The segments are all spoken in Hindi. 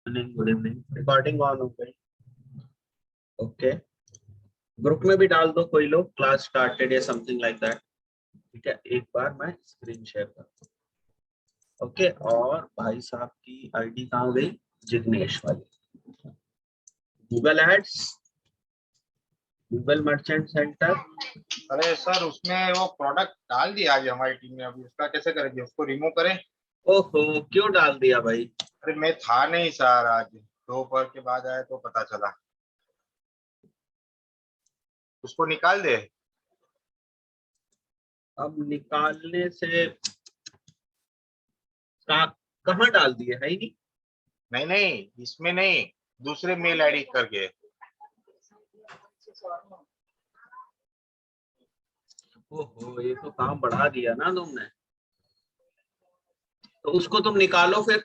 Good evening. रिकॉर्डिंग ऑन हो गई। ओके, ग्रुप में भी डाल दो कोई लोग, क्लास स्टार्टेड या समथिंग लाइक दैट। ठीक है, एक बार मैं स्क्रीन शेयर करता हूँ। ओके, और भाई साहब की आईडी कहाँ गई? जिग्नेश वाली। Google Ads, Google Merchant Center. अरे सर, उसमें वो प्रोडक्ट डाल दिया आज हमारी टीम ने, अभी उसका कैसे करेंगे? उसको रिमूव करें? ओहो, क्यों डाल दिया भाई? अरे मैं था नहीं सर, आज दोपहर के बाद आया तो पता चला। उसको निकाल दे। अब निकालने से कहाँ डाल दिए? है ही नहीं। नहीं नहीं, इसमें नहीं, दूसरे मेल आईडी करके। ओहो, ये तो काम बढ़ा दिया ना तुमने। तो उसको तुम निकालो फिर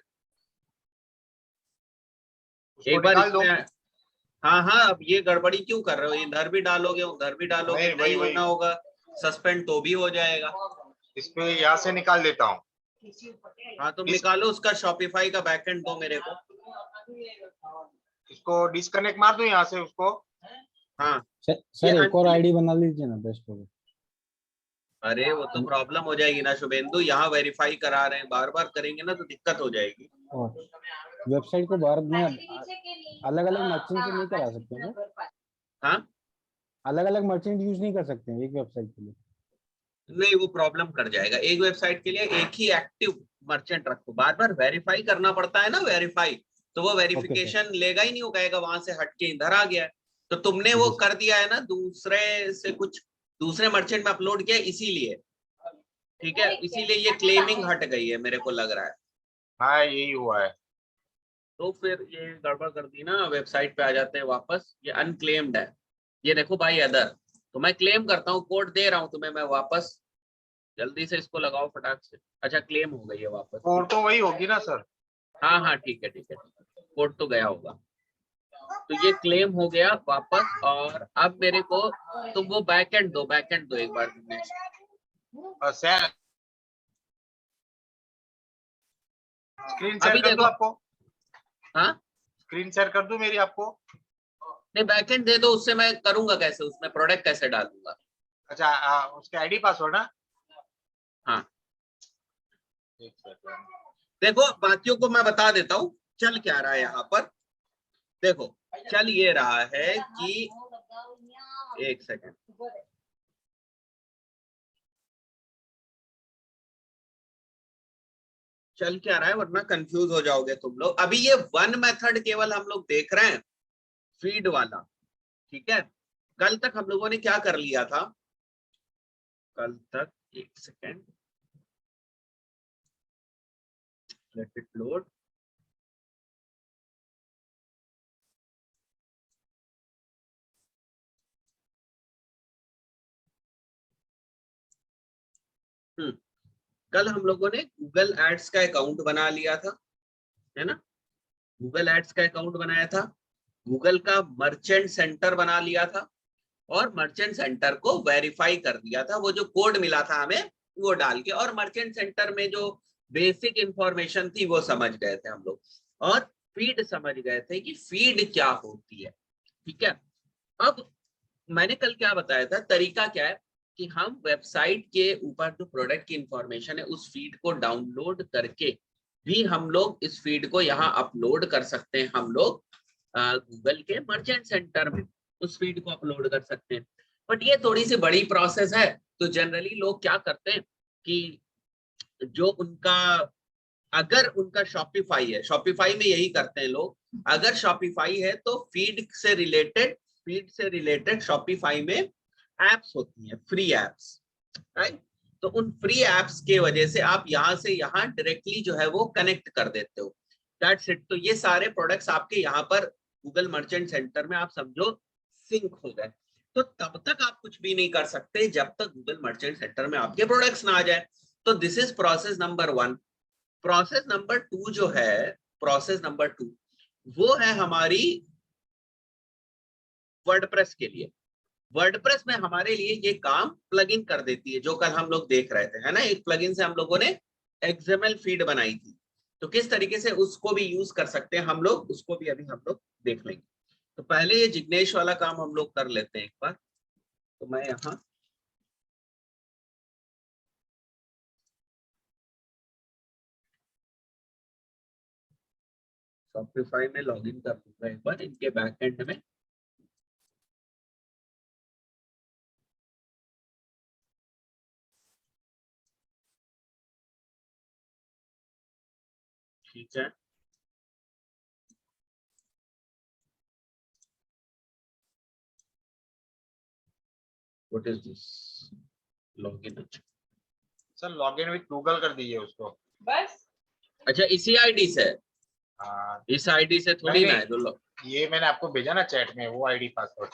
उसको एक बार निकाल दो। इसमें। हाँ हाँ, अब ये गड़बड़ी क्यों कर रहे हो? इधर भी डालोगे उधर भी डालोगे, नहीं, नहीं वही वही होना होगा सस्पेंड तो भी हो जाएगा। इस पे यहाँ से निकाल देता हूँ। हाँ, तुम डिस, निकालो उसका शॉपिफाई का बैकएंड दो मेरे को। इसको डिस्कनेक्ट मार दूं यहाँ से उसको। हाँ, ये सर एक और आईडी बना लीजिए ना, बेस्ट होगा। अरे वो तो प्रॉब्लम हो जाएगी ना शुभेंदु, यहाँ वेरीफाई करा रहे हैं, बार बार करेंगे ना तो दिक्कत हो जाएगी। और वेबसाइट को बार में अलग अलग मर्चेंट से नहीं करा सकते हैं क्या? हाँ, अलग अलग मर्चेंट यूज नहीं कर सकते हैं एक वेबसाइट के लिए? नहीं वो प्रॉब्लम कर जाएगा। एक वेबसाइट के लिए एक ही एक्टिव मर्चेंट रखो, बार बार वेरीफाई करना पड़ता है ना, वेरीफाई। तो वो ओके सर। वेरिफिकेशन लेगा ही नहीं, वो कहेगा वहां से हटके इधर आ गया है। तो तुमने ठीक वो है कर दिया है ना, दूसरे से कुछ दूसरे मर्चेंट में अपलोड किया इसीलिए। ठीक है, इसीलिए ये क्लेमिंग हट गई है मेरे को लग रहा है। हाँ, यही हुआ है। तो फिर ये गड़बड़ कर दी ना, वेबसाइट पे आ जाते हैं वापस, ये अनक्लेम्ड है। ये देखो भाई अदर, तो मैं क्लेम करता हूँ, कोड दे रहा हूँ तुम्हें मैं वापस। जल्दी से इसको लगाओ फटाक से। अच्छा, क्लेम हो गई है वापस। और तो वही होगी ना सर? हाँ हाँ, ठीक है ठीक है, कोड तो गया होगा। तो ये क्लेम हो गया वापस, और अब मेरे को तुम वो बैकएंड दो, बैकएंड दो एक बार तुमने। सर, स्क्रीन शेयर अभी कर दूं देखो। आपको? हाँ, स्क्रीन शेयर कर दूं मेरी आपको? नहीं बैकएंड दे दो, उससे मैं करूंगा कैसे, उसमें प्रोडक्ट कैसे डालूंगा? अच्छा, उसके आईडी पासवर्ड ना? हाँ, एक सेकंड। देखो बाकियों को मैं बता देता हूँ चल क्या रहा है यहाँ पर। देखो, चल ये रहा है कि एक सेकंड, चल क्या रहा है वरना कंफ्यूज हो जाओगे तुम लोग। अभी ये वन मेथड केवल हम लोग देख रहे हैं, फीड वाला। ठीक है, कल तक हम लोगों ने क्या कर लिया था? कल तक, एक सेकंड, लेट इट लोड। कल हम लोगों ने गूगल एड्स का अकाउंट बना लिया था, है ना? गूगल एड्स का अकाउंट बनाया था, गूगल का मर्चेंट सेंटर बना लिया था, और मर्चेंट सेंटर को वेरीफाई कर दिया था, वो जो कोड मिला था हमें वो डाल के। और मर्चेंट सेंटर में जो बेसिक इंफॉर्मेशन थी वो समझ गए थे हम लोग, और फीड समझ गए थे कि फीड क्या होती है। ठीक है, अब मैंने कल क्या बताया था, तरीका क्या है कि हम वेबसाइट के ऊपर जो प्रोडक्ट की इंफॉर्मेशन है उस फीड को डाउनलोड करके भी हम लोग इस फीड को यहाँ अपलोड कर सकते हैं। हम लोग गूगल के मर्चेंट सेंटर में उस फीड को अपलोड कर सकते हैं। बट ये थोड़ी सी बड़ी प्रोसेस है, तो जनरली लोग क्या करते हैं कि जो उनका, अगर उनका शॉपिफाई है, शॉपिफाई में यही करते हैं लोग, अगर शॉपिफाई है तो फीड से रिलेटेड शॉपिफाई में एप्स होती हैं, फ्री एप्स, राइट? तो उन फ्री एप्स के वजह से आप यहाँ से यहाँ डायरेक्टली जो है वो कनेक्ट कर देते हो, दैट्स इट। तो ये सारे प्रोडक्ट्स आपके यहाँ पर गूगल मर्चेंट सेंटर में आप समझो सिंक हो गए। तो तब तक आप कुछ भी नहीं कर सकते जब तक गूगल मर्चेंट सेंटर में आपके प्रोडक्ट्स ना आ जाए। तो this is process number 1। Process number 2 जो है, प्रोसेस नंबर 2 वो है हमारी वर्डप्रेस के लिए। वर्डप्रेस में हमारे लिए ये काम प्लगइन कर देती है, जो कल हम लोग देख रहे थे, है ना? एक प्लगइन से हम लोगों ने एक्सएमएल फीड बनाई थी। तो किस तरीके से उसको भी यूज कर सकते हैं हम लोग, उसको भी अभी हम लोग देख लेंगे। तो पहले ये जिग्नेश वाला काम हम लोग कर लेते हैं एक बार। तो मैं यहाँ शॉपिफाई में लॉगिन कर दूंगा एक बार इनके बैकएंड में। ठीक है, what is this login? Sir login with Google कर दीजिए उसको। बस अच्छा इसी आईडी से? हाँ, इस आईडी से थोड़ी ना है जो ये मैंने आपको भेजा ना चैट में, वो आईडी पासवर्ड।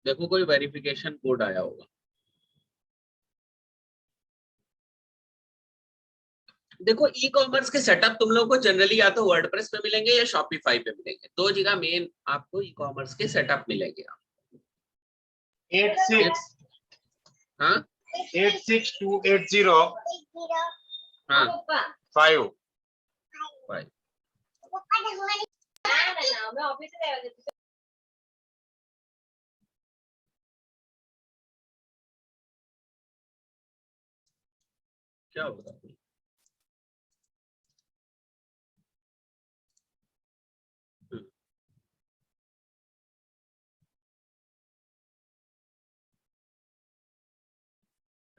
देखो कोई वेरिफिकेशन कोड आया होगा। देखो ई कॉमर्स के सेटअप तुम लोगों को जनरली या तो वर्डप्रेस पे मिलेंगे या शॉपिफाई पे मिलेंगे, दो जगह मेन आपको ई कॉमर्स के सेटअप मिलेंगे। 86 हाँ 86280 हाँ 5 मैं ऑफिस में आया था। क्या होगा?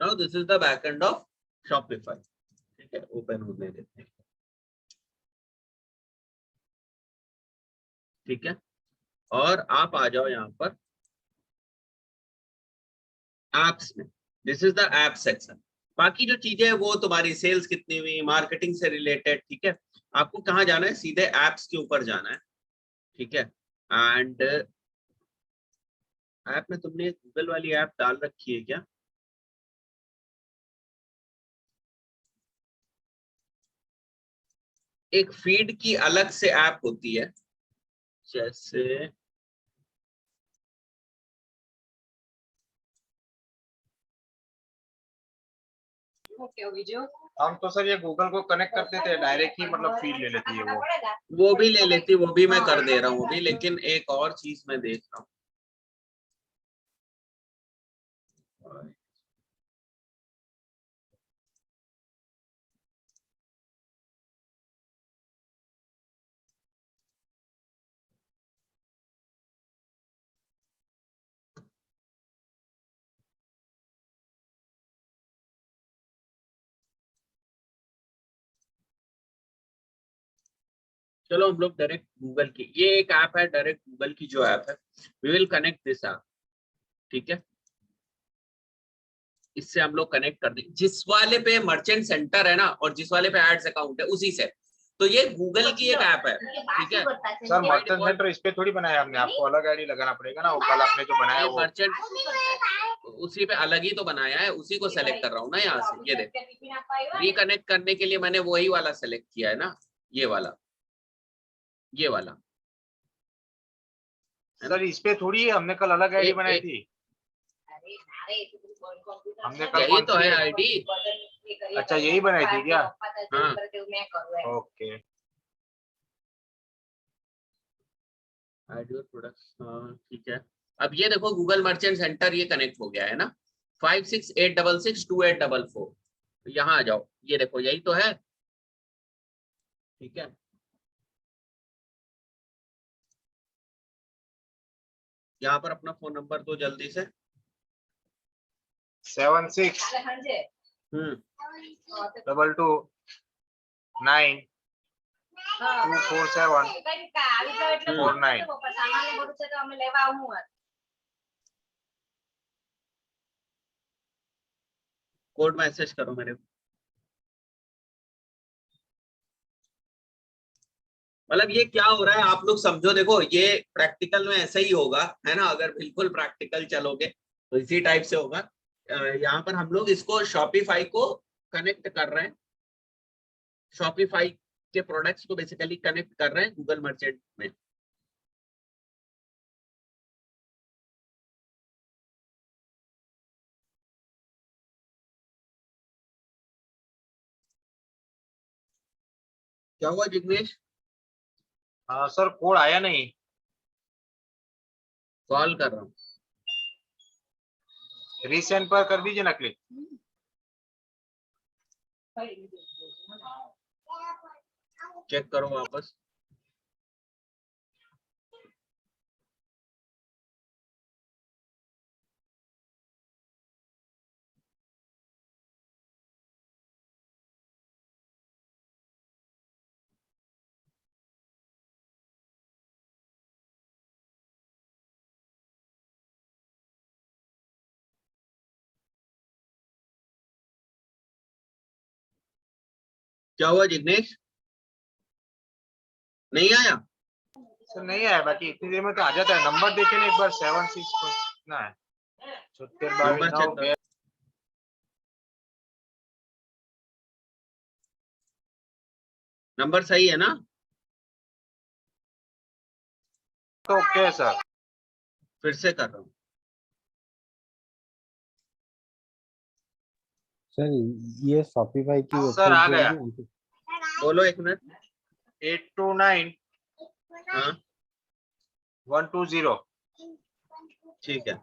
Now this is the backend of Shopify. ठीक है, ओपन होने देते हैं। ठीक है, और आप आ जाओ यहाँ पर एप्स में। This is the app section. बाकी जो चीजें है वो तुम्हारी सेल्स कितनी हुई, मार्केटिंग से रिलेटेड। ठीक है, आपको कहाँ जाना है? सीधे एप्स के ऊपर जाना है। ठीक है, एंड ऐप में तुमने गूगल वाली ऐप डाल रखी है क्या? एक फीड की अलग से ऐप होती है, जैसे हम तो सर ये गूगल को कनेक्ट करते थे डायरेक्ट ही, मतलब फीड ले लेती है वो भी ले लेती, वो भी मैं कर दे रहा हूँ अभी। लेकिन एक और चीज मैं देख रहा हूँ। चलो हम लोग डायरेक्ट गूगल की, ये एक ऐप है डायरेक्ट गूगल की जो ऐप है, we will connect this app. ठीक है, इससे हम लोग कनेक्ट कर देंगे। जिस वाले पे मर्चेंट सेंटर है ना और जिस वाले पे एड्स अकाउंट है उसी से। तो ये गूगल की एक ऐप है। ठीक है सर, मर्चेंट सेंटर इस पे थोड़ी बनाया हमने, आपको अलग आईडी लगाना पड़ेगा ना। वो कल आपने जो बनाया वो मर्चेंट उसी पे अलग ही तो बनाया है, उसी को सेलेक्ट कर रहा हूँ ना यहाँ से। ये देख, रिकनेक्ट करने के लिए मैंने वही वाला सेलेक्ट किया है ना, ये वाला, ये वाला। सर इस पे थोड़ी है, हमने कल अलग आईडी बनाई थी। हमने कल यही तो है आईडी। अच्छा यही बनाई थी क्या? हाँ ओके। प्रोडक्ट्स, ठीक है। अब ये देखो गूगल मर्चेंट सेंटर ये कनेक्ट हो गया है ना, 5686628844। यहाँ आ जाओ, ये देखो यही तो है। ठीक है, यहाँ पर अपना फोन नंबर दो जल्दी से। 76 22 9 247 49। कोड मैसेज करो मेरे को। मतलब ये क्या हो रहा है आप लोग समझो। देखो ये प्रैक्टिकल में ऐसा ही होगा, है ना? अगर बिल्कुल प्रैक्टिकल चलोगे तो इसी टाइप से होगा। यहाँ पर हम लोग इसको शॉपिफाई को कनेक्ट कर रहे हैं। शॉपिफाई के प्रोडक्ट्स को बेसिकली कनेक्ट कर रहे हैं गूगल मर्चेंट में। क्या हुआ जिग्नेश? हाँ सर, कोड आया नहीं। कॉल कर रहा हूँ। रीसेंड पर कर दीजिए ना क्लिक। चेक करो वापस। क्या हुआ जिग्नेश? नहीं आया? सर नहीं आया, बाकी इतनी देर में तो आ जाता है। नंबर देखे ना एक बार, 76 कितना है, 76 नंबर चेक कर। 22 नंबर सही है ना? तो ओके है सर। फिर से कर रहा हूँ। सर ये शॉपिफाई की सर आ वेबसाइट जो गया। है ना, बोलो एक मिनट। 829 हाँ 120। ठीक है।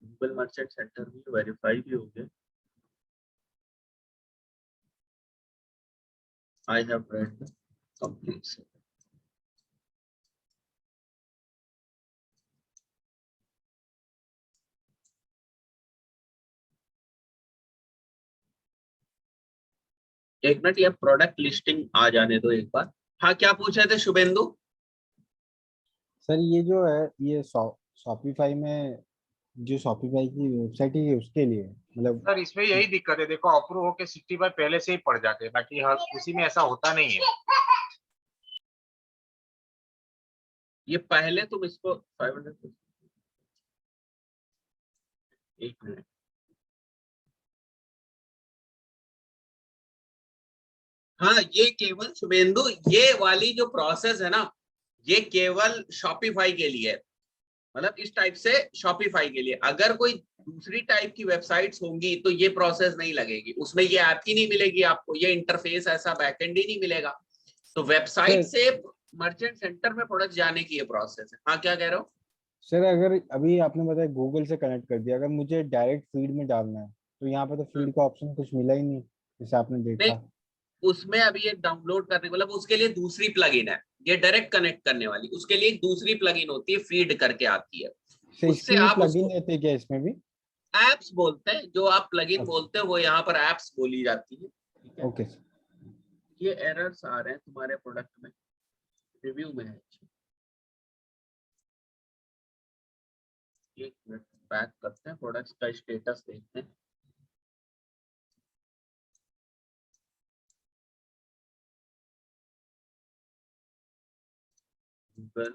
गूगल मर्चेंट सेंटर भी वेरीफाई भी हो गए। I have read the complete set. एक मिनट, ये प्रोडक्ट लिस्टिंग आ जाने दो एक बार। हाँ क्या पूछ रहे थे शुभेंदु? सर ये जो है ये शॉपिफाई में जो शॉपिफाई की वेबसाइट है ये उसके लिए है। मतलब सर इसमें यही दिक्कत है, देखो अप्रूव होके 65 पहले से ही पड़ जाते हैं, बाकी हर उसी में ऐसा होता नहीं है। ये पहले तुम इसको 500, एक मिनट। हाँ ये केवल शुभेंदु, ये वाली जो प्रोसेस है ना, ये केवल शॉपिफाई के लिए है। मतलब इस टाइप से शॉपिफाई के लिए। अगर कोई दूसरी टाइप की वेबसाइट्स होंगी तो ये प्रोसेस नहीं लगेगी, उसमें ये ऐप ही नहीं मिलेगी आपको, ये इंटरफेस ऐसा बैकएंड ही नहीं मिलेगा। तो वेबसाइट सर से मर्चेंट सेंटर में प्रोडक्ट जाने की ये प्रोसेस है। हाँ क्या कह रहे हो? सर अगर अभी आपने बताया गूगल से कनेक्ट कर दिया, अगर मुझे डायरेक्ट फीड में डालना है तो यहाँ पे तो फीड का ऑप्शन कुछ मिला ही नहीं जैसे आपने नहीं, देखा। उसमें अभी ये डाउनलोड करने मतलब उसके लिए दूसरी प्लगइन है। ये डायरेक्ट कनेक्ट करने वाली, उसके लिए एक दूसरी प्लगइन होती है, फीड करके आती है। सर उससे इसकी भी आप प्लगइन उसको रहती है क्या इसमें भी? एप्स बोलते हैं, जो आप प्लगइन अच्छा बोलते हैं वो यहाँ पर एप्स बोली जाती है। ठीक है। Okay sir. ये एरर्स आ रहे हैं तुम्हारे प्रोडक्ट में, रिव्यू में है। एक मिनट, बैक करते हैं, प्रोडक्ट्स का स्टेटस देखते हैं। गूगल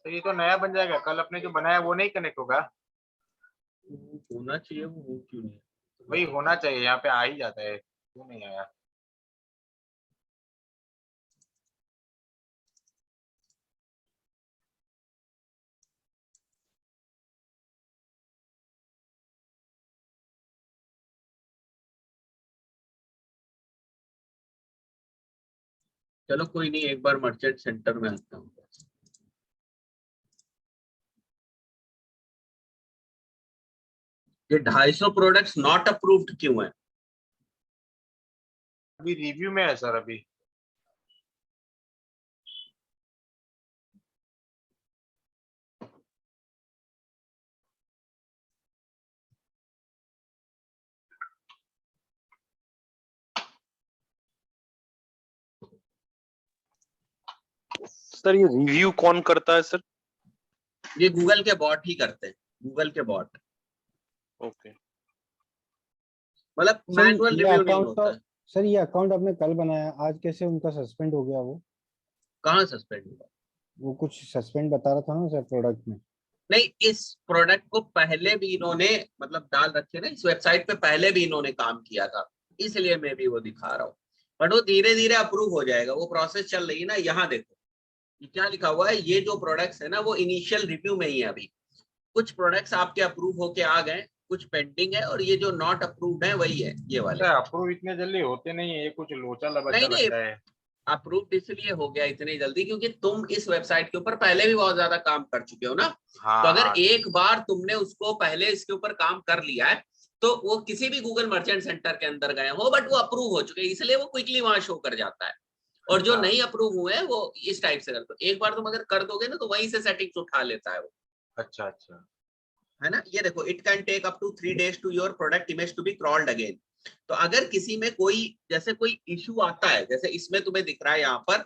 तो ये तो नया बन जाएगा, कल अपने जो बनाया वो नहीं कनेक्ट होगा। होना चाहिए, वो हो क्यों नहीं? वही होना चाहिए, यहाँ पे आ ही जाता है, क्यों नहीं आया। चलो कोई नहीं, एक बार मर्चेंट सेंटर में आता हूँ। ये 250 प्रोडक्ट्स नॉट अप्रूव्ड क्यों है? अभी रिव्यू में है सर अभी। सर ये रिव्यू कौन करता है सर? ये गूगल के बॉट ही करते हैं, गूगल के बॉट, ओके। मतलब सर मैनुअल ये रिव्यू नहीं अकाउंट होता तो, है। सर ये अकाउंट आपने कल बनाया, आज कैसे उनका सस्पेंड हो गया? वो कहाँ सस्पेंड हुआ? वो कुछ सस्पेंड बता रहा था ना सर प्रोडक्ट में। नहीं, इस प्रोडक्ट को पहले भी इन्होंने मतलब डाल रखे ना, इस वेबसाइट पे पहले भी इन्होंने काम किया था, इसलिए मैं भी वो दिखा रहा हूँ। बट वो धीरे धीरे अप्रूव हो जाएगा, वो प्रोसेस चल रही है ना। यहाँ देखो ये क्या लिखा हुआ है, ये जो प्रोडक्ट्स है ना वो इनिशियल रिव्यू में ही है अभी। कुछ प्रोडक्ट्स आपके अप्रूव होके आ गए, कुछ पेंडिंग है, और ये जो नॉट अप्रूव्ड है वही है ये वाले। सर अप्रूव इतने जल्दी होते नहीं है, ये कुछ लोचा लबचा नहीं नहीं, लगता है। अप्रूव्ड इसलिए हो गया इतनी जल्दी क्योंकि तुम इस वेबसाइट के ऊपर पहले भी बहुत ज्यादा काम कर चुके हो ना। तो हाँ अगर हाँ। एक बार तुमने उसको पहले इसके ऊपर काम कर लिया है तो वो किसी भी गूगल मर्चेंट सेंटर के अंदर गए हो बट वो अप्रूव हो चुके हैं, इसलिए वो क्विकली वहां शो कर जाता है। और जो हाँ। नहीं अप्रूव हुए हैं वो इस टाइप से करते हो। एक बार तुम अगर कर दोगे ना तो वहीं से सेटिंग्स उठा लेता है वो, अच्छा अच्छा। है ना। ये देखो, it can take up to 3 days to your product image to be crawled again. तो अगर किसी में कोई जैसे कोई इशू आता है, जैसे इसमें तुम्हें दिख रहा है यहाँ पर,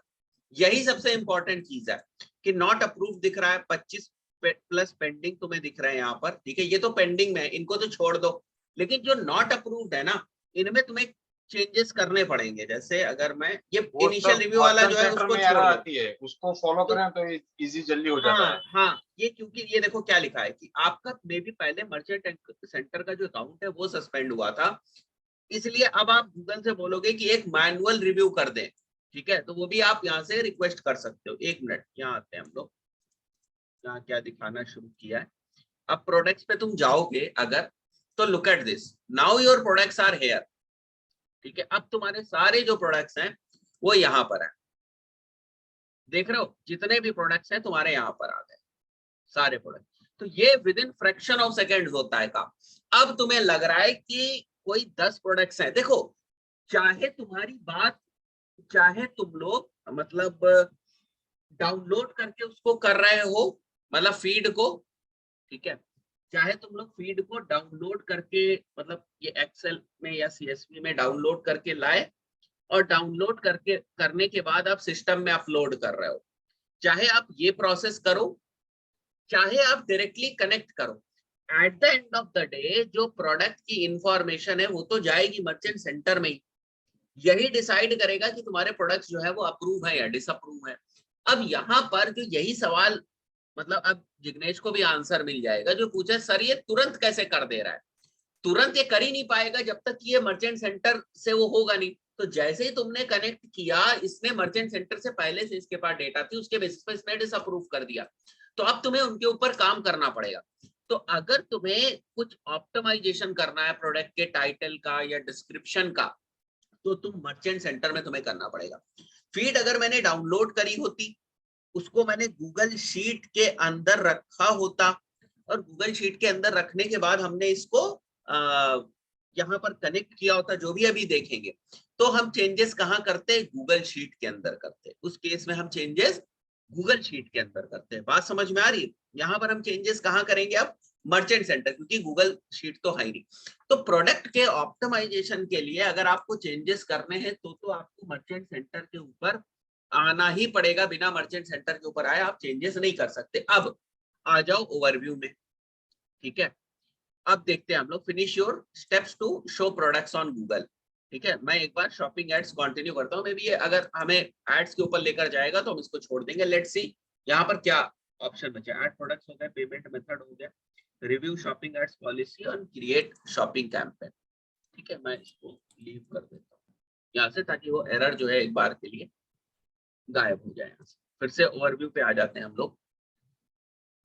यही सबसे इंपॉर्टेंट चीज है कि नॉट अप्रूव दिख रहा है, 25 प्लस पेंडिंग तुम्हें दिख रहा है यहाँ पर, ठीक है। ये तो पेंडिंग में है, इनको तो छोड़ दो। लेकिन जो नॉट अप्रूव्ड है ना, इनमें तुम्हें चेंजेस करने पड़ेंगे। जैसे अगर मैं ये वो इनिशियल सब रिव्यू वाला मर्चेंट जो है सेंटर उसको में एरर छोड़ दो। आती है, उसको फॉलो तो करें तो इजी जल्दी हो जाता हाँ है। हाँ, ये क्योंकि ये देखो क्या लिखा है कि आपका मे भी पहले मर्चेंट सेंटर का जो अकाउंट है वो सस्पेंड हुआ था, इसलिए अब आप गूगल से बोलोगे कि एक मैनुअल रिव्यू कर दें, ठीक है। तो वो भी आप यहाँ से रिक्वेस्ट कर सकते हो। एक मिनट, यहाँ आते हैं हम लोग, यहाँ क्या दिखाना शुरू किया है। अब प्रोडक्ट्स पे तुम जाओगे अगर, तो look at this, now your products are here, ठीक है। अब तुम्हारे सारे जो प्रोडक्ट्स हैं वो यहाँ पर है, देख रहे हो, जितने भी प्रोडक्ट्स हैं तुम्हारे यहाँ पर आ गए सारे प्रोडक्ट। तो ये with in fraction of seconds होता है काम। अब तुम्हें लग रहा है कि कोई 10 प्रोडक्ट्स हैं, देखो चाहे तुम्हारी बात, चाहे तुम लोग मतलब डाउनलोड करके उसको कर रहे हो, मतलब फीड को, ठीक है। चाहे तुम लोग फीड को डाउनलोड करके मतलब ये एक्सेल में या सीएसवी में डाउनलोड करके लाए, और डाउनलोड करके करने के बाद आप सिस्टम में अपलोड कर रहे हो, चाहे आप ये प्रोसेस करो, चाहे आप डायरेक्टली कनेक्ट करो, at the end of the day जो प्रोडक्ट की इंफॉर्मेशन है वो तो जाएगी मर्चेंट सेंटर में ही। यही डिसाइड करेगा कि तुम्हारे प्रोडक्ट्स जो है वो अप्रूव है या डिसअप्रूव है। अब यहाँ पर जो यही सवाल, मतलब अब जिग्नेश को भी आंसर मिल जाएगा जो पूछे सर ये तुरंत कैसे कर दे रहा है। तुरंत ये कर ही नहीं पाएगा जब तक ये मर्चेंट सेंटर से वो होगा नहीं। तो जैसे ही तुमने कनेक्ट किया, इसने मर्चेंट सेंटर से पहले से इसके पास डेटा थी, उसके बेसिस पर इसने डिसअप्रूव कर दिया। तो अब तुम्हें उनके ऊपर काम करना पड़ेगा। तो अगर तुम्हें कुछ ऑप्टिमाइजेशन करना है प्रोडक्ट के टाइटल का या डिस्क्रिप्शन का, तो तुम मर्चेंट सेंटर में तुम्हें करना पड़ेगा। फीड अगर मैंने डाउनलोड करी होती, उसको मैंने गूगल शीट के अंदर रखा होता, और गूगल शीट के अंदर रखने के बाद हमने इसको यहाँ पर कनेक्ट किया होता, जो भी अभी देखेंगे, तो हम चेंजेस कहाँ करते, गूगल शीट के अंदर करते। उस केस में हम चेंजेस गूगल शीट के अंदर करते हैं। बात समझ में आ रही है? यहाँ पर हम चेंजेस कहाँ करेंगे अब, मर्चेंट सेंटर, क्योंकि गूगल शीट तो है ही नहीं। तो प्रोडक्ट के ऑप्टिमाइजेशन के लिए अगर आपको चेंजेस करने हैं तो आपको मर्चेंट सेंटर के ऊपर आना ही पड़ेगा। बिना मर्चेंट सेंटर के ऊपर आए आप चेंजेस नहीं कर सकते। अब आ जाओ ओवरव्यू में, ठीक है। अब देखते हैं हम लोग, finish your steps to show products on Google, ठीक है। मैं एक बार शॉपिंग एड्स कंटिन्यू करता हूँ, मे बी ये अगर हमें एड्स के ऊपर लेकर जाएगा तो हम इसको छोड़ देंगे। लेट्स सी यहाँ पर क्या ऑप्शन बचा। एड प्रोडक्ट्स हो गए, पेमेंट मेथड हो गया, रिव्यू शॉपिंग एड्स पॉलिसी और क्रिएट शॉपिंग कैंपेन, ठीक है। मैं इसको लीव कर देता हूँ यहाँ से, ताकि वो एरर जो है एक बार के लिए गायब हो जाए यहाँ से। फिर से ओवरव्यू पे आ जाते हैं हम लोग,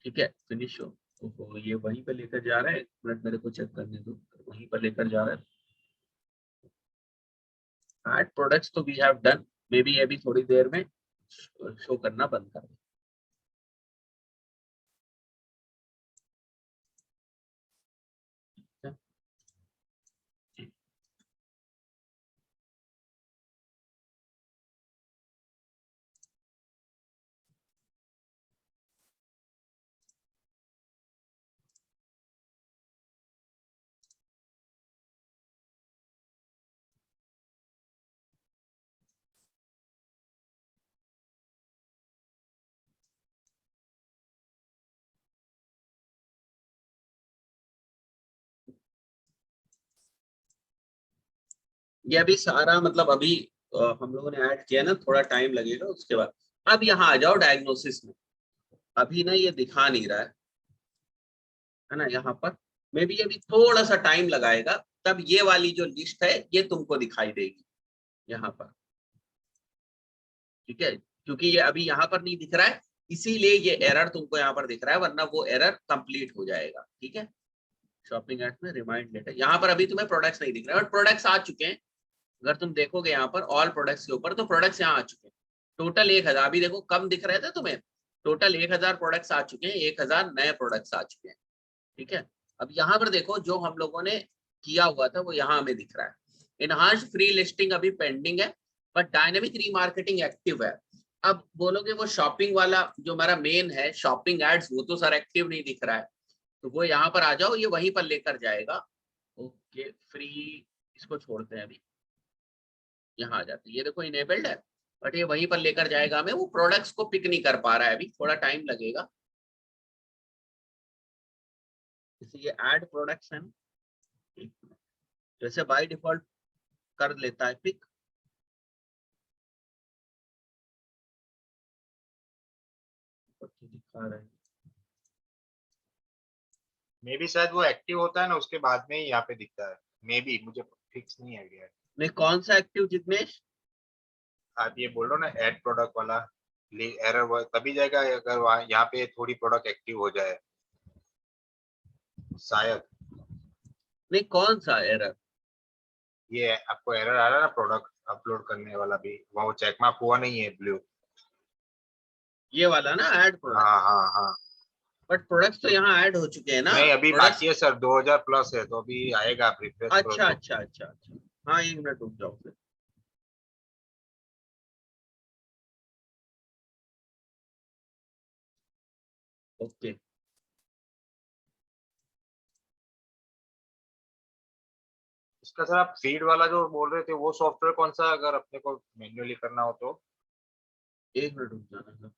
ठीक है। फिनिश हो, तो ये वहीं पे लेकर जा रहा है, एक मिनट मेरे को चेक करने दो, वहीं पर लेकर जा रहा है। एड प्रोडक्ट्स तो we have done, maybe अभी थोड़ी देर में शो करना बंद कर दे। ये अभी सारा मतलब अभी हम लोगों ने ऐड किया ना, थोड़ा टाइम लगेगा उसके बाद। अब यहाँ आ जाओ डायग्नोसिस में। अभी ना ये दिखा नहीं रहा है ना, यहाँ पर मे भी अभी थोड़ा सा टाइम लगाएगा, तब ये वाली जो लिस्ट है ये तुमको दिखाई देगी यहाँ पर, ठीक है। क्योंकि ये अभी यहाँ पर नहीं दिख रहा है, इसीलिए ये एरर तुमको यहाँ पर दिख रहा है, वरना वो एरर कंप्लीट हो जाएगा, ठीक है। शॉपिंग एड्स में रिमाइंड लेटर, यहाँ पर अभी तुम्हें प्रोडक्ट्स नहीं दिख रहे, बट प्रोडक्ट्स आ चुके हैं। अगर तुम देखोगे यहाँ पर ऑल प्रोडक्ट्स के ऊपर, तो प्रोडक्ट्स यहाँ आ चुके हैं। टोटल 1000, अभी देखो कम दिख रहे थे तुम्हें, टोटल 1000 प्रोडक्ट्स आ चुके हैं, 1000 नए प्रोडक्ट्स आ चुके हैं, ठीक है। अब यहाँ पर देखो जो हम लोगों ने किया हुआ था वो यहाँ हमें दिख रहा है। इनहांस्ड फ्री लिस्टिंग अभी पेंडिंग है, बट डायनेमिक रीमार्केटिंग एक्टिव है। अब बोलोगे वो शॉपिंग वाला जो हमारा मेन है शॉपिंग एड्स, वो तो सर एक्टिव नहीं दिख रहा है, तो वो यहाँ पर आ जाओ, ये वहीं पर लेकर जाएगा। ओके, फ्री इसको छोड़ते हैं अभी, यहाँ आ जाते हैं, ये देखो इनेबल्ड है, बट ये वहीं पर लेकर जाएगा हमें। वो प्रोडक्ट्स को पिक नहीं कर पा रहा है, अभी थोड़ा टाइम लगेगा। ये ऐड प्रोडक्ट्स है, जैसे बाय डिफॉल्ट कर लेता है पिक। दिखा रहे हैं मे बी शायद वो एक्टिव होता है ना, उसके बाद में ही यहाँ पे दिखता है। मे बी, मुझे फिक्स नहीं आइडिया है। नहीं, कौन सा एक्टिव जिग्नेश? आप ये बोल रहे हो ना ऐड प्रोडक्ट वाला, एरर वो तभी जाएगा अगर वहाँ यहाँ पे थोड़ी प्रोडक्ट एक्टिव हो जाए शायद। नहीं, कौन सा एरर? ये आपको एरर आ रहा है ना प्रोडक्ट अपलोड करने वाला भी, वो चेक मार्क हुआ नहीं है ब्लू। ये वाला ना ऐड प्रोडक्ट, हाँ हाँ हाँ। बट प्रोडक्ट्स तो यहाँ ऐड हो चुके हैं ना। नहीं, अभी प्रोडक्ट्स, बाकी है सर, 2000 प्लस है, तो अभी आएगा, आप रिफ्रेश करो अच्छा तो। अच्छा अच्छा अच्छा, हाँ 1 मिनट रुक जाओ फिर। ओके, इसका सर आप फीड वाला जो बोल रहे थे वो सॉफ्टवेयर कौन सा, अगर अपने को मैन्युअली करना हो तो? 1 मिनट रुक जाना sir.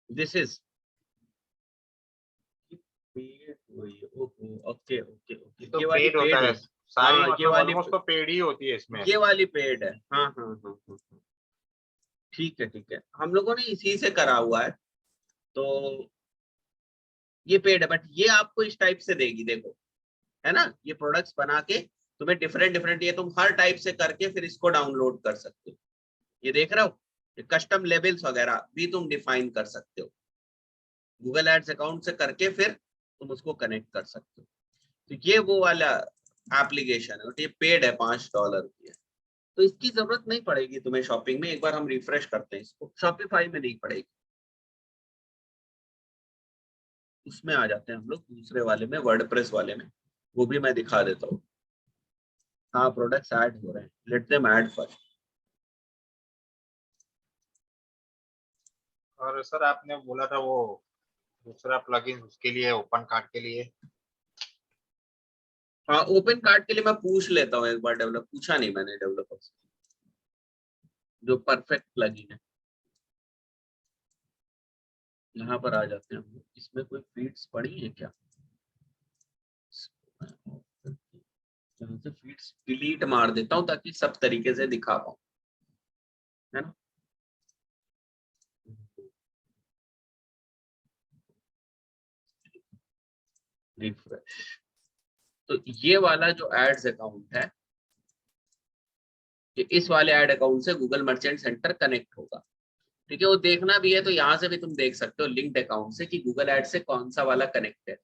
This is okay okay okay, तो ये वाली पेड होता पेड है है। सारी, हाँ, ये मतलब वाली, ऑलमोस्ट तो पेड ही होती है इसमें। ये वाली पेड है। हाँ हाँ हाँ हाँ हाँ। ठीक है ठीक है, हम लोगों ने इसी से करा हुआ है, तो ये पेड है, बट ये आपको इस टाइप से देगी, देखो है ना, ये प्रोडक्ट्स बना के तुम्हें डिफरेंट डिफरेंट, ये तुम हर टाइप से करके फिर इसको डाउनलोड कर सकते हो। ये देख रहे हो, ये कस्टम लेबल्स वगैरह भी तुम डिफाइन कर सकते हो, गूगल एड्स अकाउंट से करके फिर तुम उसको कनेक्ट कर सकते हो। तो ये वो वाला एप्लीकेशन है, ये पेड है, $5 की है, तो इसकी जरूरत नहीं पड़ेगी तुम्हें शॉपिंग में। एक बार हम रिफ्रेश करते हैं इसको, शॉपिफाई में नहीं पड़ेगी। उसमें आ जाते हैं हम लोग दूसरे वाले में, वर्डप्रेस वाले में, वो भी मैं दिखा देता हूँ। हाँ, प्रोडक्ट्स ऐड हो रहे हैं, लेट देम ऐड फर्स्ट। और सर आपने बोला था वो दूसरा प्लगइन उसके लिए, ओपन कार्ड के लिए। हाँ, ओपन कार्ड के लिए मैं पूछ लेता हूँ एक बार, डेवलप पूछा नहीं मैंने डेवलपर से, जो परफेक्ट प्लगइन है। यहाँ पर आ जाते हैं हम लोग, इसमें कोई फीड्स पड़ी है क्या? यहाँ से फीड्स डिलीट मार देता हूँ ताकि सब तरीके से दिखा पाऊँ, है ना। रिफ्रेश, तो ये वाला जो एड्स अकाउंट है, कि इस वाले ऐड अकाउंट से गूगल मर्चेंट सेंटर कनेक्ट होगा, ठीक है। वो देखना भी है तो यहाँ से भी तुम देख सकते हो लिंक्ड अकाउंट से कि गूगल एड से कौन सा वाला कनेक्टेड।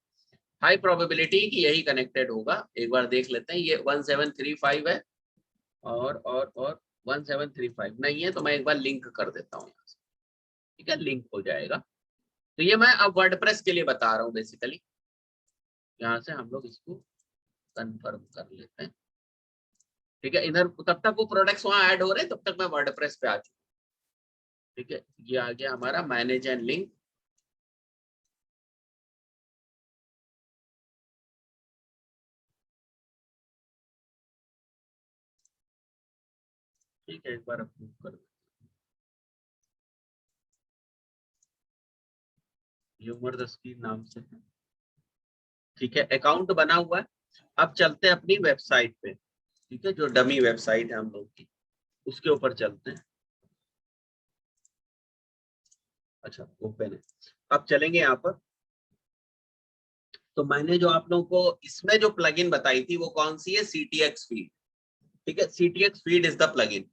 हाई प्रोबेबिलिटी कि यही कनेक्टेड होगा, एक बार देख लेते हैं। ये 1735 है, और 1735 नहीं है, तो मैं एक बार लिंक कर देता हूँ यहाँ से। ठीक है, लिंक हो जाएगा। तो ये मैं अब वर्डप्रेस के लिए बता रहा हूँ बेसिकली। यहाँ से हम लोग इसको कंफर्म कर लेते हैं, ठीक है। इधर तब तक वो प्रोडक्ट्स वहां ऐड हो रहे हैं, तब तक मैं वर्डप्रेस पे आ चुका हूं, ठीक है। ये आ गया हमारा मैनेज एंड लिंक। ठीक है, एक बार अप्रूव कर दो। ह्यूमर द स्क्रीन नाम से है, ठीक है। अकाउंट बना हुआ है। अब चलते हैं अपनी वेबसाइट पे, ठीक है, जो डमी वेबसाइट है हम लोग की, उसके ऊपर चलते हैं। अच्छा, ओपन है। अब चलेंगे यहाँ पर। तो मैंने जो आप लोगों को इसमें जो प्लगइन बताई थी वो कौन सी है, CTX फीड, ठीक है। CTX feed is the plugin.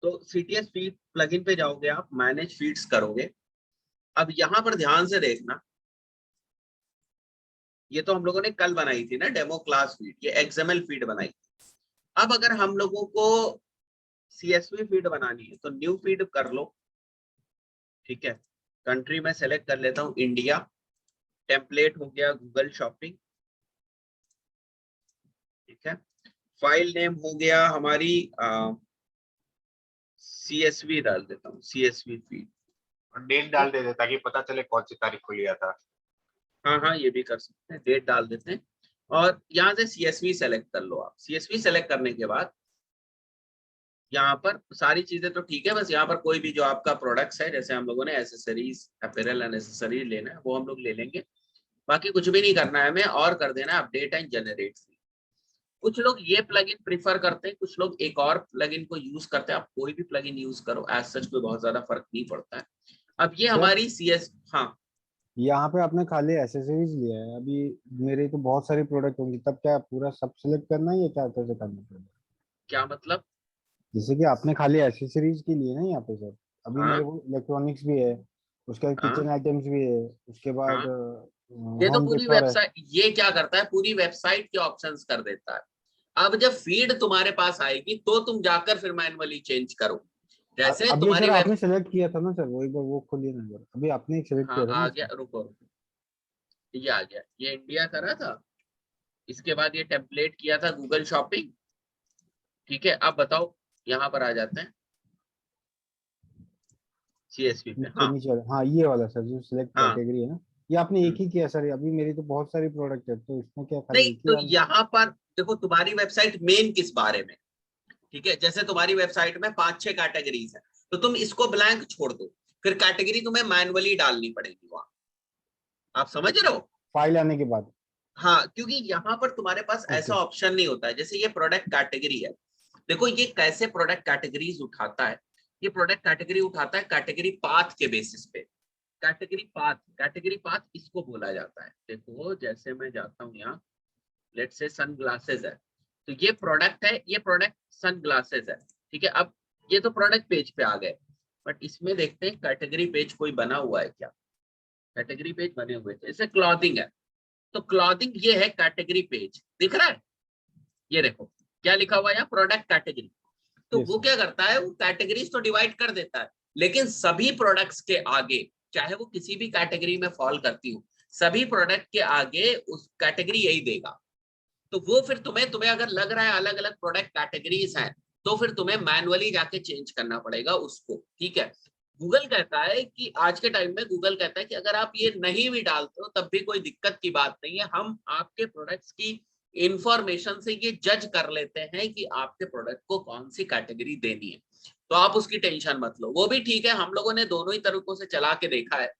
तो CTX फीड प्लगइन पे जाओगे आप, मैनेज फीड्स करोगे। अब यहाँ पर ध्यान से देखना, ये तो हम लोगों ने कल बनाई थी ना डेमो क्लास फीड, ये XML फीड बनाई। अब अगर हम लोगों को CSV फीड बनानी है तो न्यू फीड कर लो, ठीक है। कंट्री में सेलेक्ट कर लेता हूँ इंडिया, टेम्पलेट हो गया गूगल शॉपिंग, ठीक है। फाइल नेम हो गया हमारी CSV, डाल देता हूँ CSV फीड। और डेट डाल देते ताकि पता चले कौन सी तारीख को लिया था। हाँ हाँ, ये भी कर सकते हैं, डेट डाल देते हैं। और यहाँ से CSV सेलेक्ट कर लो आप। CSV सेलेक्ट करने के बाद यहाँ पर सारी चीजें तो ठीक है, बस यहाँ पर कोई भी जो आपका प्रोडक्ट्स है, जैसे हम लोगों ने एसेसरीज, अपैरल एंड एसेसरीज लेना है, वो हम लोग ले लेंगे। बाकी कुछ भी नहीं करना है हमें, और कर देना है अपडेट एंड जनरेट। कुछ लोग ये प्लगइन प्रीफर करते हैं, कुछ लोग एक और प्लगइन को यूज करते हैं। आप कोई भी प्लगइन यूज करो, एज सच कोई बहुत ज्यादा फर्क नहीं पड़ता है। अब ये सर हमारी CS, हाँ यहाँ पे आपने खाली एसेसरीज लिया है, अभी मेरे तो बहुत सारी प्रोडक्ट होंगी, तब क्या पूरा सब सिलेक्ट करना है या क्या कैसे करना पड़ेगा? क्या मतलब? जैसे कि आपने खाली एसेसरीज के लिए ना यहाँ पे सर, अभी मेरे हाँ को इलेक्ट्रॉनिक्स भी है, उसके बाद हाँ किचन आइटम्स भी है, उसके बाद हाँ, ये तो होम पूरी डेकोर है। वेबसाइट, ये क्या करता है, पूरी वेबसाइट के ऑप्शंस कर देता है। अब जब फीड तुम्हारे पास आएगी तो तुम जाकर फिर मैनुअली चेंज करो। जैसे अभी तुम्हारी सर वेब, आपने सेलेक्ट किया था ना सर, वो एक बार वो खोलिए ना सर, अभी आपने सेलेक्ट हाँ किया था ना आ गया, इसमें। रुको रुको, ये आ गया, ये इंडिया करा था। इसके बाद ये टेम्पलेट किया था गूगल शॉपिंग, ठीक है। अब बताओ, यहाँ पर आ जाते हैं CSV पे। नीचे हाँ नीचे वाला, हाँ ये वाला सर जो सिलेक्ट हाँ, कैटेगरी है ना, ये आपने एक हम्म। ही किया सर, अभी मेरी तो बहुत सारी प्रोडक्ट है, तो इसमें क्या खाली नहीं एक ही तो डाल। यहाँ पर देखो, तुम्हारी वेबसाइट मेन किस बारे में, ठीक है। जैसे तुम्हारी वेबसाइट में 5-6 कैटेगरीज है, तो तुम इसको ब्लैंक छोड़ दो, फिर कैटेगरी तुम्हें मैनुअली डालनी पड़ेगी वहां। आप समझ रहे हो? फाइल आने के बाद। हाँ, क्योंकि यहाँ पर तुम्हारे पास ऐसा ओके। ऑप्शन नहीं होता है। जैसे ये प्रोडक्ट कैटेगरी है, देखो ये कैसे प्रोडक्ट कैटेगरीज उठाता है। ये प्रोडक्ट कैटेगरी उठाता है कैटेगरी पाथ के बेसिस पे। कैटेगरी पाथ, कैटेगरी पाथ इसको बोला जाता है। देखो जैसे मैं जाता हूँ यहाँ, लेट्स से सन ग्लासेस है, तो ये प्रोडक्ट है, ये प्रोडक्ट सन ग्लासेस है, ठीक है। अब ये तो प्रोडक्ट पेज पे आ गए, बट इसमें देखते हैं कैटेगरी पेज कोई बना हुआ है क्या। कैटेगरी पेज बने हुए थे, जैसे क्लॉथिंग है, तो क्लॉथिंग ये है कैटेगरी पेज, दिख रहा है? ये देखो क्या लिखा हुआ है यहाँ, प्रोडक्ट कैटेगरी। तो यस वो सर। क्या करता है, वो कैटेगरीज तो डिवाइड कर देता है, लेकिन सभी प्रोडक्ट्स के आगे, चाहे वो किसी भी कैटेगरी में फॉल करती हो, सभी प्रोडक्ट के आगे उस कैटेगरी यही देगा। तो वो फिर तुम्हें अगर लग रहा है अलग अलग प्रोडक्ट कैटेगरीज हैं, तो फिर तुम्हें मैनुअली जाके चेंज करना पड़ेगा उसको, ठीक है। गूगल कहता है कि आज के टाइम में गूगल कहता है कि अगर आप ये नहीं भी डालते हो तब भी कोई दिक्कत की बात नहीं है, हम आपके प्रोडक्ट्स की इंफॉर्मेशन से ये जज कर लेते हैं कि आपके प्रोडक्ट को कौन सी कैटेगरी देनी है। तो आप उसकी टेंशन मत लो, वो भी ठीक है। हम लोगों ने दोनों ही तरीकों से चला के देखा है।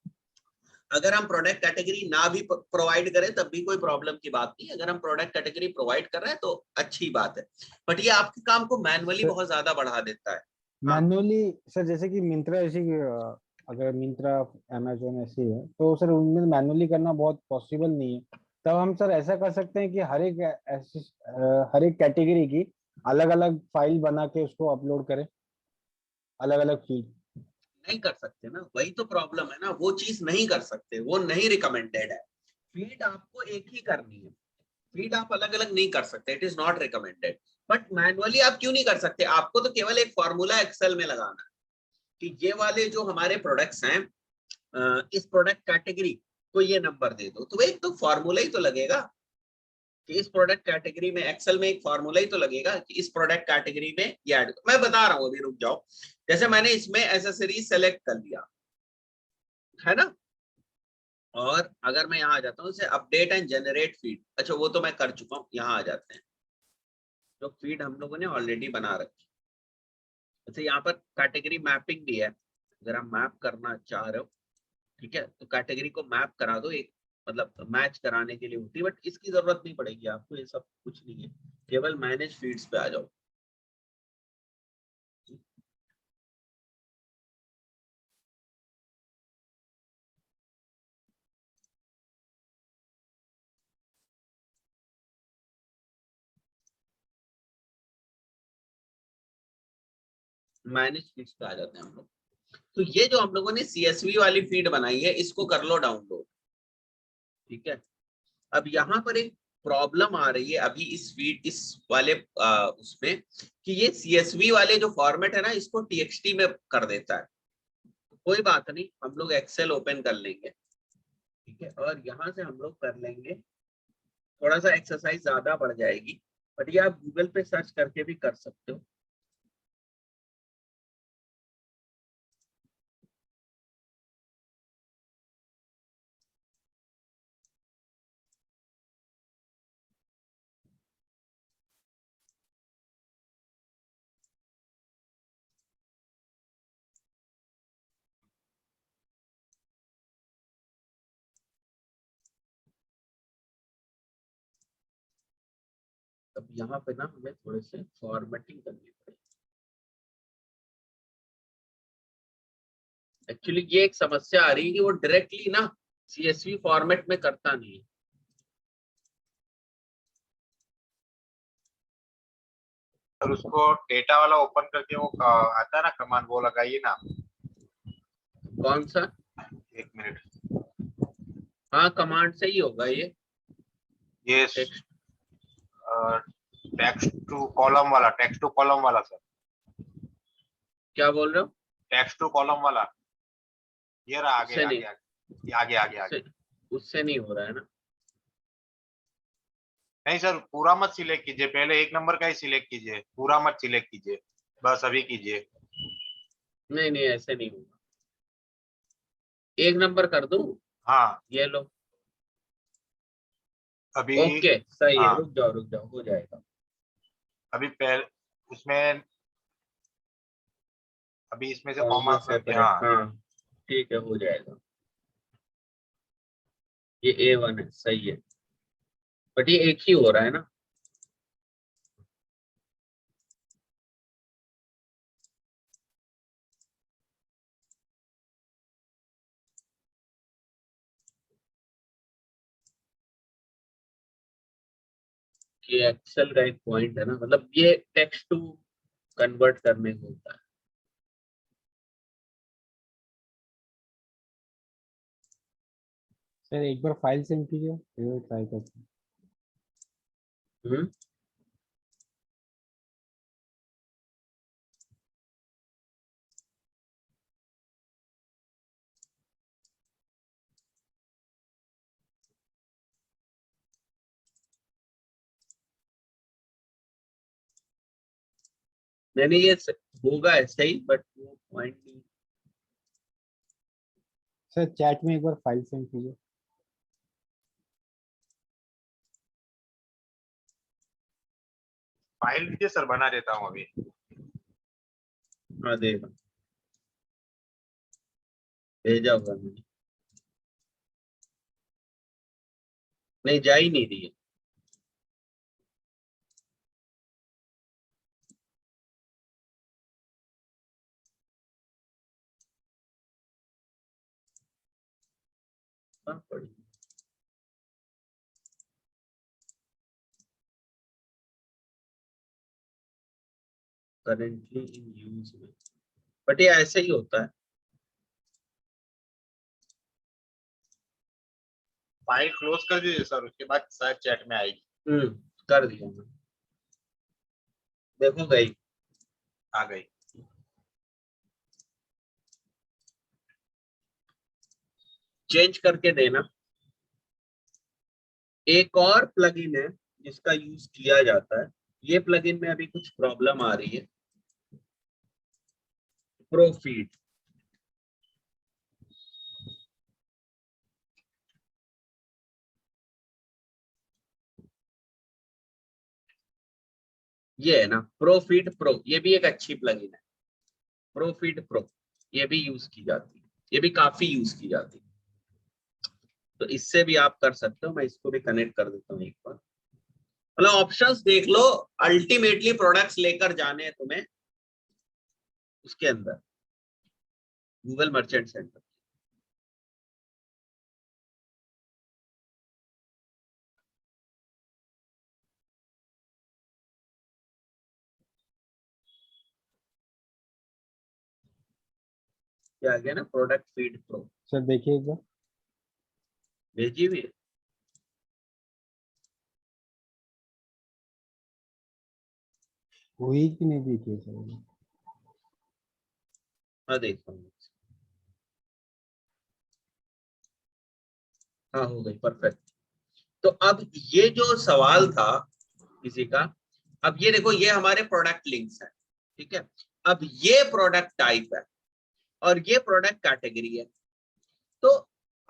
अगर हम प्रोडक्ट कैटेगरी ना भी प्रोवाइड करें तब भी कोई प्रॉब्लम की बात नहीं। अगर हम प्रोडक्ट कैटेगरी प्रोवाइड कर रहे हैं तो अच्छी बात है, बट ये आपके काम को मैनुअली सर बहुत ज्यादा बढ़ा देता है। हाँ मैनुअली सर, जैसे कि मिंत्रा ऐसी अगर मिंत्रा अमेजोन ऐसी है तो सर उनमें मैनुअली करना बहुत पॉसिबल नहीं है, तब हम सर ऐसा कर सकते हैं कि हर एक कैटेगरी की अलग अलग फाइल बना के उसको अपलोड करें, अलग अलग फील्ड। नहीं कर सकते ना, वही तो प्रॉब्लम है ना, वो चीज नहीं कर सकते, वो नहीं रिकमेंडेड है। फीड आपको एक ही करनी है, फीड आप अलग अलग नहीं कर सकते, it is not recommended. But manually आप क्यों नहीं कर सकते? आपको तो केवल एक फॉर्मूला एक्सेल में लगाना है, कि ये वाले जो हमारे प्रोडक्ट्स हैं इस प्रोडक्ट कैटेगरी को ये नंबर दे दो, तो एक तो फॉर्मूला ही तो लगेगा कि इस प्रोडक्ट कैटेगरी में, एक्सेल में एक फॉर्मूला ही तो लगेगा कि इस प्रोडक्ट कैटेगरी में ये ऐड। मैं बता रहा हूँ अभी, रुक जाओ। जैसे मैंने इसमें एसेसरीज सेलेक्ट कर लिया है ना, और अगर मैं यहाँ आ जाता हूँ इसे अपडेट एंड जनरेट फीड, अच्छा वो तो मैं कर चुका हूँ, यहाँ आ जाते हैं जो फीड हम लोगों ने ऑलरेडी बना रखी। अच्छा यहाँ पर कैटेगरी मैपिंग भी है, अगर आप मैप करना चाह रहे हो, ठीक है, तो कैटेगरी को मैप करा दो, एक मतलब मैच कराने के लिए होती है, बट इसकी जरूरत नहीं पड़ेगी आपको, ये सब कुछ नहीं है, केवल मैनेज फीड्स पे आ जाओ। मैनेज फीड्स पे आ जाते हैं हम लोग। तो ये जो हम लोगों ने CSV वाली फीड बनाई है इसको कर लो डाउनलोड, ठीक है। अब यहाँ पर एक प्रॉब्लम आ रही है अभी इस फीड, इस वाले उसमें, कि ये CSV वाले जो फॉर्मेट है ना इसको TXT में कर देता है। कोई बात नहीं, हम लोग एक्सेल ओपन कर लेंगे, ठीक है, और यहाँ से हम लोग कर लेंगे, थोड़ा सा एक्सरसाइज ज्यादा बढ़ जाएगी, बट ये आप गूगल पे सर्च करके भी कर सकते हो। अब यहाँ पे ना हमें थोड़े से फॉर्मेटिंग करनी पड़ेगी। एक्चुअली ये एक समस्या आ रही है कि वो डायरेक्टली ना CSV फॉर्मेट में करता नहीं है। और उसको डेटा वाला ओपन करके वो आता है ना कमांड, वो लगाइए ना। कौन सा? एक मिनट, हाँ कमांड से ही होगा ये टेक्स्ट। टेक्स्ट टू कॉलम वाला, टेक्स्ट टू कॉलम वाला सर, क्या बोल रहे हो? टेक्स्ट टू कॉलम वाला, ये रहा आगे उससे आगे नहीं, आगे आगे आगे आगे। उससे नहीं हो रहा है ना। नहीं सर, पूरा मत सिलेक्ट कीजिए, पहले एक नंबर का ही सिलेक्ट कीजिए, पूरा मत सिलेक्ट कीजिए, बस अभी कीजिए। नहीं नहीं ऐसे नहीं होगा, एक नंबर कर दूं, हाँ ये लो। अभी, ओके सही है, हाँ रुक जाओ हो जाएगा। अभी पहले उसमें, अभी इसमें से कॉमा कॉमा करके, सेपरेट, हाँ हाँ ठीक है हो जाएगा। ये A1 है, सही है, बट ये एक ही हो रहा है ना। ये एक्सेल का एक पॉइंट है ना, मतलब ये टेक्स्ट टू कन्वर्ट करने को होता है। सर एक बार फाइल सेंड कीजिए, फिर ट्राई करते हैं। हम्म, मैंने ये होगा ऐसा ही, बट वो पॉइंट नहीं। सर चैट में एक बार फाइल सेंड कीजिए। फाइल दीजिए सर, बना देता हूँ अभी। हाँ देगा, भेजा हुआ मैंने, नहीं जा ही नहीं रही है। हाँ, पड़ी करेंटली इन यूज में, बट ये ऐसे ही होता है। फाइल क्लोज कर दीजिए सर, उसके बाद शायद चैट में आएगी। कर दिया मैं, देखो गई। आ गई। चेंज करके देना। एक और प्लगइन है जिसका यूज किया जाता है, ये प्लगइन में अभी कुछ प्रॉब्लम आ रही है, प्रोफीड। ये है ना प्रोफीड प्रो, ये भी एक अच्छी प्लगइन है, प्रोफीड प्रो, ये भी यूज की जाती है, ये भी काफी यूज की जाती है। तो इससे भी आप कर सकते हो, मैं इसको भी कनेक्ट कर देता हूँ एक बार। मतलब ऑप्शंस देख लो, अल्टीमेटली प्रोडक्ट्स लेकर जाने हैं तुम्हें उसके अंदर गूगल मर्चेंट सेंटर। क्या आ गया ना, प्रोडक्ट फीड प्रो, सर देखिए एक बार। भेजी हुई है। हुई कि नहीं देखिए सर। मैं देखता हूँ। हाँ हो गई, परफेक्ट। तो अब ये जो सवाल था किसी का, अब ये देखो, ये हमारे प्रोडक्ट लिंक्स है, ठीक है। अब ये प्रोडक्ट टाइप है और ये प्रोडक्ट कैटेगरी है। तो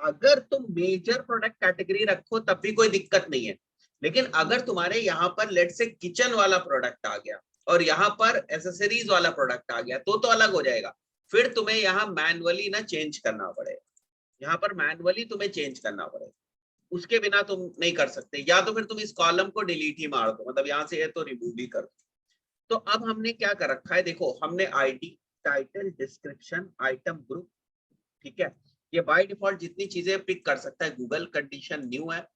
अगर तुम मेजर प्रोडक्ट कैटेगरी रखो तब भी कोई दिक्कत नहीं है, लेकिन अगर तुम्हारे यहाँ पर लेट से किचन वाला प्रोडक्ट आ गया और यहाँ पर एसेसरीज वाला प्रोडक्ट आ गया तो अलग हो जाएगा। फिर तुम्हें यहाँ मैनुअली ना चेंज करना पड़ेगा, यहाँ पर मैनुअली तुम्हें चेंज करना पड़ेगा, उसके बिना तुम नहीं कर सकते। या तो फिर तुम इस कॉलम को डिलीट ही मार दो, मतलब यहाँ से है तो रिमूव भी कर दो। तो अब हमने क्या कर रखा है, देखो हमने ID, title, description, item group, ठीक है। ये बाय डिफॉल्ट जितनी चीजें पिक कर सकता है गूगल। कंडीशन न्यू है।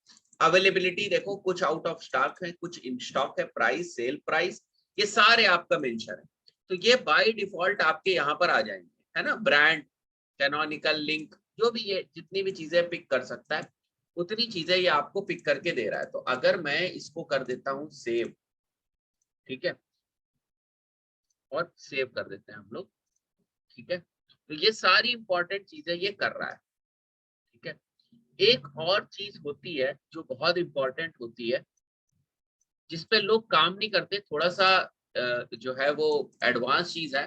अवेलेबिलिटी देखो, कुछ आउट ऑफ स्टॉक है, कुछ इन स्टॉक है। प्राइस, सेल प्राइस, ये सारे आपका मेंशन है। तो ये बाय डिफॉल्ट आपके यहाँ पर आ जाएंगे, है ना। ब्रांड, कैनोनिकल, लिंक, जो भी ये जितनी भी चीजें पिक कर सकता है उतनी चीजें ये आपको पिक करके दे रहा है। तो अगर मैं इसको कर देता हूँ सेव, ठीक है, और सेव कर देते हैं हम लोग, ठीक है। तो ये सारी इंपॉर्टेंट चीजें ये कर रहा है, ठीक है। एक और चीज होती है जो बहुत इंपॉर्टेंट होती है, जिसपे लोग काम नहीं करते, थोड़ा सा जो है वो एडवांस चीज है,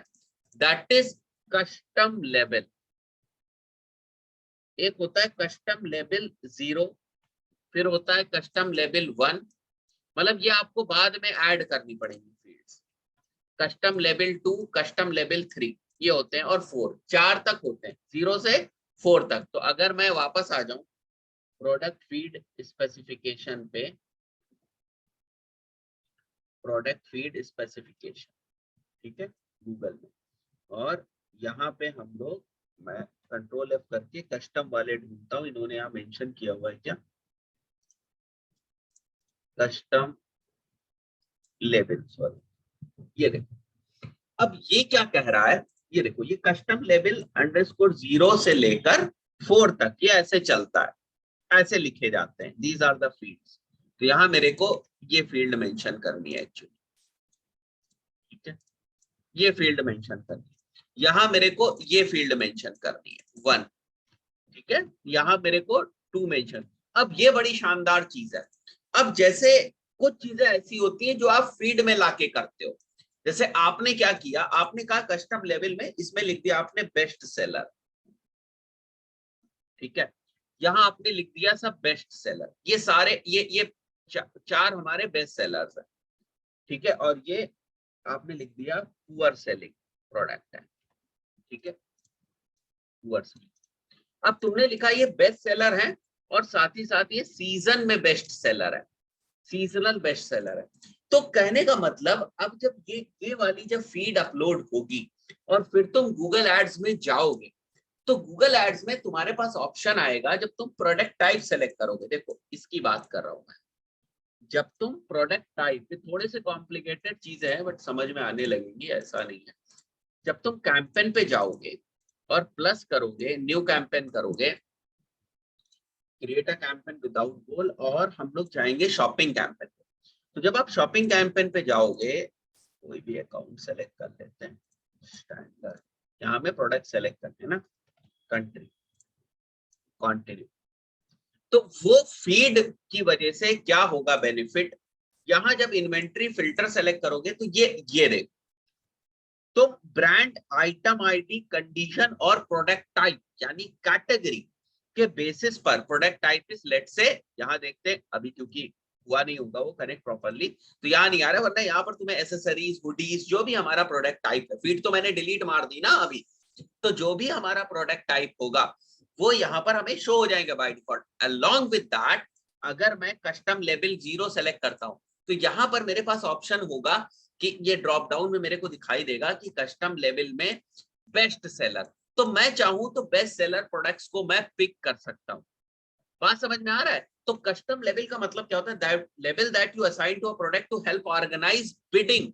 दैट इज कस्टम लेवल। एक होता है कस्टम लेवल 0, फिर होता है कस्टम लेवल 1, मतलब ये आपको बाद में ऐड करनी पड़ेगी fields. Custom level 2, custom level 3 ये होते हैं, और 4, 4 तक होते हैं, 0 से 4 तक। तो अगर मैं वापस आ जाऊं प्रोडक्ट फीड स्पेसिफिकेशन पे, प्रोडक्ट फीड स्पेसिफिकेशन, ठीक है, गूगल में, और यहाँ पे हम लोग, मैं कंट्रोल F करके कस्टम वाले ढूंढता हूँ। इन्होंने यहाँ मेंशन किया हुआ है क्या, कस्टम लेवल, सॉरी, ये देखो। अब ये क्या कह रहा है, ये देखो, ये कस्टम लेवल अंडरस्कोर 0 से लेकर 4 तक ये ऐसे चलता है, ऐसे लिखे जाते हैं, दीज आर द फील्ड्स। तो यहाँ मेरे को ये फील्ड मेंशन करनी है एक्चुअली, ठीक है, ये फील्ड मेंशन करनी है। यहाँ मेरे को ये फील्ड मेंशन करनी है 1, ठीक है, यहाँ मेरे को 2 मेंशन। अब ये बड़ी शानदार चीज है। अब जैसे कुछ चीजें ऐसी होती हैं जो आप फीड में लाके करते हो, जैसे आपने क्या किया, आपने कहा कस्टम लेवल में इसमें लिख दिया आपने बेस्ट सेलर, ठीक है, यहाँ आपने लिख दिया सब बेस्ट सेलर, ये सारे ये 4 हमारे बेस्ट सेलर्स है, ठीक है, और ये आपने लिख दिया पुअर सेलिंग प्रोडक्ट है, ठीक है, पुअर सेलिंग। अब तुमने लिखा ये बेस्ट सेलर है और साथ ही साथ ये सीजन में बेस्ट सेलर है, सीजनल बेस्ट सेलर है। तो कहने का मतलब, अब जब ये वाली जब फीड अपलोड होगी और फिर तुम गूगल एड्स में जाओगे, तो गूगल एड्स में तुम्हारे पास ऑप्शन आएगा, जब तुम प्रोडक्ट टाइप सेलेक्ट करोगे, देखो इसकी बात कर रहा हूं मैं, जब तुम प्रोडक्ट टाइप, थोड़े से कॉम्प्लिकेटेड चीजें हैं बट समझ में आने लगेंगी, ऐसा नहीं है। जब तुम कैंपेन पे जाओगे और प्लस करोगे, न्यू कैंपेन करोगे, क्रिएट अ कैंपेन विदाउट गोल, और हम लोग जाएंगे शॉपिंग कैंपेन पे। तो जब आप शॉपिंग कैंपेन पे जाओगे, कोई भी अकाउंट सेलेक्ट कर लेते हैं, स्टैंडर्ड, यहाँ में प्रोडक्ट सेलेक्ट करते हैं ना, कंट्री, कंटिन्यू। तो वो फीड की वजह से क्या होगा बेनिफिट, यहां जब इन्वेंट्री फिल्टर सेलेक्ट करोगे तो ये देखो, तो ब्रांड, आइटम आईडी, कंडीशन और प्रोडक्ट टाइप यानी कैटेगरी के बेसिस पर, product type is let's say, यहां देखते हैं अभी क्योंकि हुआ नहीं होगा वो कनेक्ट प्रॉपर्ली तो यहाँ नहीं आ रहा, वरना यहाँ पर तुम्हें एसेसरीज, हुडीज, जो भी हमारा प्रोडक्ट टाइप है, फीड तो मैंने डिलीट मार दी ना अभी, तो जो भी हमारा प्रोडक्ट टाइप होगा वो यहाँ पर हमें शो हो जाएगा by default. Along with that अगर मैं कस्टम लेवल 0 सेलेक्ट करता हूं तो यहाँ पर मेरे पास ऑप्शन होगा कि ये ड्रॉप डाउन में मेरे को दिखाई देगा कि कस्टम लेवल में बेस्ट सेलर, तो मैं चाहूं तो बेस्ट सेलर प्रोडक्ट्स को मैं पिक कर सकता हूं। बात समझ में आ रहा है? तो कस्टम लेवल का मतलब क्या होता है, that level that you assign to a product to help organise bidding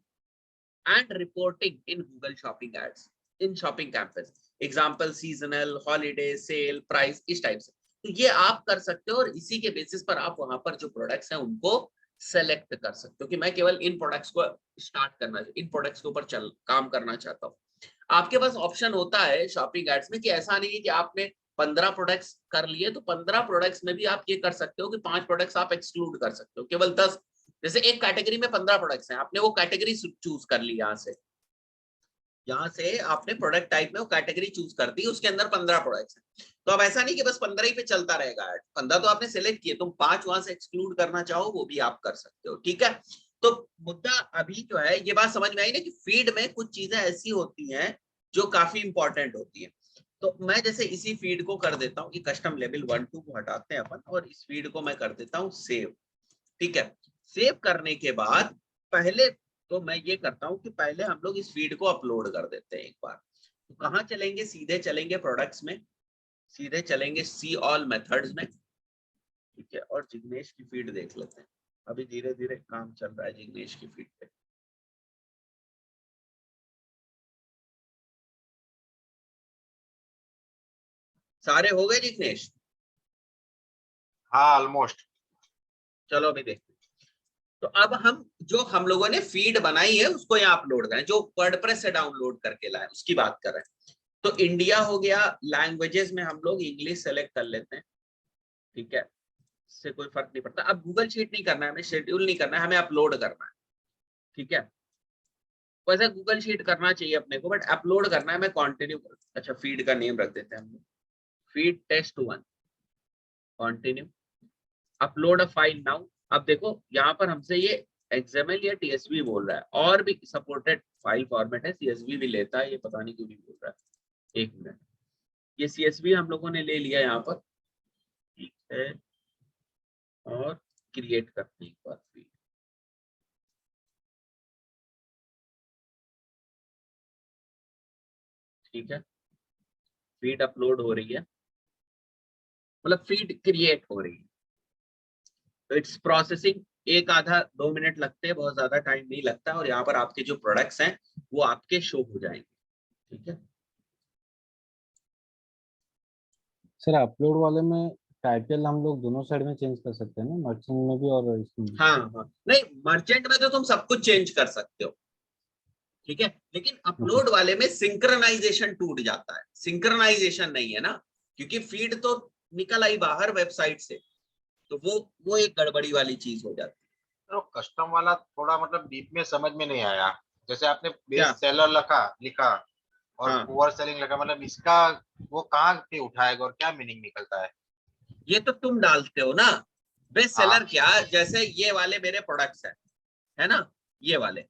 and reporting in Google Shopping ads in shopping campaigns, example seasonal, holiday, sale, price, इस टाइप से। तो ये आप कर सकते हो और इसी के बेसिस पर आप वहां पर जो प्रोडक्ट्स हैं उनको सेलेक्ट कर सकते हो कि मैं केवल इन प्रोडक्ट्स को स्टार्ट करना, इन प्रोडक्ट्स के ऊपर चल काम करना चाहता हूँ। आपके पास ऑप्शन होता है शॉपिंग एड्स में कि ऐसा नहीं है कि आपने 15 प्रोडक्ट्स कर लिए तो 15 प्रोडक्ट्स में भी आप ये कर सकते हो कि 5 प्रोडक्ट्स आप एक्सक्लूड कर सकते हो, केवल 10, जैसे एक कैटेगरी में 15 प्रोडक्ट्स हैं, आपने वो कैटेगरी चूज कर ली, यहाँ से आपने प्रोडक्ट टाइप में वो कैटेगरी चूज कर दी, उसके अंदर 15 प्रोडक्ट्स हैं, तो अब ऐसा नहीं कि बस 15 ही पे चलता रहेगा ऐड, 15 तो आपने सिलेक्ट किए, तुम 5 वहां से एक्सक्लूड करना चाहो वो भी आप कर सकते हो, ठीक है। तो मुद्दा अभी जो है, ये बात समझ में आई ना कि फीड में कुछ चीजें ऐसी होती हैं जो काफी इंपॉर्टेंट होती है। तो मैं जैसे इसी फीड को कर देता हूँ कि कस्टम लेवल 1 2 को हटाते हैं अपन और इस फीड को मैं कर देता हूँ सेव, ठीक है। सेव करने के बाद पहले तो मैं ये करता हूँ कि पहले हम लोग इस फीड को अपलोड कर देते हैं एक बार। तो कहाँ चलेंगे, सीधे चलेंगे प्रोडक्ट्स में, सीधे चलेंगे सी ऑल मेथड्स में, ठीक है, और जिग्नेश की फीड देख लेते हैं। अभी धीरे धीरे काम चल रहा है जिग्नेश की फीड पे। सारे हो गए जिग्नेश? हाँ ऑलमोस्ट। चलो अभी देखते हैं। तो अब हम जो हम लोगों ने फीड बनाई है उसको यहाँ अपलोड करें, जो वर्डप्रेस से डाउनलोड करके लाए उसकी बात कर रहे हैं। तो इंडिया हो गया, लैंग्वेजेस में हम लोग इंग्लिश सेलेक्ट कर लेते हैं, ठीक है, इससे कोई फर्क नहीं पड़ता। अब गूगल शीट नहीं करना है हमें, शेड्यूल नहीं करना है हमें, अपलोड करना है, ठीक है। वैसे गूगल शीट करना चाहिए अपने को, बट अपलोड करना है, मैं कंटिन्यू। अच्छा फीड का नेम रख देते हैं हम लोग, feed test 1, continue, upload a file now. अब देखो यहाँ पर हमसे ये XML या TSV बोल रहा है, और भी सपोर्टेड फाइल फॉर्मेट है, CSV भी लेता है, ये पता नहीं क्यों नहीं बोल रहा है। एक मिनट, ये CSV हम लोगों ने ले लिया यहाँ पर, ठीक है, और क्रिएट करते हैं एक बार फीड, ठीक है। फीड अपलोड हो रही है, मतलब फीड क्रिएट हो रही है, तो इट्स प्रोसेसिंग, एक आधा 2 मिनट लगते हैं, बहुत ज्यादा टाइम नहीं लगता, और यहाँ पर आपके जो प्रोडक्ट्स हैं वो आपके शो हो जाएंगे, ठीक है। सर अपलोड वाले में टाइटल हम लोग दोनों साइड में चेंज कर सकते हैं ना, मर्चेंट में भी और इसमें भी। हाँ हाँ, नहीं मर्चेंट में तो तुम सब कुछ चेंज कर सकते हो, ठीक है, लेकिन ओके। अपलोड वाले में सिंक्रनाइजेशन टूट जाता है, सिंक्रनाइजेशन नहीं है ना, क्योंकि फीड तो निकल आई बाहर वेबसाइट से, तो वो एक गड़बड़ी वाली चीज हो जाती तो कस्टम वाला थोड़ा मतलब डीप में समझ में नहीं आया। जैसे आपने है। क्या? बेस्ट सेलर लिखा लिखा और हाँ, पुअर सेलिंग लिखा, मतलब इसका वो कहाँ पे उठाएगा और क्या मीनिंग निकलता है? ये तो तुम डालते हो ना, बेस्ट सेलर हाँ क्या, जैसे ये वाले मेरे प्रोडक्ट्स है ना, ये वाले,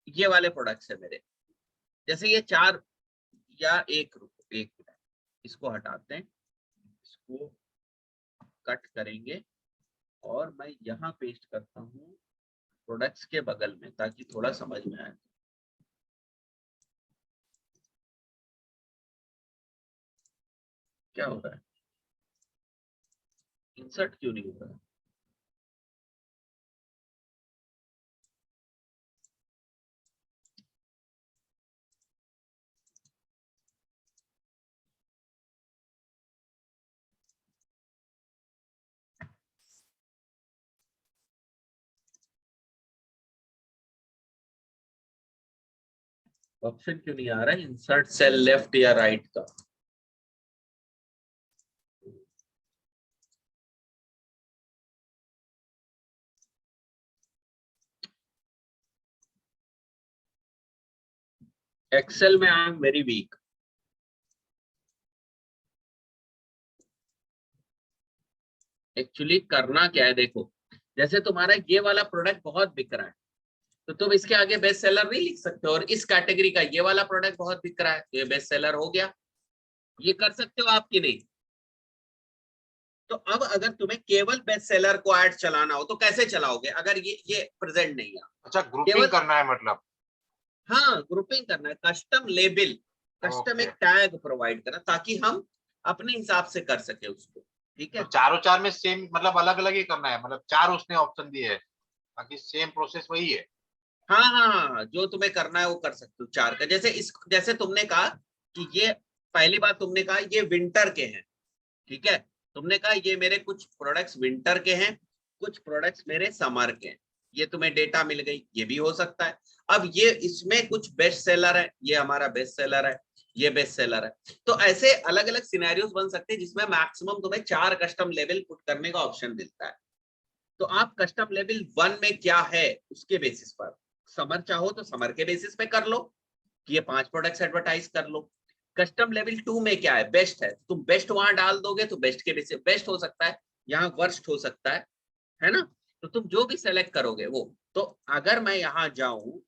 ये वाले प्रोडक्ट्स है मेरे, जैसे ये 4 या एक, रुको एक मिनट, इसको हटाते हैं, इसको कट करेंगे और मैं यहाँ पेस्ट करता हूँ प्रोडक्ट्स के बगल में ताकि थोड़ा समझ में आए। क्या हो रहा है, इंसर्ट क्यों नहीं हो रहा है? ऑप्शन क्यों नहीं आ रहा है इंसर्ट सेल लेफ्ट या राइट का? एक्सेल में I am very weak. Actually करना क्या है, देखो जैसे तुम्हारा ये वाला प्रोडक्ट बहुत बिक रहा है तो तुम इसके आगे बेस्ट सेलर नहीं लिख सकते, और इस कैटेगरी का ये वाला प्रोडक्ट बहुत बिक रहा है तो ये बेस्ट सेलर हो गया। ये कर सकते हो आप कि नहीं? तो अब अगर तुम्हें केवल बेस्ट सेलर को ऐड चलाना हो तो कैसे चलाओगे अगर ये प्रेजेंट नहीं है? अच्छा, ग्रुपिंग केवल- करना है मतलब। हाँ, ग्रुपिंग करना है, कस्टम लेबल, कस्टम एक टैग प्रोवाइड करना ताकि हम अपने हिसाब से कर सके उसको। ठीक है, तो चारों चार में सेम मतलब अलग अलग ही करना है, मतलब चार उसने ऑप्शन दिए है, बाकी सेम प्रोसेस वही है। हाँ हाँ हाँ, जो तुम्हें करना है वो कर सकते हो चार का। जैसे तुमने कहा कि ये पहली बात तुमने कहा ये विंटर के हैं, ठीक है, तुमने कहा ये मेरे कुछ प्रोडक्ट्स विंटर के हैं, कुछ प्रोडक्ट्स मेरे समर के हैं, ये तुम्हें डेटा मिल गई, ये भी हो सकता है। अब ये इसमें कुछ बेस्ट सेलर है, ये हमारा बेस्ट सेलर है, ये बेस्ट सेलर है, तो ऐसे अलग अलग सिनेरियोस बन सकते हैं जिसमें मैक्सिमम तुम्हें 4 कस्टम लेवल पुट करने का ऑप्शन मिलता है। तो आप कस्टम लेवल 1 में क्या है उसके बेसिस पर, समर चाहो तो समर के बेसिस पे कर लो कि ये 5 प्रोडक्ट्स एडवर्टाइज कर लो। कस्टम लेवल 2 में क्या है, बेस्ट है, तुम बेस्ट वहां डाल दोगे तो बेस्ट के बेसिस, बेस्ट हो सकता है, यहाँ वर्स्ट हो सकता है ना, तो तुम जो भी सेलेक्ट करोगे वो। तो अगर मैं यहाँ जाऊं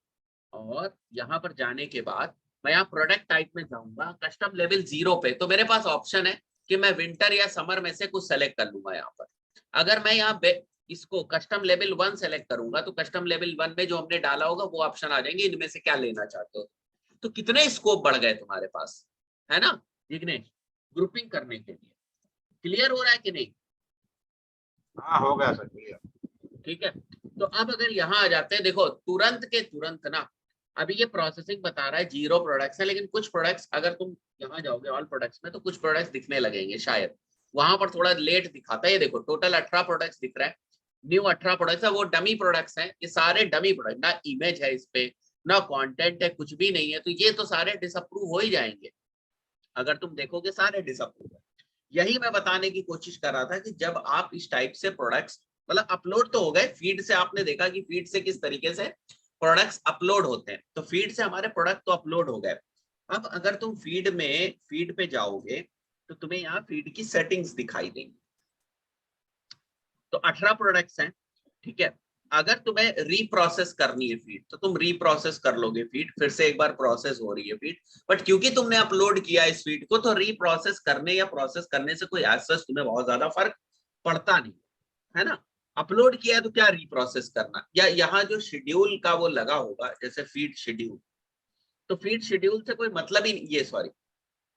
और यहाँ पर जाने के बाद मैं यहाँ प्रोडक्ट टाइप में जाऊंगा कस्टम लेवल 0 पे, तो मेरे पास ऑप्शन है कि मैं विंटर या समर में से कुछ सेलेक्ट कर लूंगा यहाँ पर। अगर मैं यहाँ इसको कस्टम लेवल 1 सेलेक्ट करूंगा तो कस्टम लेवल 1 में जो हमने डाला होगा वो ऑप्शन आ जाएंगे, इनमें से क्या लेना चाहते हो। तो कितने स्कोप बढ़ गए तुम्हारे पास, है ना जिग्नेश, ग्रुपिंग करने के लिए। क्लियर हो रहा है कि नहीं? हाँ, हो गया सर, क्लियर। ठीक है, तो अब अगर यहाँ आ जाते हैं, देखो तुरंत के तुरंत ना, अभी ये प्रोसेसिंग बता रहा है 0 प्रोडक्ट्स है, लेकिन कुछ प्रोडक्ट्स अगर तुम यहाँ जाओगे ऑल प्रोडक्ट्स में तो कुछ प्रोडक्ट्स दिखने लगेंगे शायद, वहां पर थोड़ा लेट दिखाता है। ये देखो टोटल 18 प्रोडक्ट्स दिख रहा है, न्यू 18 प्रोडक्ट्स है, वो डमी प्रोडक्ट्स हैं, ये सारे डमी प्रोडक्ट, ना इमेज है इस पे ना कंटेंट है, कुछ भी नहीं है, तो ये तो सारे डिसअप्रूव हो ही जाएंगे। अगर तुम देखोगे सारे डिसअप्रूव है। यही मैं बताने की कोशिश कर रहा था कि जब आप इस टाइप से प्रोडक्ट्स मतलब अपलोड तो हो गए फीड से, आपने देखा कि फीड से किस तरीके से प्रोडक्ट्स अपलोड होते हैं, तो फीड से हमारे प्रोडक्ट तो अपलोड हो गए। अब अगर तुम फीड पे जाओगे तो तुम्हें यहाँ फीड की सेटिंग्स दिखाई देंगी। तो 18 प्रोडक्ट्स हैं, ठीक है, अगर तुम्हें रीप्रोसेस करनी है फीड तो तुम रीप्रोसेस कर लोगे फीड, फिर से एक बार प्रोसेस हो रही है फीड, बट क्योंकि तुमने अपलोड किया इस फीड को तो रीप्रोसेस करने या प्रोसेस करने से कोई ऐसा तुम्हें बहुत ज्यादा फर्क पड़ता नहीं है ना। अपलोड किया है तो क्या रीप्रोसेस करना, या यहाँ जो शेड्यूल का वो लगा होगा जैसे फीड शेड्यूल, तो फीड शेड्यूल से कोई मतलब ही नहीं, ये सॉरी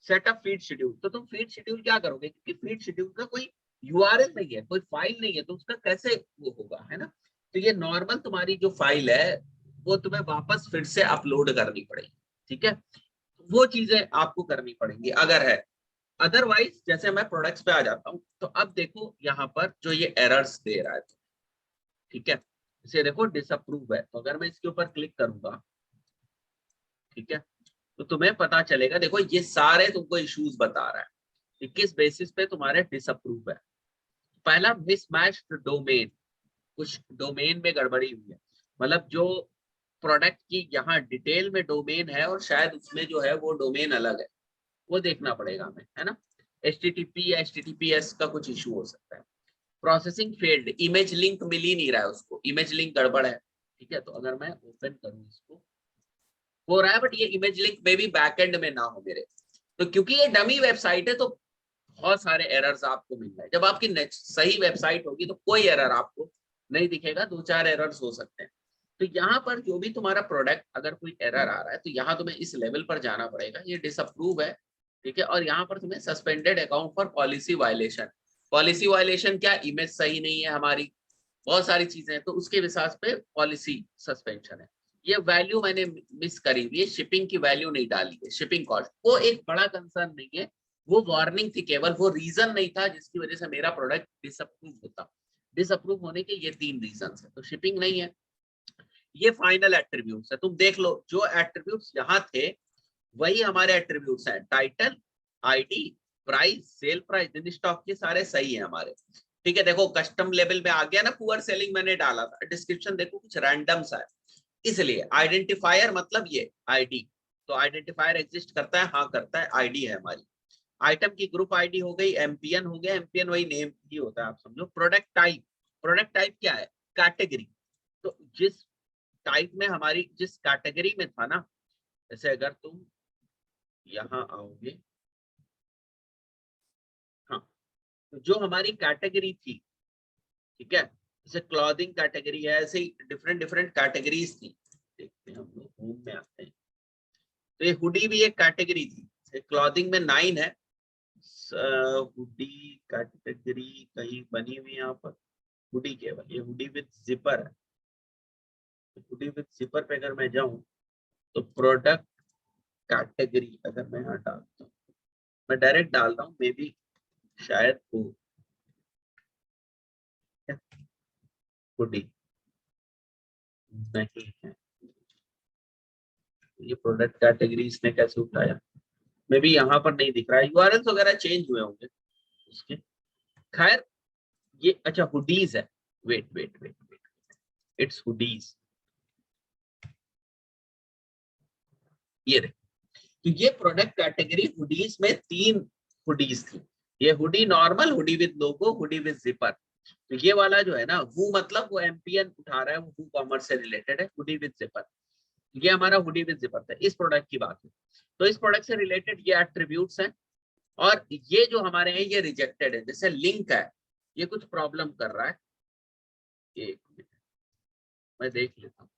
सेटअप फीड शेड्यूल, तो तुम फीड शेड्यूल क्या करोगे, क्योंकि फीड शेड्यूल का कोई यूआरएल नहीं है, कोई फाइल नहीं है, तो उसका कैसे वो होगा, है ना। तो ये नॉर्मल तुम्हारी जो फाइल है वो तुम्हें वापस फिर से अपलोड करनी पड़ेगी, ठीक है, वो चीजें आपको करनी पड़ेंगी अगर है। अदरवाइज जैसे मैं प्रोडक्ट्स पे आ जाता हूँ, तो अब देखो यहाँ पर जो ये एरर्स दे रहा है, ठीक है, इसे देखो डिसअप्रूव है, तो अगर मैं इसके ऊपर क्लिक करूंगा, ठीक है, तो तुम्हें पता चलेगा, देखो ये सारे तुमको इश्यूज बता रहा है कि किस बेसिस पे तुम्हारे डिसअप्रूव है। पहला मिसमैच्ड डोमेन, कुछ डोमेन में गड़बड़ी हुई है, मतलब जो प्रोडक्ट की यहाँ डिटेल में डोमेन है और शायद उसमें जो है वो डोमेन अलग है, वो देखना पड़ेगा हमें, है ना। HTTP या HTTPS का कुछ इशू हो सकता है। प्रोसेसिंग फेल्ड, इमेज लिंक मिल ही नहीं रहा है उसको, इमेज लिंक गड़बड़ है, ठीक है, तो अगर मैं ओपन करूँ इसको हो रहा है, बट ये इमेज लिंक में भी बैकएंड में ना हो मेरे, तो क्योंकि ये डमी वेबसाइट है तो बहुत सारे एरर्स आपको मिल रहे हैं। जब आपकी सही वेबसाइट होगी तो कोई एरर आपको नहीं दिखेगा, 2-4 एरर्स हो सकते हैं। तो यहाँ पर जो भी तुम्हारा प्रोडक्ट अगर कोई एरर आ रहा है तो यहाँ तुम्हें इस लेवल पर जाना पड़ेगा, ये डिसअप्रूव है, ठीक है, और यहाँ पर तुम्हें suspended account for policy violation. Policy violation क्या, इमेज सही नहीं है हमारी, बहुत सारी चीजें हैं, तो उसके हिसाब पे पॉलिसी सस्पेंशन है। ये वैल्यू मैंने मिस करी हुई है, शिपिंग की वैल्यू नहीं डाली है, शिपिंग कॉस्ट वो एक बड़ा कंसर्न नहीं है, वो वार्निंग थी केवल, वो रीजन नहीं था जिसकी वजह से मेरा प्रोडक्ट डिसअप्रूव होता। डिसअप्रूव होने के ये 3 रीजन है, तो शिपिंग नहीं है। ये फाइनल एट्रीब्यूट्स है, तुम देख लो जो एट्रीब्यूट्स यहाँ थे वही हमारे एट्रीब्यूट्स हैं, title, ID, price, sale price, in stock के सारे सही है हमारे, ठीक है। देखो कस्टम लेवल में आ गया ना, पुअर सेलिंग मैंने डाला था, डिस्क्रिप्शन देखो कुछ रैंडम सा है, इसलिए आइडेंटिफायर मतलब ये आईडी, तो आइडेंटिफायर एग्जिस्ट करता है, हाँ करता है, आईडी है हमारी। आइटम की ग्रुप आईडी हो गई, एमपीएन हो गया, एमपीएन वही नेम ही होता है, आप समझो। प्रोडक्ट टाइप, प्रोडक्ट टाइप क्या है? कैटेगरी। तो जिस टाइप में हमारी, जिस कैटेगरी में था ना, जैसे अगर तुम यहाँ आओगे, हाँ, तो जो हमारी कैटेगरी थी, ठीक है, जैसे क्लॉथिंग कैटेगरी है, ऐसे ही डिफरेंट डिफरेंट कैटेगरीज थी। देखते हैं हम लोग, होम में आते हैं, तो ये हुडी भी एक कैटेगरी थी। क्लॉथिंग में 9 है, हुडी कैटेगरी कहीं बनी हुई है यहाँ पर, हुडी केवल, ये हुडी विद जिपर है। हुडी विद जिपर पे अगर मैं जाऊं तो प्रोडक्ट कैटेगरी अगर मैं यहाँ डालता हूँ, मैं डायरेक्ट डालता हूँ, मे बी शायद हो हुडी नहीं है, ये प्रोडक्ट कैटेगरी इसने कैसे उठाया, मे बी यहाँ पर नहीं दिख रहा है, यूआरएल्स वगैरह चेंज हुए होंगे उसके। खैर ये अच्छा हुडीज है, wait wait wait wait, it's hoodies, ये रहे। तो ये प्रोडक्ट कैटेगरी हुडीज में 3 हुडीज थी। ये hoodie normal, hoodie with logo, hoodie with zipper. तो ये वाला जो है ना, वो मतलब वो एमपीएन उठा रहा है, वो वू कॉमर्स से रिलेटेड है, हुडी विद जिपर। ये हमारा हुडी विद जिपर था, इस प्रोडक्ट की बात है। तो इस प्रोडक्ट से रिलेटेड ये एट्रीब्यूट्स हैं, और ये जो हमारे हैं ये रिजेक्टेड है। जैसे लिंक है, ये कुछ प्रॉब्लम कर रहा है, एक मिनट मैं देख लेता हूँ।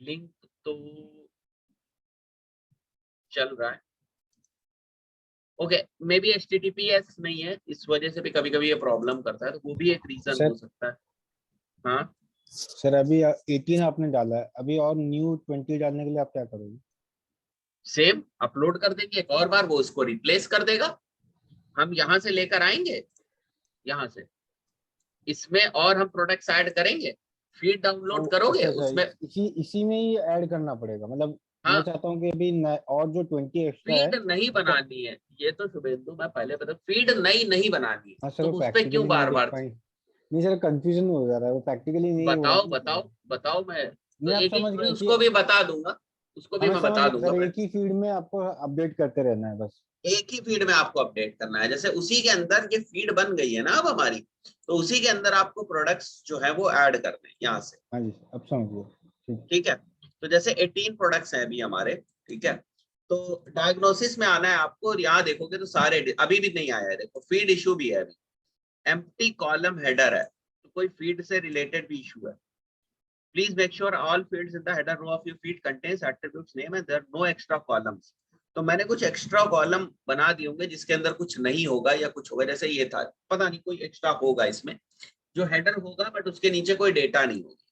लिंक तो चल रहा है, ओके, मे बी HTTPS नहीं है, इस वजह से भी कभी कभी ये प्रॉब्लम करता है, तो वो भी एक रीजन हो सकता है। हाँ सर अभी 18 आपने डाला है, अभी और न्यू 20 डालने के लिए आप क्या करोगे? सेम अपलोड कर देंगे एक और बार, वो उसको रिप्लेस कर देगा। हम यहाँ से लेकर आएंगे, यहाँ से इसमें और हम प्रोडक्ट्स ऐड करेंगे, फीड डाउनलोड करोगे अच्छा, उसमें। इसी में ही ऐड करना पड़ेगा, मतलब मैं हाँ, चाहता हूँ कि अभी और जो 20 एक्स्ट्रा है। फीड नहीं बनानी है, ये तो शुभेंदु मैं पहले बता, फीड नई नहीं बनानी है, हाँ सर, तो वो उस पे क्यों प्रैक्टिकली नहीं बार दिख बार? पाई। नहीं सर, कंफ्यूजन हो जा रहा है, वो प्रैक्टिकली नहीं हुआ बताओ ना बताओ तो। बताओ, मैं तो नहीं, आप एक एक समझ चीज गए कि उसको भी बता दूंगा, उसको भी हमें मैं समझ बता गए दूंगा सर, मैं। एक ही फील्ड में आपको अपडेट करते रहना है बस। एक ही फीड में आपको अपडेट करना है, जैसे उसी के अंदर ये फीड बन गई है ना अब हमारी, तो उसी के अंदर आपको प्रोडक्ट्स जो है वो ऐड करने हैं यहाँ से। हाँ जी, अब समझ गए, ठीक। ठीक है, तो जैसे 18 प्रोडक्ट्स हैं अभी हमारे, ठीक है, तो डायग्नोसिस में आना है आपको, और यहाँ देखोगे तो सारे अभी भी नहीं आया है, देखो फीड इशू भी है अभी, एम्प्टी कॉलम हेडर है, तो कोई फीड से रिलेटेड भी इशू है। Please make sure all fields in the header row of your feed contains attributes name and there are no extra columns. तो मैंने कुछ एक्स्ट्रा कॉलम बना दिए होंगे जिसके अंदर कुछ नहीं होगा या कुछ होगा, जैसे ये था, पता नहीं कोई एक्स्ट्रा होगा इसमें, जो हेडर होगा बट उसके नीचे कोई डेटा नहीं होगी,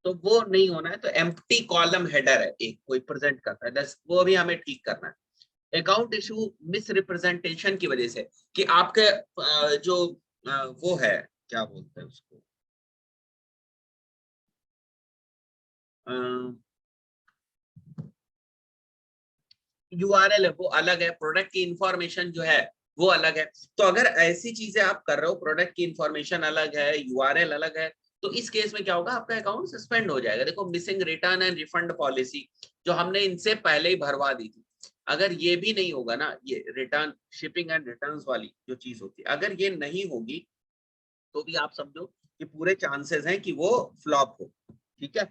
तो वो नहीं होना है। तो एम्प्टी कॉलम हेडर है एक, कोई प्रेजेंट करता है, वो भी हमें ठीक करना है। अकाउंट इशू मिस रिप्रेजेंटेशन की वजह से, कि आपके जो वो है, क्या बोलते हैं उसको, यूआरएल है वो अलग है, प्रोडक्ट की इंफॉर्मेशन जो है वो अलग है। तो अगर ऐसी चीजें आप कर रहे हो, प्रोडक्ट की इंफॉर्मेशन अलग है, यूआरएल अलग है, तो इस केस में क्या होगा, आपका अकाउंट सस्पेंड हो जाएगा। देखो missing return and refund policy जो हमने इनसे पहले ही भरवा दी थी, अगर ये भी नहीं होगा ना, ये रिटर्न शिपिंग एंड रिटर्न्स वाली जो चीज होती है, अगर ये नहीं होगी तो भी आप समझो कि पूरे चांसेस हैं कि वो फ्लॉप हो। ठीक है,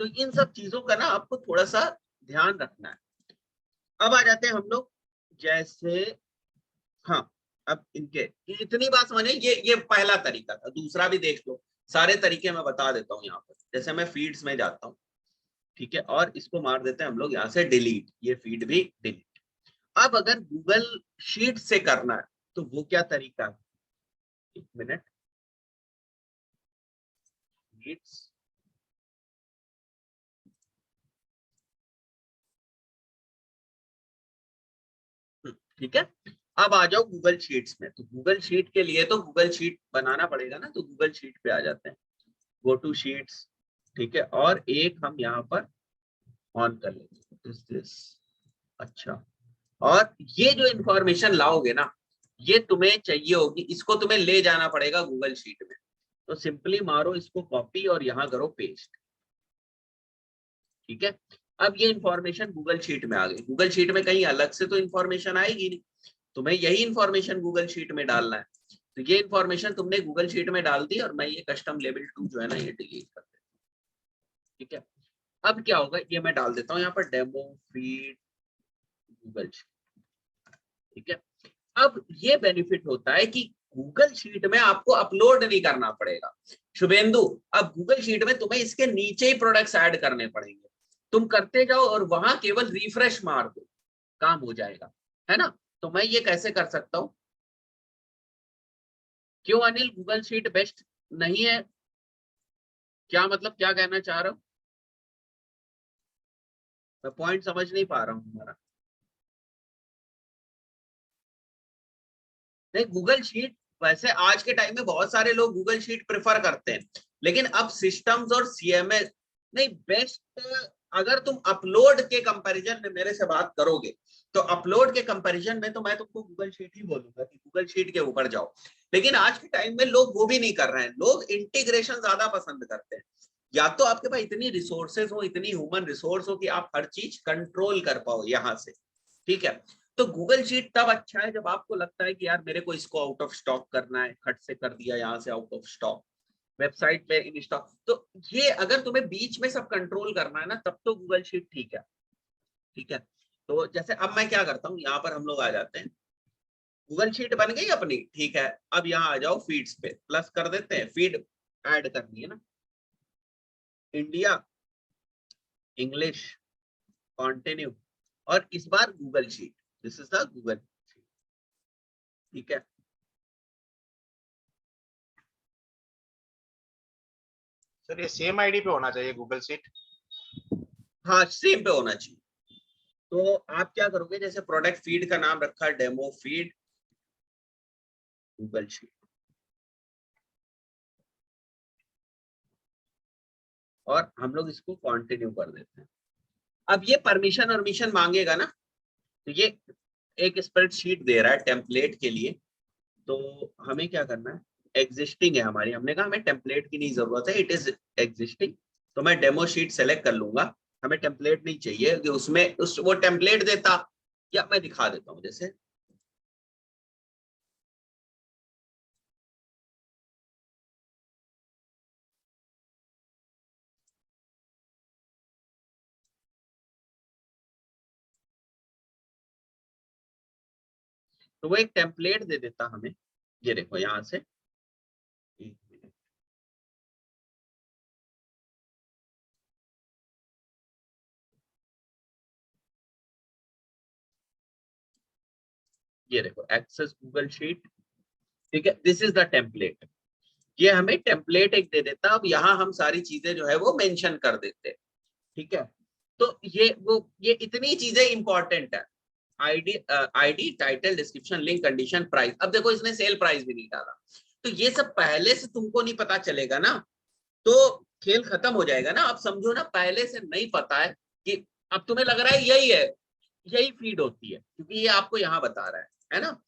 तो इन सब चीजों का ना आपको थोड़ा सा ध्यान रखना है। अब आ जाते हैं हम लोग, जैसे हाँ, अब इनके इतनी बात समझे, ये पहला तरीका था, दूसरा भी देख लो, सारे तरीके मैं बता देता हूँ यहाँ पर। जैसे मैं फीड्स में जाता हूँ, ठीक है, और इसको मार देते हैं हम लोग यहाँ से डिलीट, ये फीड भी डिलीट। अब अगर गूगल शीट से करना है तो वो क्या तरीका है, एक मिनट, शीट्स, ठीक है, अब आ जाओ गूगल शीट्स में। तो गूगल शीट के लिए तो गूगल शीट बनाना पड़ेगा ना, तो गूगल शीट पे आ जाते हैं, गो टू शीट्स, ठीक है, और एक हम यहाँ पर ऑन कर लेंगे, दिस अच्छा। और ये जो इंफॉर्मेशन लाओगे ना, ये तुम्हें चाहिए होगी, इसको तुम्हें ले जाना पड़ेगा गूगल शीट में। तो सिंपली मारो इसको कॉपी और यहाँ करो पेस्ट। ठीक है, अब ये इंफॉर्मेशन गूगल शीट में आ गई। गूगल शीट में कहीं अलग से तो इंफॉर्मेशन आएगी नहीं, तुम्हें यही इंफॉर्मेशन गूगल शीट में डालना है। तो ये इंफॉर्मेशन तुमने गूगल शीट में डाल दी और मैं ये कस्टम लेबल 2 जो है ना ये डिलीट कर देता हूं। ठीक है, अब क्या होगा, ये मैं डाल देता हूँ यहाँ पर डेमो फीड गूगल शीट। ठीक है, अब ये बेनिफिट होता है कि गूगल शीट में आपको अपलोड नहीं करना पड़ेगा। शुभेंदु, अब गूगल शीट में तुम्हें इसके नीचे ही प्रोडक्ट्स ऐड करने पड़ेंगे। तुम करते जाओ और वहां केवल रिफ्रेश मार दो, काम हो जाएगा, है ना। तो मैं ये कैसे कर सकता हूं? क्यों अनिल गूगल शीट बेस्ट नहीं है? क्या मतलब, क्या कहना चाह रहा हूं? मैं पॉइंट समझ नहीं पा रहा हूं तुम्हारा। नहीं, गूगल शीट वैसे आज के टाइम में बहुत सारे लोग गूगल शीट प्रेफर करते हैं, लेकिन अब सिस्टम्स और सीएमएस नहीं बेस्ट। अगर तुम अपलोड के कंपैरिजन में मेरे से बात करोगे तो अपलोड के कंपैरिजन में तो मैं तुमको गूगल शीट ही बोलूंगा कि गूगल शीट के ऊपर जाओ। लेकिन आज के टाइम में लोग वो भी नहीं कर रहे हैं, लोग इंटीग्रेशन ज्यादा पसंद करते हैं। या तो आपके पास इतनी रिसोर्सेज हो, इतनी ह्यूमन रिसोर्स हो कि आप हर चीज कंट्रोल कर पाओ यहाँ से। ठीक है, तो गूगल शीट तब अच्छा है जब आपको लगता है कि यार मेरे को इसको आउट ऑफ स्टॉक करना है, खट से कर दिया यहाँ से आउट ऑफ स्टॉक, वेबसाइट पे इन स्टॉक। तो ये अगर तुम्हें बीच में सब कंट्रोल करना है ना, तब तो गूगल शीट ठीक है। ठीक है, तो जैसे अब मैं क्या करता हूँ, यहाँ पर हम लोग आ जाते हैं। गूगल शीट बन गई अपनी, ठीक है। अब यहाँ आ जाओ फीड्स पे, प्लस कर देते हैं, फीड ऐड करनी है ना, इंडिया, इंग्लिश, कॉन्टिन्यू, और इस बार Google sheet, this is the Google. ठीक है, सर ये सेम आईडी पे होना चाहिए गूगल शीट? हाँ सेम पे होना चाहिए। तो आप क्या करोगे, जैसे प्रोडक्ट फीड का नाम रखा डेमो फीड गूगल शीट, और हम लोग इसको कंटिन्यू कर देते हैं। अब ये परमिशन और मिशन मांगेगा ना, तो ये एक स्प्रेडशीट दे रहा है टेम्पलेट के लिए। तो हमें क्या करना है, एग्जिस्टिंग है हमारी, हमने कहा हमें टेम्पलेट की नहीं जरूरत है, इट इज एग्जिस्टिंग। तो मैं डेमो शीट सेलेक्ट कर लूंगा, हमें टेम्पलेट नहीं चाहिए कि उसमें वो टेम्पलेट देता। या मैं दिखा देता हूँ, जैसे तो वो एक टेम्पलेट दे देता हमें। ये देखो यहाँ से, एक मिनट, ये देखो एक्सेस गूगल शीट। ठीक है, दिस इज द टेम्पलेट। ये हमें टेम्पलेट एक दे देता। अब यहाँ हम सारी चीजें जो है वो मेंशन कर देते। ठीक है, तो ये इतनी चीजें इंपॉर्टेंट है। ID title description link condition price. अब देखो इसने सेल प्राइस भी नहीं डाला, तो ये सब पहले से तुमको नहीं पता चलेगा ना, तो खेल खत्म हो जाएगा ना। आप समझो ना, पहले से नहीं पता है कि अब तुम्हें लग रहा है यही है, यही फीड होती है क्योंकि ये आपको यहाँ बता रहा है ना।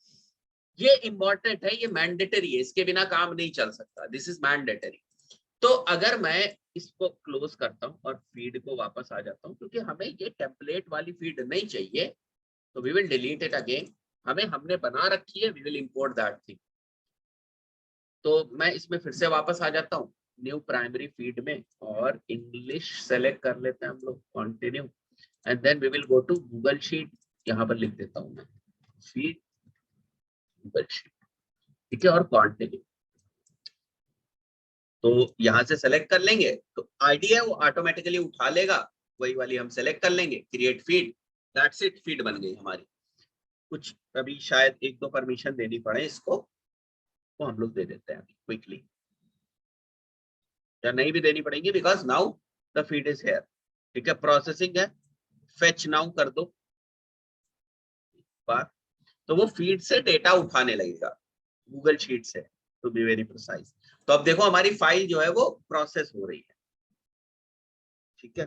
ये इम्पोर्टेंट है, ये मैंडेटरी है, इसके बिना काम नहीं चल सकता, दिस इज मैंडेटरी। तो अगर मैं इसको क्लोज करता हूँ और फीड को वापस आ जाता हूँ, क्योंकि हमें ये टेम्पलेट वाली फीड नहीं चाहिए, तो we will delete it again. हमें हमने बना रखी है, we will import that thing. तो मैं इसमें फिर से वापस आ जाता हूँ न्यू प्राइमरी फीड में, और इंग्लिश सेलेक्ट कर लेते हैं हम लोग, continue, and then we will go to Google sheet. यहाँ पर लिख देता हूँ मैं फीड गूगल शीट। ठीक है, और कंटिन्यू। तो यहाँ से सेलेक्ट कर लेंगे, तो आईडी है वो ऑटोमेटिकली उठा लेगा, वही वाली हम सेलेक्ट कर लेंगे, create feed, that's it, feed बन गई हमारी। कुछ अभी शायद एक दो परमिशन देनी पड़े इसको, तो हम लोग दे देते हैं क्विकली, या नहीं भी देनी पड़ेगी because now the feed is here. ठीक है, प्रोसेसिंग है, फेच नाउ कर दो बार, तो वो फीड से डेटा उठाने लगेगा गूगल शीट से, टू बी वेरी प्रिसाइज। तो अब देखो हमारी फाइल जो है वो प्रोसेस हो रही है। ठीक है,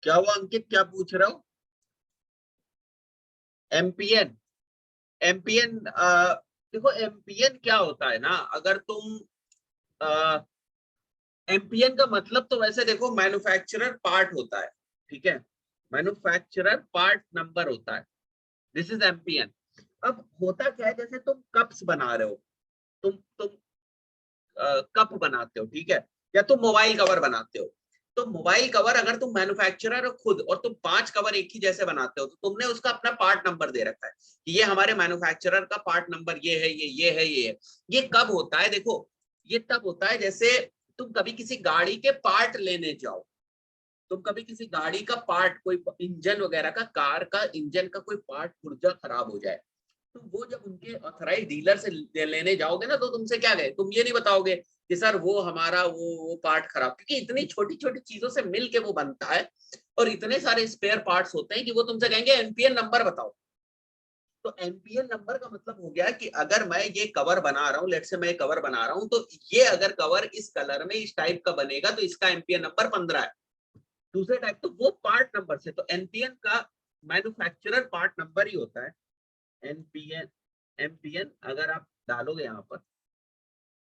क्या हुआ अंकित, क्या पूछ रहे हो? एमपीएन, एमपीएन देखो एमपीएन क्या होता है ना, अगर तुम एमपीएन का मतलब तो वैसे देखो मैन्युफैक्चरर पार्ट होता है, ठीक है, मैन्युफैक्चरर पार्ट नंबर होता है, दिस इज एमपीएन। अब होता क्या है, जैसे तुम कप्स बना रहे हो, तुम कप बनाते हो, ठीक है, या तुम मोबाइल कवर बनाते हो, तो मोबाइल कवर अगर तुम मैन्युफैक्चरर हो खुद और तुम 5 कवर एक ही जैसे बनाते हो, तो तुमने उसका अपना पार्ट नंबर दे रखा है कि ये हमारे मैन्युफैक्चरर का पार्ट नंबर ये है, ये है, ये है। ये कब होता है, देखो ये तब होता है जैसे तुम कभी किसी गाड़ी के पार्ट लेने जाओ, तुम कभी किसी गाड़ी का पार्ट, कोई इंजन वगैरह का, कार का इंजन का कोई पार्ट पुर्जा खराब हो जाए, तो वो जब उनके ऑथराइज डीलर से लेने जाओगे ना, तो तुमसे क्या गए, तुम ये नहीं बताओगे कि सर वो हमारा वो पार्ट खराब, क्योंकि इतनी छोटी छोटी चीजों से मिल के वो बनता है और इतने सारे स्पेयर पार्ट्स होते हैं कि वो तुमसे कहेंगे एनपीएन नंबर बताओ। तो एनपीएन नंबर का मतलब हो गया कि अगर मैं ये कवर बना रहा हूँ, लेट से मैं कवर बना रहा हूँ, तो ये अगर कवर इस कलर में इस टाइप का बनेगा तो इसका एनपीएन नंबर 15 है, दूसरे टाइप तो वो पार्ट नंबर से। तो एनपीएन का मैन्युफैक्चरर पार्ट नंबर ही होता है एनपीएन। एमपीएन अगर आप डालोगे यहाँ पर,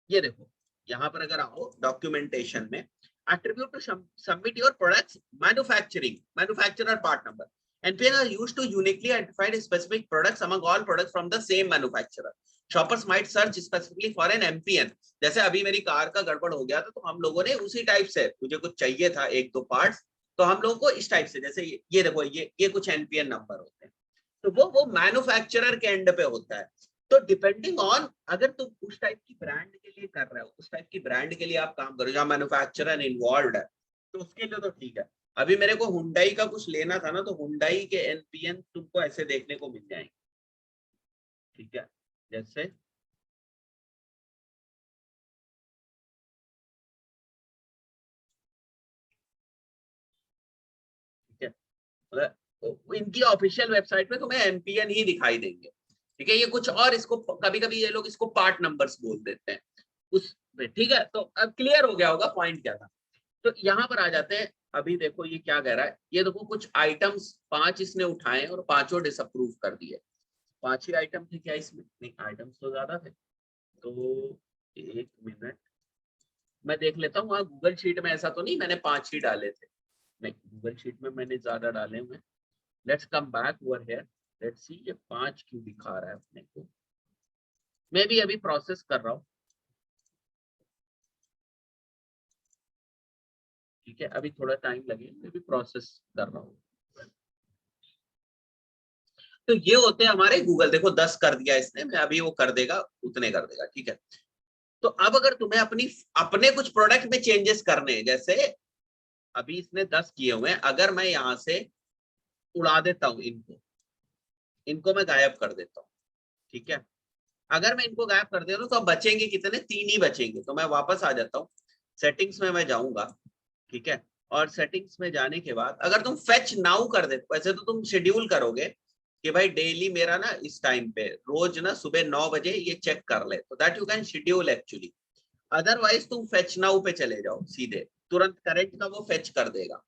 ये देखो यहाँ पर अगर आओ डॉक्यूमेंटेशन में, attribute to submit your products manufacturer part number, NPN are used to uniquely identify specific products among all products from the same manufacturer. Shoppers might search specifically for an MPN. जैसे अभी मेरी कार का गड़बड़ हो गया था, तो हम लोगों ने उसी टाइप से, मुझे कुछ चाहिए था एक दो पार्ट्स, तो हम लोगों को इस टाइप से, जैसे ये देखो ये कुछ एनपीएन नंबर होते हैं, तो वो मैन्युफैक्चरर के एंड पे होता है। तो डिपेंडिंग ऑन, अगर तुम उस टाइप की ब्रांड के लिए कर रहे हो, उस टाइप की ब्रांड के लिए आप काम करो जहां मैन्युफैक्चरर इन्वॉल्व है, तो उसके लिए तो ठीक है। अभी मेरे को हुंडई का कुछ लेना था ना, तो हुंडई के एनपीएन तुमको ऐसे देखने को मिल जाएंगे, ठीक है, जैसे ठीक है, मतलब इनकी ऑफिशियल वेबसाइट पे तुम्हें एमपीएन ही दिखाई देंगे, ठीक है। ये कुछ और, इसको कभी कभी ये लोग इसको पार्ट नंबर्स बोल देते हैं उस, ठीक है। तो अब क्लियर हो गया होगा पॉइंट क्या था। तो यहाँ पर आ जाते हैं, अभी देखो ये क्या कह रहा है, ये देखो कुछ आइटम्स 5 इसने उठाए और पांचों डिसअप्रूव कर दिए। 5 ही आइटम थे क्या इसमें? नहीं, आइटम्स तो ज्यादा थे। तो एक मिनट मैं देख लेता हूँ, वहाँ गूगल शीट में ऐसा तो नहीं मैंने 5 ही डाले थे, नहीं गूगल शीट में मैंने ज्यादा डाले हुए। Let's come back over here, let's see ये 5 क्यों दिखा रहा है अपने को। मैं भी अभी प्रोसेस कर रहा हूँ, ठीक है, अभी थोड़ा टाइम लगेगा, मैं भी प्रोसेस कर रहा हूँ। तो ये होते हैं हमारे गूगल, देखो 10 कर दिया इसने, मैं अभी वो कर देगा, उतने कर देगा, ठीक है। तो अब अगर तुम्हें अपने कुछ प्रोडक्ट में चेंजेस करने हैं, जैसे अभी इसने 10 किए हुए हैं, अगर मैं यहाँ से उड़ा देता हूँ इनको मैं गायब कर देता हूँ, ठीक है। अगर मैं इनको गायब कर देता हूँ तो अब बचेंगे कितने? 3 ही बचेंगे। तो मैं वापस आ जाता हूँ, सेटिंग्स में मैं जाऊंगा, ठीक है, और सेटिंग्स में जाने के बाद अगर तुम फेच नाउ कर दे, वैसे तो तुम शेड्यूल करोगे कि भाई डेली मेरा ना इस टाइम पे रोज ना सुबह 9 बजे ये चेक कर ले, तो that you can schedule actually. Otherwise तुम फेच नाउ पे चले जाओ सीधे, तुरंत करंट का वो फेच कर देगा,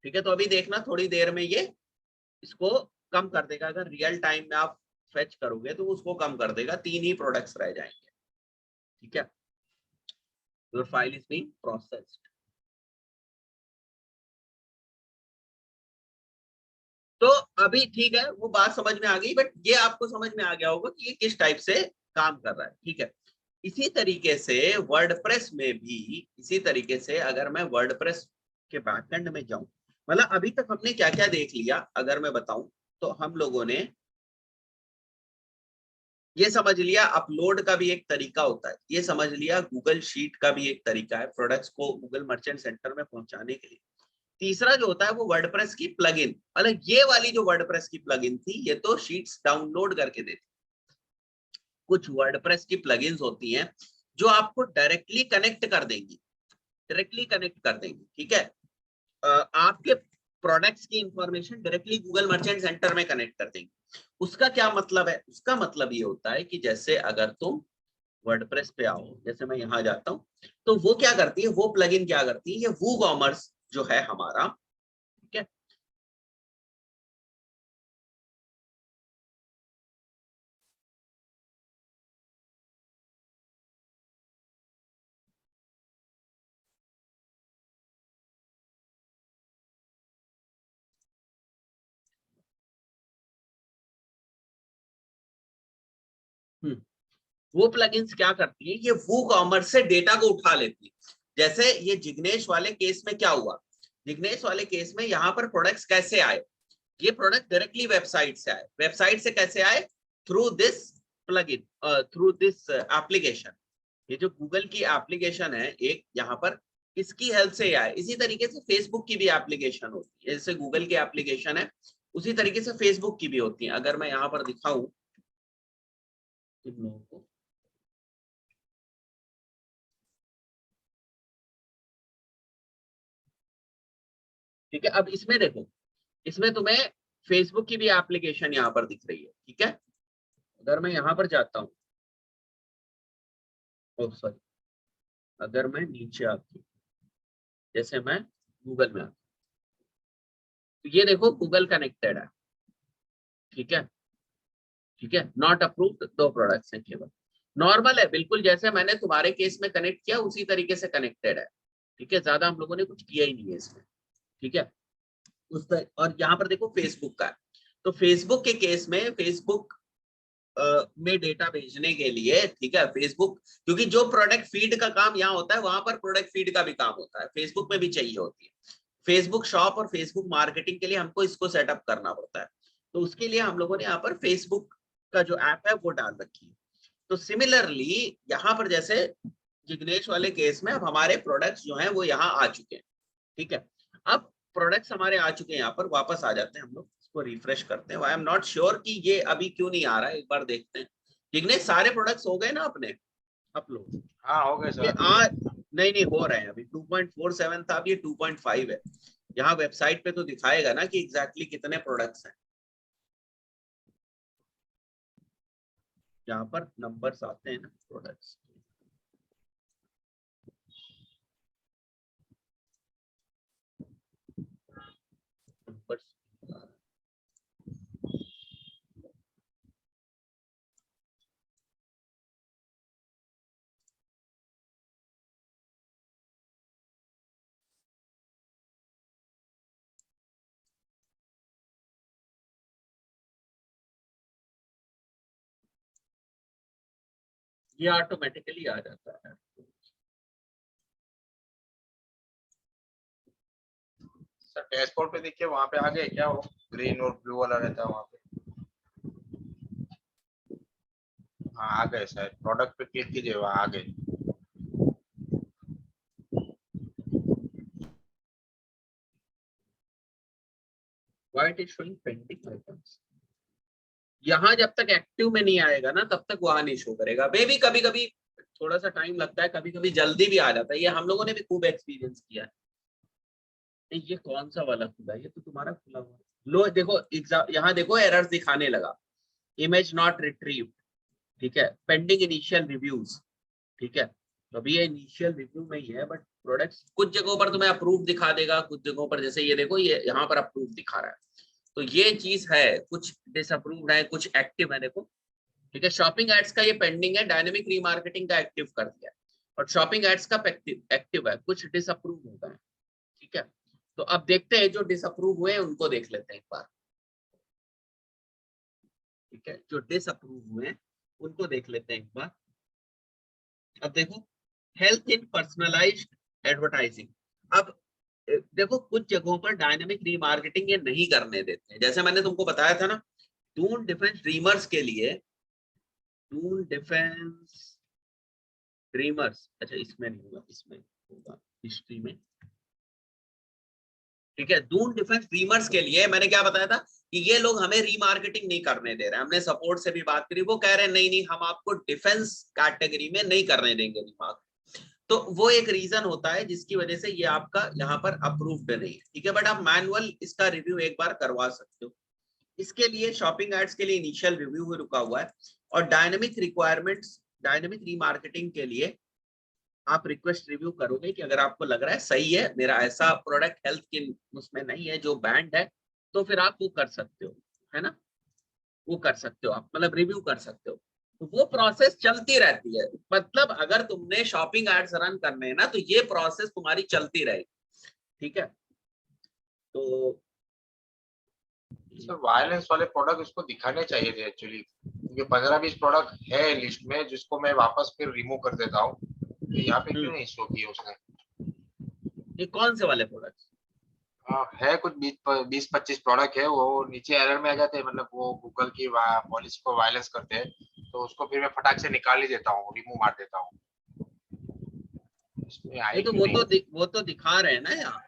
ठीक है। तो अभी देखना थोड़ी देर में ये इसको कम कर देगा, अगर रियल टाइम में आप फेच करोगे तो उसको कम कर देगा, 3 ही प्रोडक्ट्स रह जाएंगे, ठीक है। Your file is being processed. तो अभी ठीक है, वो बात समझ में आ गई, बट ये आपको समझ में आ गया होगा कि ये किस टाइप से काम कर रहा है, ठीक है। इसी तरीके से वर्डप्रेस में भी, इसी तरीके से अगर मैं वर्डप्रेस के बैकएंड में जाऊं, मतलब अभी तक हमने क्या क्या देख लिया अगर मैं बताऊं, तो हम लोगों ने ये समझ लिया अपलोड का भी एक तरीका होता है, ये समझ लिया गूगल शीट का भी एक तरीका है प्रोडक्ट्स को गूगल मर्चेंट सेंटर में पहुंचाने के लिए। तीसरा जो होता है वो वर्डप्रेस की प्लगइन, मतलब ये वाली जो वर्डप्रेस की प्लगइन थी, ये तो शीट्स डाउनलोड करके देती। कुछ वर्डप्रेस की प्लगइन्स होती हैं जो आपको डायरेक्टली कनेक्ट कर देंगी, डायरेक्टली कनेक्ट कर देंगी, ठीक है। आपके प्रोडक्ट्स की information directly Google Merchant centre में कनेक्ट कर देंगी। उसका क्या मतलब है? उसका मतलब ये होता है कि जैसे अगर तुम वर्डप्रेस पे आओ, जैसे मैं यहाँ जाता हूँ, तो वो क्या करती है, वो प्लगइन क्या करती है, ये वूकॉमर्स जो है हमारा, ठीक है, वो प्लगइन्स क्या करती है, ये वूकॉमर्स से डेटा को उठा लेती है। जैसे ये जिग्नेश वाले केस में क्या हुआ, जिग्नेश वाले केस में यहाँ पर प्रोडक्ट्स कैसे आए, ये प्रोडक्ट डायरेक्टली वेबसाइट से आए। वेबसाइट से कैसे आए, through this plugin, through this application. ये जो गूगल की एप्लीकेशन है एक, यहाँ पर इसकी हेल्प से आए। इसी तरीके से फेसबुक की भी एप्लीकेशन होती है, जैसे गूगल की एप्लीकेशन है उसी तरीके से फेसबुक की भी होती है। अगर मैं यहाँ पर दिखाऊं इन लोगों को, ठीक है, अब इसमें देखो, इसमें तुम्हें फेसबुक की भी एप्लीकेशन यहाँ पर दिख रही है, ठीक है। अगर मैं यहाँ पर जाता हूँ, ओह सॉरी, अगर मैं नीचे आती हूँ, जैसे मैं गूगल में आता हूँ, तो ये देखो गूगल कनेक्टेड है, ठीक है, ठीक है। नॉट अप्रूव्ड 2 प्रोडक्ट्स हैं केवल, नॉर्मल है बिल्कुल, जैसे मैंने तुम्हारे केस में कनेक्ट किया उसी तरीके से कनेक्टेड है, ठीक है। ज्यादा हम लोगों ने कुछ किया ही नहीं है इसमें, ठीक है। उस पर, और यहाँ पर देखो फेसबुक का है, तो फेसबुक के केस में फेसबुक में डेटा भेजने के लिए, ठीक है, फेसबुक, क्योंकि जो प्रोडक्ट फीड का काम यहाँ होता है वहां पर प्रोडक्ट फीड का भी काम होता है, फेसबुक में भी चाहिए होती है। फेसबुक शॉप और फेसबुक मार्केटिंग के लिए हमको इसको सेटअप करना पड़ता है, तो उसके लिए हम लोगों ने यहाँ पर फेसबुक का जो ऐप है वो डाल रखी है। तो सिमिलरली यहाँ पर जैसे जिग्नेश वाले केस में अब हमारे प्रोडक्ट्स जो हैं वो यहाँ आ चुके हैं, ठीक है। अब प्रोडक्ट्स हमारे आ चुके हैं, यहाँ पर वापस आ जाते हैं हम लोग, इसको रिफ्रेश करते हैं। आई एम नॉट श्योर कि ये अभी क्यों नहीं आ रहा है, एक बार देखते हैं। जिग्नेश सारे प्रोडक्ट्स हो गए ना अपने अपलोड? हाँ हो गए ये सर। आ नहीं हो रहे हैं अभी, 2.47 था, अब ये 2.5 है। यहाँ वेबसाइट पे तो दिखाएगा ना कि एग्जैक्टली कितने प्रोडक्ट्स हैं, यहाँ पर नंबर्स आते हैं ना प्रोडक्ट्स, नंबर्स। ये ऑटोमेटिकली आ जाता है। सर डैशबोर्ड पे देखिए, वहाँ पे आ गए क्या, वो ग्रीन और ब्लू वाला रहता है वहाँ पे। हाँ आ गए सर, प्रोडक्ट पे क्लिक कीजिए, वहाँ आ गए। Why it is showing pending items? यहाँ जब तक एक्टिव में नहीं आएगा ना तब तक वहां नहीं शो करेगा। बेबी कभी कभी थोड़ा सा टाइम लगता है, कभी कभी जल्दी भी आ जाता है, ये हम लोगों ने भी खूब एक्सपीरियंस किया है। ये कौन सा वाला खुला है, ये तो तुम्हारा खुला हुआ है। लो देखो एग्जाम, यहाँ देखो एरर्स दिखाने लगा, इमेज नॉट रिट्रीव, ठीक है, पेंडिंग इनिशियल रिव्यूज, ठीक है। तो अभी ये इनिशियल रिव्यू में ही है, बट प्रोडक्ट्स कुछ जगहों पर तुम्हें अप्रूव दिखा देगा, कुछ जगहों पर जैसे ये देखो ये यहाँ पर अप्रूव दिखा रहा है, तो ये चीज है, कुछ डिसअप्रूव्ड है, कुछ एक्टिव है, देखो, ठीक है। शॉपिंग एड्स का ये पेंडिंग है, डायनेमिक रीमार्केटिंग का एक्टिव कर दिया, और शॉपिंग एड्स का एक्टिव है, कुछ डिसअप्रूव हो गए, ठीक है। तो अब देखते हैं जो डिसअप्रूव हुए उनको देख लेते हैं एक बार, ठीक है, जो डिसअप्रूव हुए उनको देख लेते हैं एक बार। अब देखो, हेल्थ इन पर्सनलाइज्ड एडवर्टाइजिंग। अब देखो कुछ जगहों पर डायनेमिक रीमार्केटिंग ये नहीं करने देते हैं, जैसे मैंने तुमको बताया था ना, टून डिफेंस ड्रीमर्स के लिए, टून डिफेंस ड्रीमर्स, अच्छा इसमें नहीं होगा, इसमें होगा हिस्ट्री में, ठीक है। दून डिफेंस ड्रीमर्स के लिए मैंने क्या बताया था कि ये लोग हमें रीमार्केटिंग नहीं करने दे रहे हैं, हमने सपोर्ट से भी बात करी, वो कह रहे हैं नहीं नहीं हम आपको डिफेंस कैटेगरी में नहीं करने देंगे रीमार्केटिंग। तो वो एक रीजन होता है जिसकी वजह से ये आपका यहाँ पर अप्रूव्ड नहीं है, ठीक है। बट आप मैनुअल इसका रिव्यू एक बार करवा सकते हो। इसके लिए शॉपिंग एड्स के लिए इनिशियल रिव्यू रुका हुआ है, और डायनेमिक रिक्वायरमेंट्स, डायनेमिक रीमार्केटिंग के लिए आप रिक्वेस्ट रिव्यू करोगे कि अगर आपको लग रहा है सही है, मेरा ऐसा प्रोडक्ट हेल्थ के उसमें नहीं है जो बैंड है, तो फिर आप वो कर सकते हो, है ना, वो कर सकते हो आप, मतलब रिव्यू कर सकते हो। तो वो प्रोसेस चलती रहती है, मतलब अगर तुमने शॉपिंग एड्स रन करने हैं ना तो ये प्रोसेस तुम्हारी चलती रहेगी, ठीक है। तो सर वायलेंस वाले प्रोडक्ट इसको दिखाने चाहिए थे एक्चुअली, क्योंकि 15-20 प्रोडक्ट है लिस्ट में जिसको मैं वापस फिर रिमूव कर देता हूँ, तो यहाँ पे क्यों नहीं शो किया उसने? ये कौन से वाले प्रोडक्ट? है कुछ 20-25 प्रोडक्ट है, वो नीचे एरर में आ जाते हैं, मतलब वो गूगल की पॉलिसी को वायलेंस करते हैं, तो उसको फिर मैं फटाक से निकाल ही देता हूँ, रिमूव मार देता हूँ। इसमें ये आई तो क्यों नहीं? वो तो दिखा रहे हैं ना यहाँ।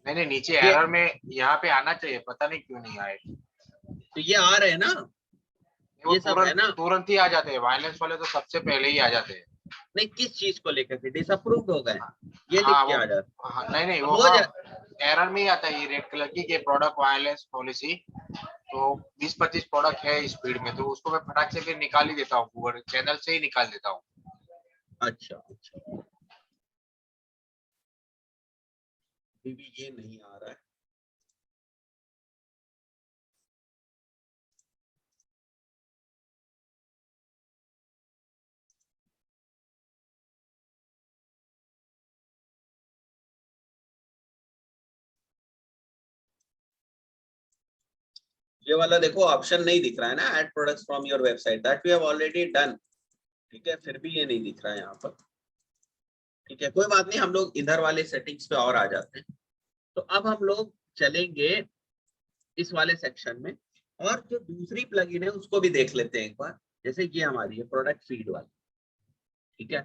नहीं नहीं, नीचे ये एरर में यहाँ पे आना चाहिए, पता नहीं क्यों नहीं आए। तो ये आ रहे हैं ना, वो ये सब है तुरंत ना। तुरंत ही आ जाते हैं, वायलेंस वाले तो सबसे पहले ही आ जाते हैं। नहीं, किस चीज को लेकर के डिसअप्रूव्ड हो गए, ये लिख हाँ के वो, आ जाता हाँ नहीं नहीं, है। वो हो हाँ जा एरर में ही आता है ये रेड कलर की कि प्रोडक्ट वायलेंस पॉलिसी। तो 20-25 प्रोडक्ट है इस फीड में, तो उसको मैं फटाक से फिर निकाल ही देता हूँ, गूगल चैनल से ही निकाल देता हूँ। अच्छा अच्छा, अभी भी ये नहीं आ रहा है। ये वाला देखो ऑप्शन नहीं दिख रहा है ना, add products from your website, that we have already done. ठीक है, फिर भी ये नहीं दिख रहा है यहाँ पर। ठीक है, कोई बात नहीं, हम लोग इधर वाले सेटिंग्स पे और आ जाते हैं। तो अब हम लोग चलेंगे इस वाले सेक्शन में, और जो दूसरी प्लगइन है उसको भी देख लेते हैं एक बार। जैसे ये हमारी है प्रोडक्ट फीड वाली। ठीक है,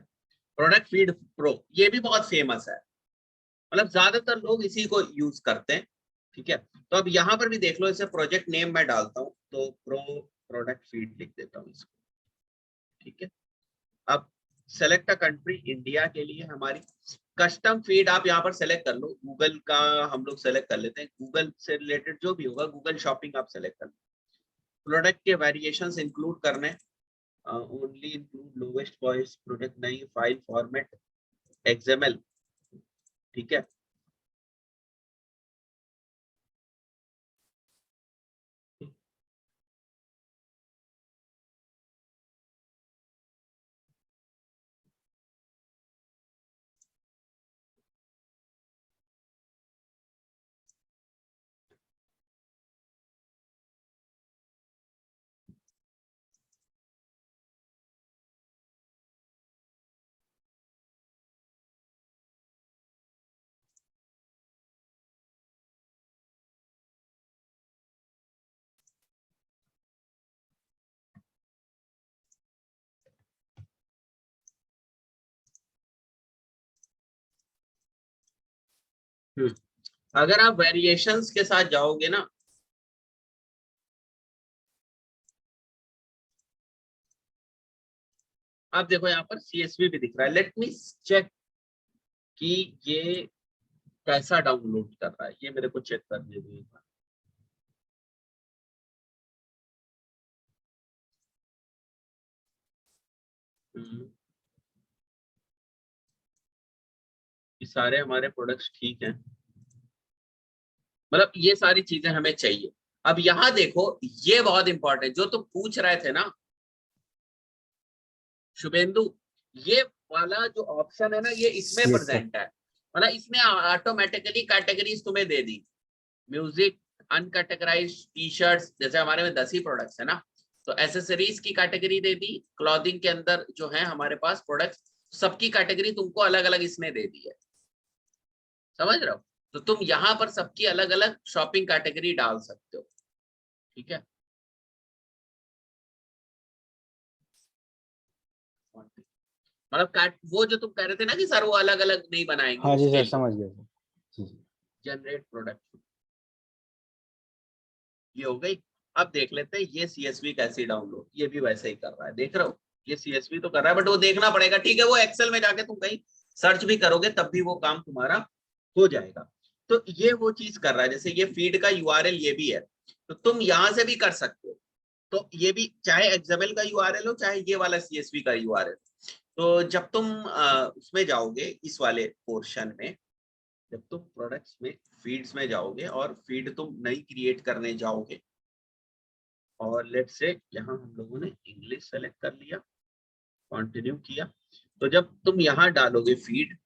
प्रोडक्ट फीड प्रो, ये भी बहुत फेमस है, मतलब ज्यादातर लोग इसी को यूज करते हैं। ठीक है, तो अब यहाँ पर भी देख लो, इसे प्रोजेक्ट नेम मैं डालता हूँ, तो प्रो प्रोडक्ट फीड लिख देता हूँ इसको। ठीक है, अब सेलेक्ट अ कंट्री, इंडिया के लिए हमारी कस्टम फीड आप यहाँ पर सेलेक्ट कर लो। गूगल का हम लोग सेलेक्ट कर लेते हैं, गूगल से रिलेटेड जो भी होगा, गूगल शॉपिंग आप सेलेक्ट कर लो। प्रोडक्ट के वेरिएशंस इंक्लूड करने, only include lowest voice product, नहीं फाइल फॉर्मेट XML। ठीक है, अगर आप वेरिएशंस के साथ जाओगे ना, आप देखो यहाँ पर CSV भी दिख रहा है। लेट मी चेक कि ये कैसा डाउनलोड कर रहा है, ये मेरे को चेक करने दो एक बार। ये सारे हमारे प्रोडक्ट्स ठीक हैं, मतलब ये सारी चीजें हमें चाहिए। अब यहाँ देखो, ये बहुत इंपॉर्टेंट जो तुम पूछ रहे थे ना शुभेंदु, ये वाला जो ऑप्शन है ना, ये इसमें Yes, sir. प्रेजेंट है। मतलब इसने ऑटोमेटिकली कैटेगरीज तुम्हें दे दी। म्यूजिक अनकैटेगराइज्ड, टी शर्ट्स, जैसे हमारे में 10 ही प्रोडक्ट्स है ना, तो एसेसरीज की कैटेगरी दे दी। क्लॉथिंग के अंदर जो है हमारे पास प्रोडक्ट्स, सबकी कैटेगरी तुमको अलग अलग इसने दे दी है, समझ रहे हो? तो तुम यहाँ पर सबकी अलग अलग शॉपिंग कैटेगरी डाल सकते हो। ठीक है, मतलब वो जो तुम कह रहे थे ना कि सर वो अलग अलग नहीं बनाएंगे, हाँ जी उसके सर, लिए समझ गया सर। जी जी। जनरेट प्रोडक्ट, ये हो गई। अब देख लेते हैं ये CSV कैसे डाउनलोड, ये भी वैसे ही कर रहा है, देख रहे हो? ये CSV तो कर रहा है, बट वो देखना पड़ेगा। ठीक है, वो एक्सेल में जाके तुम कहीं सर्च भी करोगे तब भी वो काम तुम्हारा हो जाएगा। तो ये वो चीज कर रहा है। जैसे ये फीड का URL ये भी है, तो तुम यहाँ से भी कर सकते हो। तो ये भी चाहे XML का URL हो, चाहे ये वाला CSV का URL। तो जब तुम उसमें जाओगे, इस वाले पोर्शन में, जब तुम प्रोडक्ट्स में फीड्स में जाओगे और फीड तुम नई क्रिएट करने जाओगे, और लेट्स से यहाँ हम लोगों ने इंग्लिश सेलेक्ट कर लिया, कंटिन्यू किया, तो जब तुम यहाँ डालोगे फीड,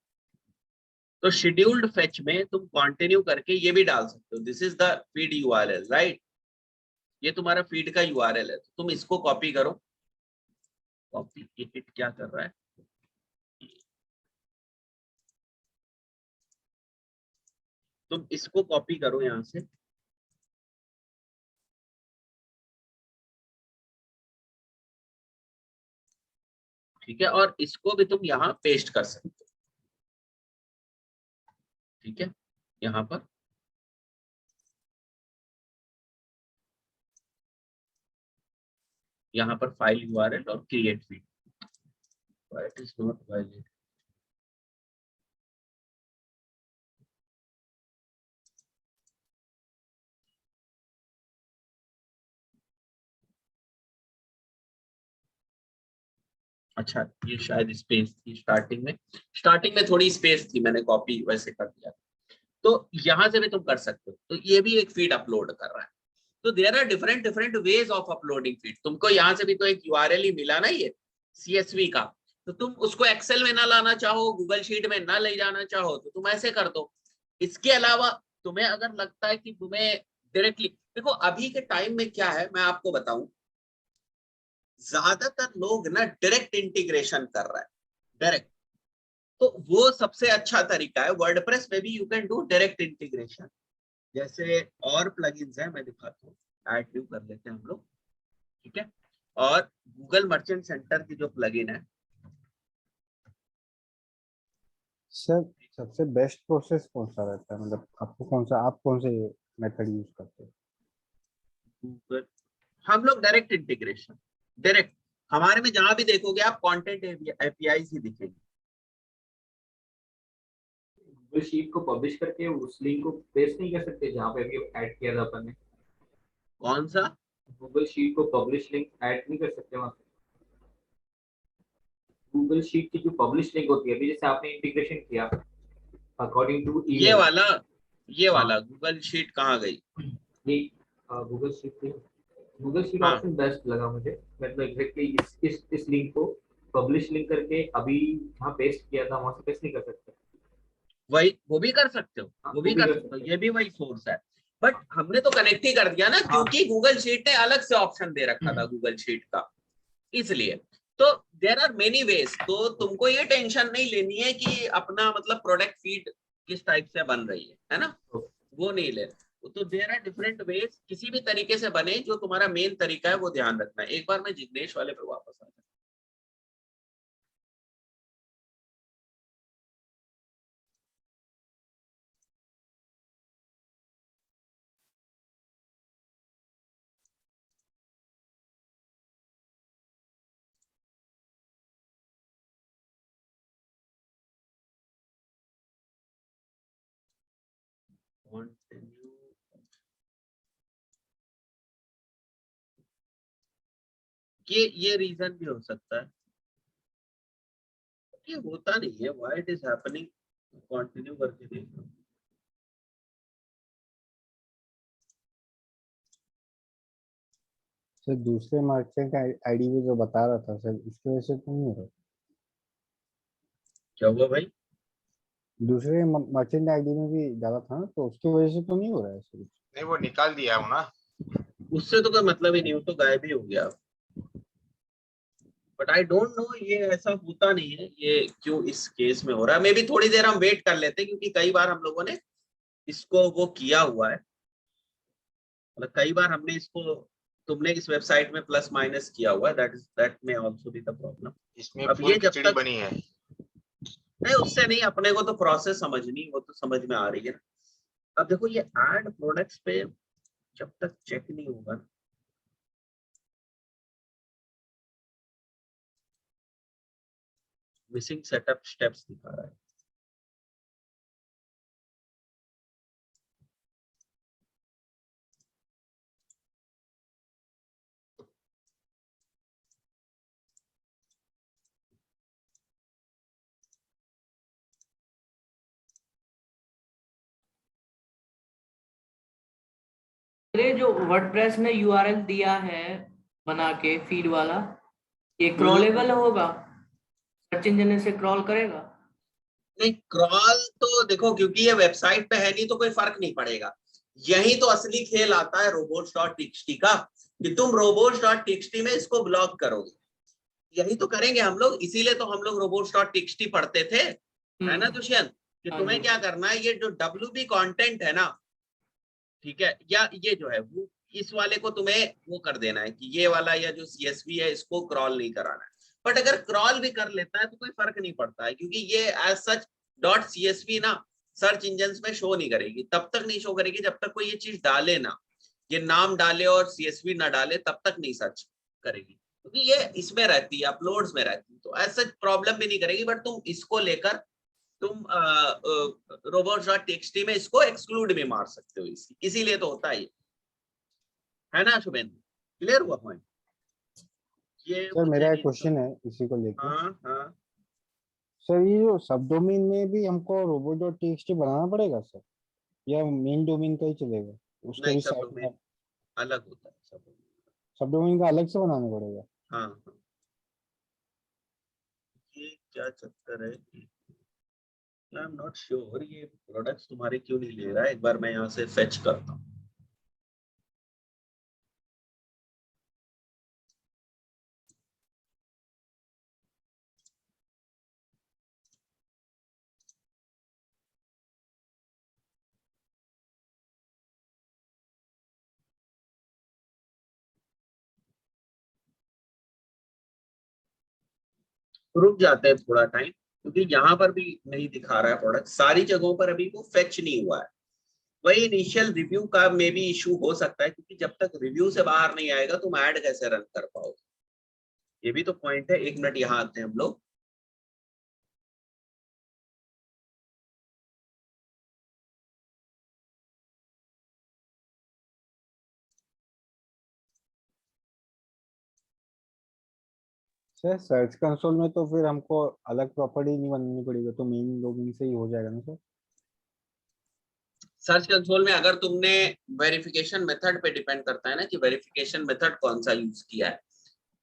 तो शेड्यूल्ड फेच में तुम कंटिन्यू करके ये भी डाल सकते हो, this is the feed URL, right? ये तुम्हारा फीड का यूआरएल है, तो तुम इसको कॉपी करो। कॉपी इट क्या कर रहा है, तुम इसको कॉपी करो यहां से, ठीक है, और इसको भी तुम यहाँ पेस्ट कर सकते हो, ठीक है, यहाँ पर फाइल यूआरएल और create feed. Why it is not valid? अच्छा, ये शायद स्पेस थी स्टार्टिंग में थोड़ी स्पेस थी, मैंने कॉपी वैसे कर दिया। तो यहां से भी तुम कर सकते हो। तो ये भी एक फीड अपलोड कर रहा है। तो there are different ways of uploading feed. तुमको यहाँ से भी तो एक यूआरएल ही मिला ना, ये CSV का, तो तुम उसको एक्सेल में ना लाना चाहो, गूगल शीट में ना ले जाना चाहो, तो तुम ऐसे कर दो। इसके अलावा तुम्हें अगर लगता है कि तुम्हें डायरेक्टली, देखो अभी के टाइम में क्या है मैं आपको बताऊं, ज्यादातर लोग ना डायरेक्ट इंटीग्रेशन कर रहा है, डायरेक्ट। तो वो सबसे अच्छा तरीका है। वर्डप्रेस में भी you can do direct integration. जैसे और प्लगइन्स है, मैं दिखाता हूँ, ऐड न्यू कर लेते हैं हम लोग, ठीक है। और गूगल मर्चेंट सेंटर की जो प्लगइन है, सर सबसे बेस्ट प्रोसेस कौन सा रहता है, मतलब आपको कौन सा, आप कौन से मेथड यूज करते हैं? गूगल, हम लोग डायरेक्ट इंटीग्रेशन, डायरेक्ट। हमारे में जहां भी देखोगे आप कंटेंट एपीआई ही दिखेंगे। गूगल शीट को पब्लिश करके उस लिंक को पेस्ट नहीं कर सकते जहाँ पे अभी ऐड किया था अपन ने? कौन सा? गूगल शीट को पब्लिश लिंक ऐड नहीं कर सकते वहां पे? गूगल शीट की जो पब्लिश लिंक होती है, अभी जैसे आपने इंटीग्रेशन किया अकॉर्डिंग टू ये ईमेल, वाला गूगल शीट कहाँ गई? ये गूगल शीट हाँ, ऑप्शन बेस्ट लगा मुझे। मतलब एग्जैक्टली इस लिंक को पब्लिश लिंक करके अभी जहाँ पेस्ट किया था वहां से पेस्ट नहीं कर सकते। वही, वो भी कर सकते हो, हाँ, वो भी कर सकते हो, ये भी वही सोर्स है। बट हमने तो कनेक्ट ही कर दिया ना, क्योंकि गूगल शीट ने अलग से ऑप्शन दे रखा था गूगल शीट का, इसलिए। तो देयर आर मेनी वेज। तो तुमको ये टेंशन नहीं लेनी है कि अपना मतलब प्रोडक्ट फीड किस टाइप से बन रही है ना, वो नहीं ले। तो देयर आर डिफरेंट वेज, किसी भी तरीके से बने, जो तुम्हारा मेन तरीका है वो ध्यान रखना है। एक बार मैं जिग्नेश वाले पे वापस आ जाऊँ। Continue. ये रीजन भी हो सकता है, ये होता नहीं है, why it is happening. Continue करके देखो। सर दूसरे मर्चेंट आईडी में जो बता रहा था सर, उसकी वजह से तो नहीं हो रहा? क्या हुआ भाई? दूसरे मर्चेंट आईडी में भी डाला था ना, तो उसकी वजह से तो नहीं हो रहा है सर? नहीं वो निकाल दिया हूँ ना। उससे तो कोई मतलब ही नहीं, वो तो गायब ही हो गया। बट आई डोंट नो, ये ऐसा होता नहीं है, ये क्यों इस केस में हो रहा है। मे बी थोड़ी देर हम वेट कर लेते हैं, क्योंकि कई बार हम लोगों ने इसको वो किया हुआ है, मतलब कई बार हमने इसको, तुमने इस वेबसाइट में प्लस माइनस किया हुआ है, that may also be the problem. इसमें अब फुल ये जब खिचड़ी तक बनी है। नहीं, उससे नहीं, अपने को तो प्रोसेस समझनी, वो तो समझ में आ रही है ना। अब देखो ये ऐड प्रोडक्ट्स पे जब तक चेक नहीं होगा ना, मिसिंग सेटअप स्टेप्स दिखा रहा है। ये जो वर्डप्रेस ने यूआरएल दिया है बना के फीड वाला, ये क्रॉलेबल होगा? सर्च इंजन से क्रॉल करेगा? नहीं, क्रॉल तो देखो, क्योंकि ये वेबसाइट पे है नहीं, तो कोई फर्क नहीं पड़ेगा। यही तो असली खेल आता है robots.txt का, कि तुम robots.txt में इसको ब्लॉक करोगे। यही तो करेंगे हम लोग, इसीलिए तो हम लोग robots.txt पढ़ते थे, है ना दुष्यंत, कि हाँ तुम्हें जी। क्या करना है, ये जो WB कंटेंट है ना, ठीक है, या ये जो है वो, इस वाले को तुम्हें वो कर देना है कि ये वाला या जो CSV है इसको क्रॉल नहीं कराना है। बट अगर क्रॉल भी कर लेता है तो कोई फर्क नहीं पड़ता है, क्योंकि ये एज सच .csv ना सर्च इंजन में शो नहीं करेगी, तब तक नहीं शो करेगी जब तक कोई ये चीज डाले ना, ये नाम डाले और CSV ना डाले तब तक नहीं सर्च करेगी, क्योंकि ये इसमें रहती है, अपलोड्स में रहती है, तो एज सच प्रॉब्लम भी नहीं करेगी। बट तुम इसको लेकर तुम robots.txt में इसको एक्सक्लूड भी मार सकते हो, इसीलिए तो होता है ना शुभेंद्र, क्लियर हुआ पॉइंट? ये सर मुझे मेरा एक नहीं क्वेश्चन है इसी को लेके। हाँ हाँ, सर ये जो सब डोमेन में भी हमको robo.txt बनाना पड़ेगा सर, या मेन डोमेन का ही चलेगा? उसके नहीं भी सब साइड में डोमेन अलग होता है, सब domain। सब डोमेन का अलग से बनाना पड़ेगा? हाँ हाँ, ये क्या चक्कर है, आई एम नॉट श्योर ये प्रोडक्ट्स तुम्हारे क्यों नहीं ले रहा है, एक बार मैं यहाँ से फेच करता हूँ। रुक जाते हैं थोड़ा टाइम, क्योंकि यहाँ पर भी नहीं दिखा रहा है प्रोडक्ट, सारी जगहों पर अभी वो फेच नहीं हुआ है। वही इनिशियल रिव्यू का मे भी इशू हो सकता है, क्योंकि जब तक रिव्यू से बाहर नहीं आएगा तुम ऐड कैसे रन कर पाओगे, ये भी तो पॉइंट है। एक मिनट यहाँ आते हैं हम लोग। सर सर्च कंसोल में तो फिर हमको अलग प्रॉपर्टी नहीं बनानी पड़ेगी, तो मेन डोमेन से ही हो जाएगा ना सर? सर्च कंसोल में अगर तुमने वेरिफिकेशन मेथड पे डिपेंड करता है ना, कि वेरिफिकेशन मेथड कौन सा यूज किया है।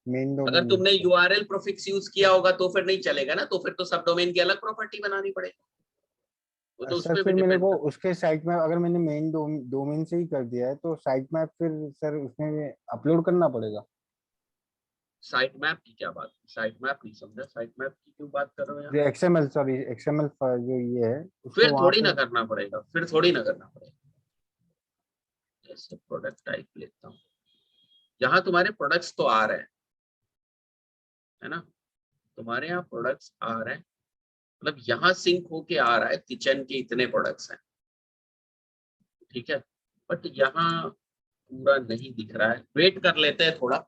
मेन अगर डोमेन तुमने URL प्रोफिक्स यूज किया होगा तो फिर नहीं चलेगा ना, तो फिर तो सब डोमेन की अलग प्रॉपर्टी बनानी पड़ेगी, वो तो उस सर पर भी फिर मेरे डिपेंड को करता उसके साइट में, अगर मैंने मेन डोमेन से ही कर दिया है तो साइट मैप फिर सर उसमें अपलोड करना पड़ेगा? है। साइट मैप की क्या बात, साइट मैप नहीं समझा, साइट मैप की क्यों बात कर रहे हो यहाँ? जो XML, सॉरी XML जो ये है उसको फिर वहां थोड़ी ना पे। करना पड़ेगा, फिर थोड़ी ना करना पड़ेगा। जैसे प्रोडक्ट टाइप लेता हूँ, यहाँ तुम्हारे प्रोडक्ट्स तो आ रहे हैं, है ना, तुम्हारे यहाँ प्रोडक्ट्स आ रहे हैं, मतलब यहाँ सिंक होके आ रहा है, किचन के इतने प्रोडक्ट्स हैं, ठीक है, बट यहाँ पूरा नहीं दिख रहा है। वेट कर लेते हैं थोड़ा,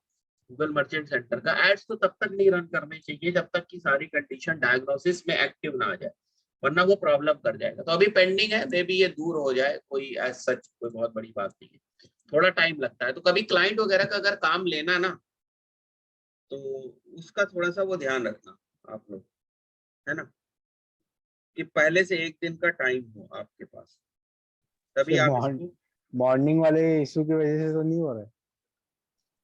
गूगल मर्चेंट सेंटर का एड्स तो तब तक नहीं रन करने चाहिए जब तक कि सारी कंडीशन डायग्नोसिस में एक्टिव ना आ जाए, वरना वो प्रॉब्लम कर जाएगा। तो अभी पेंडिंग है, मे बी ये दूर हो जाए, कोई एज सच कोई बहुत बड़ी बात नहीं है, थोड़ा टाइम लगता है। तो कभी क्लाइंट वगैरह का अगर काम लेना ना, तो उसका थोड़ा सा वो ध्यान रखना आप लोग, है ना, कि पहले से एक दिन का टाइम हो आपके पास, तभी सर आप इसको। मॉर्निंग वाले इशू की वजह से तो नहीं हो रहा है?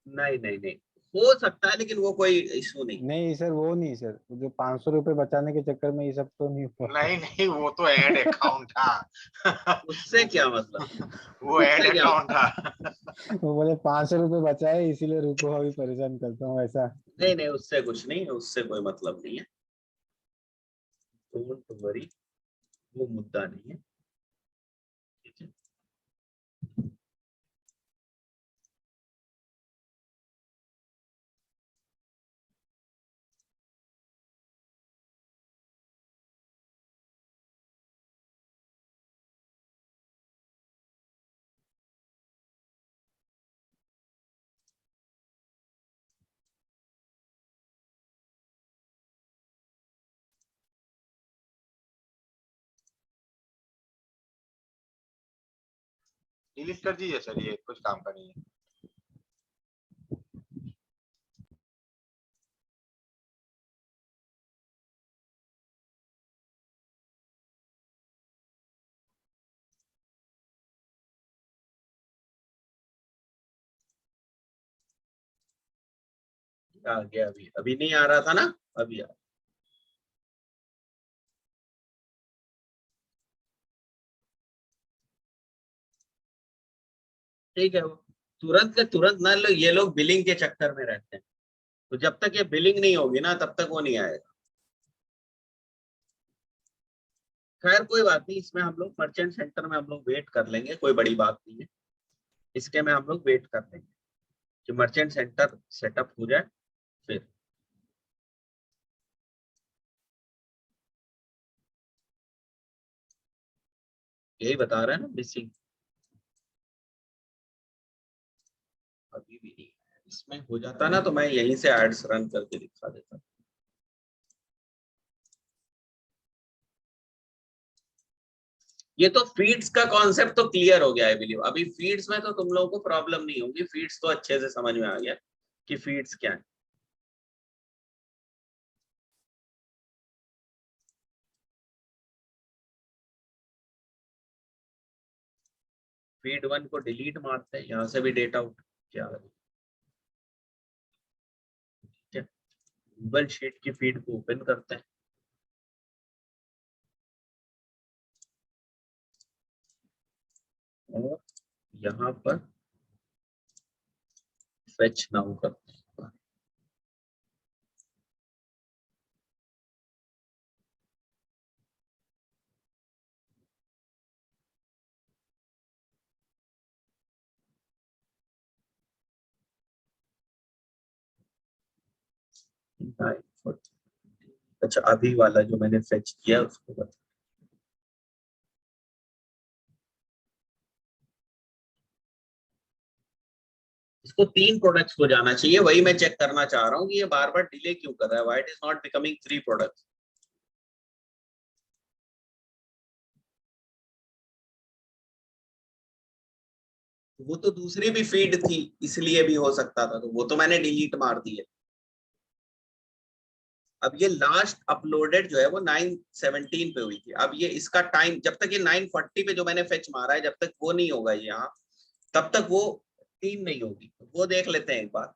नहीं नहीं नहीं, हो सकता है लेकिन वो कोई इशू नहीं। नहीं सर, वो नहीं सर, वो जो 500 रुपए बचाने के चक्कर में ये सब तो नहीं हो रहा नहीं नहीं, वो तो एड अकाउंट था। उससे क्या मतलब, वो एड उससे क्या अकाउंट था। है? वो बोले 500 रुपए बचाए इसीलिए रुको अभी परेशान करता हूँ, ऐसा? नहीं नहीं, उससे कुछ नहीं है, उससे कोई मतलब नहीं है, डोंट वरी, वो मुद्दा नहीं है, ठीक है। डिलीट कर दीजिए सर, ये कुछ काम का नहीं है। आ गया, अभी अभी नहीं आ रहा था ना, अभी आ ठीक है, वो तुरंत के तुरंत ना ये लोग बिलिंग के चक्कर में रहते हैं, तो जब तक ये बिलिंग नहीं होगी ना तब तक वो नहीं आएगा। खैर कोई बात नहीं, इसमें हम लोग मर्चेंट सेंटर में हम लोग वेट कर लेंगे, कोई बड़ी बात नहीं है, इसके में हम लोग वेट कर लेंगे कि मर्चेंट सेंटर सेटअप हो जाए फिर। यही बता रहे हैं ना, मिसिंग अभी भी नहीं है। इसमें हो जाता ना तो मैं यहीं से एड्स रन करके दिखा देता। ये तो फीड्स का कॉन्सेप्ट तो क्लियर हो गया है बिलीव। अभी फीड्स में तो तुम लोगों को प्रॉब्लम नहीं होगी, फीड्स तो अच्छे से समझ में आ गया कि फीड्स क्या है। फीड 1 को डिलीट मारते हैं, यहाँ से भी डेटा उठ क्या है, ठीक है। गूगल शीट की फीड को ओपन करते हैं और यहाँ पर फेच नाउ करते हैं। अच्छा, अभी वाला जो मैंने फेच किया उसको बता। इसको 3 प्रोडक्ट्स को जाना चाहिए, वही मैं चेक करना चाह रहा हूँ कि ये बार बार डिले क्यों कर रहा है, why it is not becoming 3 products. वो तो दूसरी भी फीड थी इसलिए भी हो सकता था, तो वो तो मैंने डिलीट मार दी है। अब ये लास्ट अपलोडेड जो है वो 9:17 पे हुई थी। अब ये इसका टाइम जब तक ये 9:40 पे जो मैंने फेच मारा है, जब तक वो नहीं होगा यहाँ, तब तक वो 3 नहीं होगी। वो देख लेते हैं एक बार,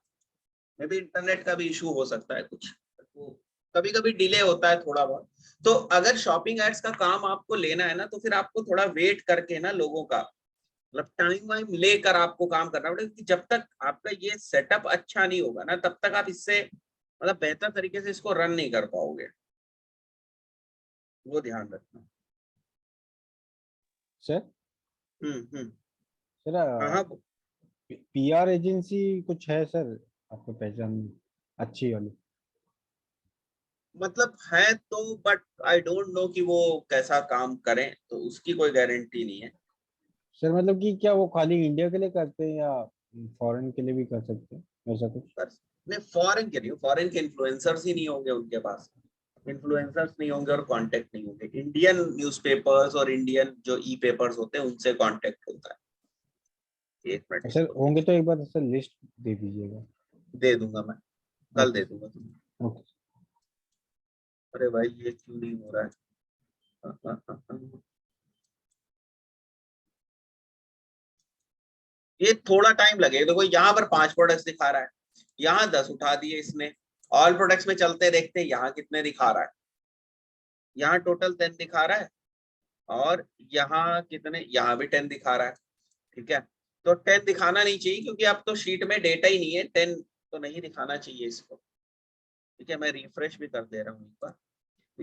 मे भी इंटरनेट का भी इशू हो सकता है कुछ, तो कभी कभी डिले होता है थोड़ा बहुत। तो अगर शॉपिंग एड्स का काम आपको लेना है ना, तो फिर आपको थोड़ा वेट करके ना लोगों का मतलब टाइम वाइम लेकर आपको काम करना पड़ेगा, क्योंकि जब तक आपका ये सेटअप अच्छा नहीं होगा ना तब तक आप इससे मतलब बेहतर तरीके से इसको रन नहीं कर पाओगे, वो ध्यान रखना। सर हम्म। सर हाँ, पीआर एजेंसी कुछ है सर आपको पहचान में अच्छी वाली? मतलब है तो, बट आई डोंट नो कि वो कैसा काम करें, तो उसकी कोई गारंटी नहीं है। सर मतलब कि क्या वो खाली इंडिया के लिए करते हैं या फॉरेन के लिए भी कर सकते हैं ऐसा कुछ? पर नहीं, फॉरेन के नहीं, फॉरेन के इन्फ्लुएंसर्स ही नहीं होंगे उनके पास, इन्फ्लुएंसर्स नहीं होंगे और कांटेक्ट नहीं होंगे। इंडियन न्यूज़पेपर्स और इंडियन जो ई पेपर्स होते हैं उनसे कांटेक्ट होता है। एक मिनट सर इसको होंगे तो एक बार सर लिस्ट दे दीजिएगा। दे दूंगा मैं, कल ओके दे दूंगा तुम्हें। ओके। अरे भाई ये क्यों नहीं हो रहा है? ये थोड़ा टाइम लगेगा। देखो यहाँ पर 5 प्रोडक्ट्स दिखा रहा है, यहाँ 10 उठा दिए इसने। ऑल प्रोडक्ट्स में चलते देखते हैं यहाँ कितने दिखा रहा है। यहाँ टोटल 10 दिखा रहा है और यहाँ कितने, यहाँ भी 10 दिखा रहा है। ठीक है, तो 10 दिखाना नहीं चाहिए क्योंकि अब तो शीट में डेटा ही नहीं है, 10 तो नहीं दिखाना चाहिए इसको। ठीक है, मैं रिफ्रेश भी कर दे रहा हूँ एक बार।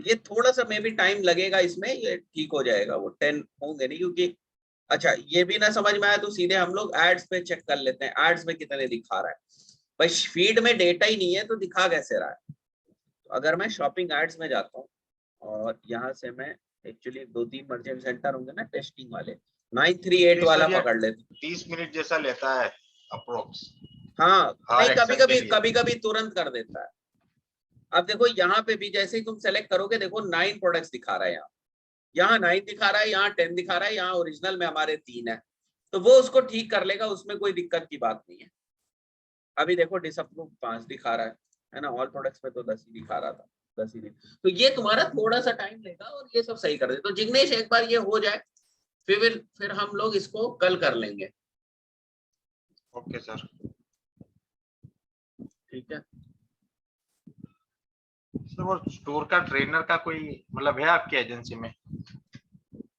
ये थोड़ा सा मे भी टाइम लगेगा इसमें, ये ठीक हो जाएगा। वो 10 होंगे नहीं क्योंकि अच्छा ये भी ना समझ में आया तो सीधे हम लोग एड्स पे चेक कर लेते हैं, एड्स में कितने दिखा रहा है। भाई फीड में डेटा ही नहीं है तो दिखा कैसे रहा है। तो अगर मैं शॉपिंग एड्स में जाता हूँ और यहाँ से मैं एक्चुअली 2-3 मर्चेंट सेंटर होंगे ना टेस्टिंग वाले, 938 वाला पकड़ लेते हैं। 30 मिनट जैसा लेता है अप्रोक्स। हाँ नहीं, हर कभी एक्शन के कभी लिए। कभी कभी तुरंत कर देता है। अब देखो यहाँ पे भी जैसे ही तुम सेलेक्ट करोगे, देखो 9 प्रोडक्ट्स दिखा रहा है, यहाँ 9 दिखा रहा है, यहाँ 10 दिखा रहा है, यहाँ ओरिजिनल में हमारे 3 है, तो वो उसको ठीक कर लेगा, उसमें कोई दिक्कत की बात नहीं है। अभी देखो डिसअप्रूव 5 दिखा रहा है ना, ऑल प्रोडक्ट्स में तो 10 ही दिखा रहा था, 10 ही। तो ये तुम्हारा थोड़ा सा टाइम लेगा और ये सब सही कर दे। तो जिग्नेश एक बार ये हो जाए फिर हम लोग इसको कल कर लेंगे। Okay sir. ठीक है, सर वो स्टोर का ट्रेनर का कोई मतलब है आपकी एजेंसी में?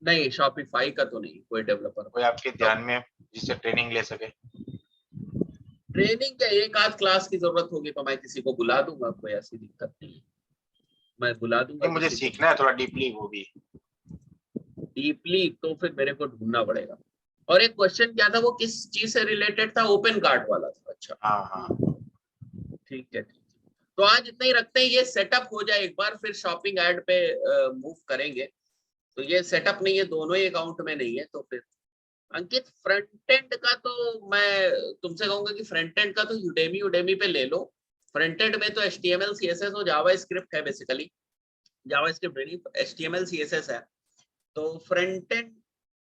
नहीं शॉपिफाई का तो नहीं कोई डेवलपर। कोई आपके ध्यान में? जिससे ट्रेनिंग ले सके? ट्रेनिंग का एक आध क्लास की जरूरत होगी तो मैं किसी को बुला दूंगा, कोई ऐसी दिक्कत नहीं है, मैं बुला दूंगा नहीं, मुझे किसी सीखना है थोड़ा डीपली वो भी। डीपली, तो फिर मेरे को ढूंढना पड़ेगा। और एक क्वेश्चन क्या था, वो किस चीज से रिलेटेड था? ओपन कार्ट वाला था। अच्छा हाँ हाँ ठीक है, ठीक है। तो आज इतना ही रखते हैं, ये सेटअप हो जाए एक बार, फिर शॉपिंग ऐड पे मूव करेंगे। तो ये सेटअप नहीं है, दोनों ही अकाउंट में नहीं है, तो फिर अंकित फ्रंट एंड का तो मैं तुमसे कहूंगा कि फ्रंट एंड का तो यूडेमी पे ले लो। फ्रंट एंड में तो HTML CSS और जावा स्क्रिप्ट है, बेसिकली जावा स्क्रिप्ट नहीं, HTML CSS है। तो फ्रंट एंड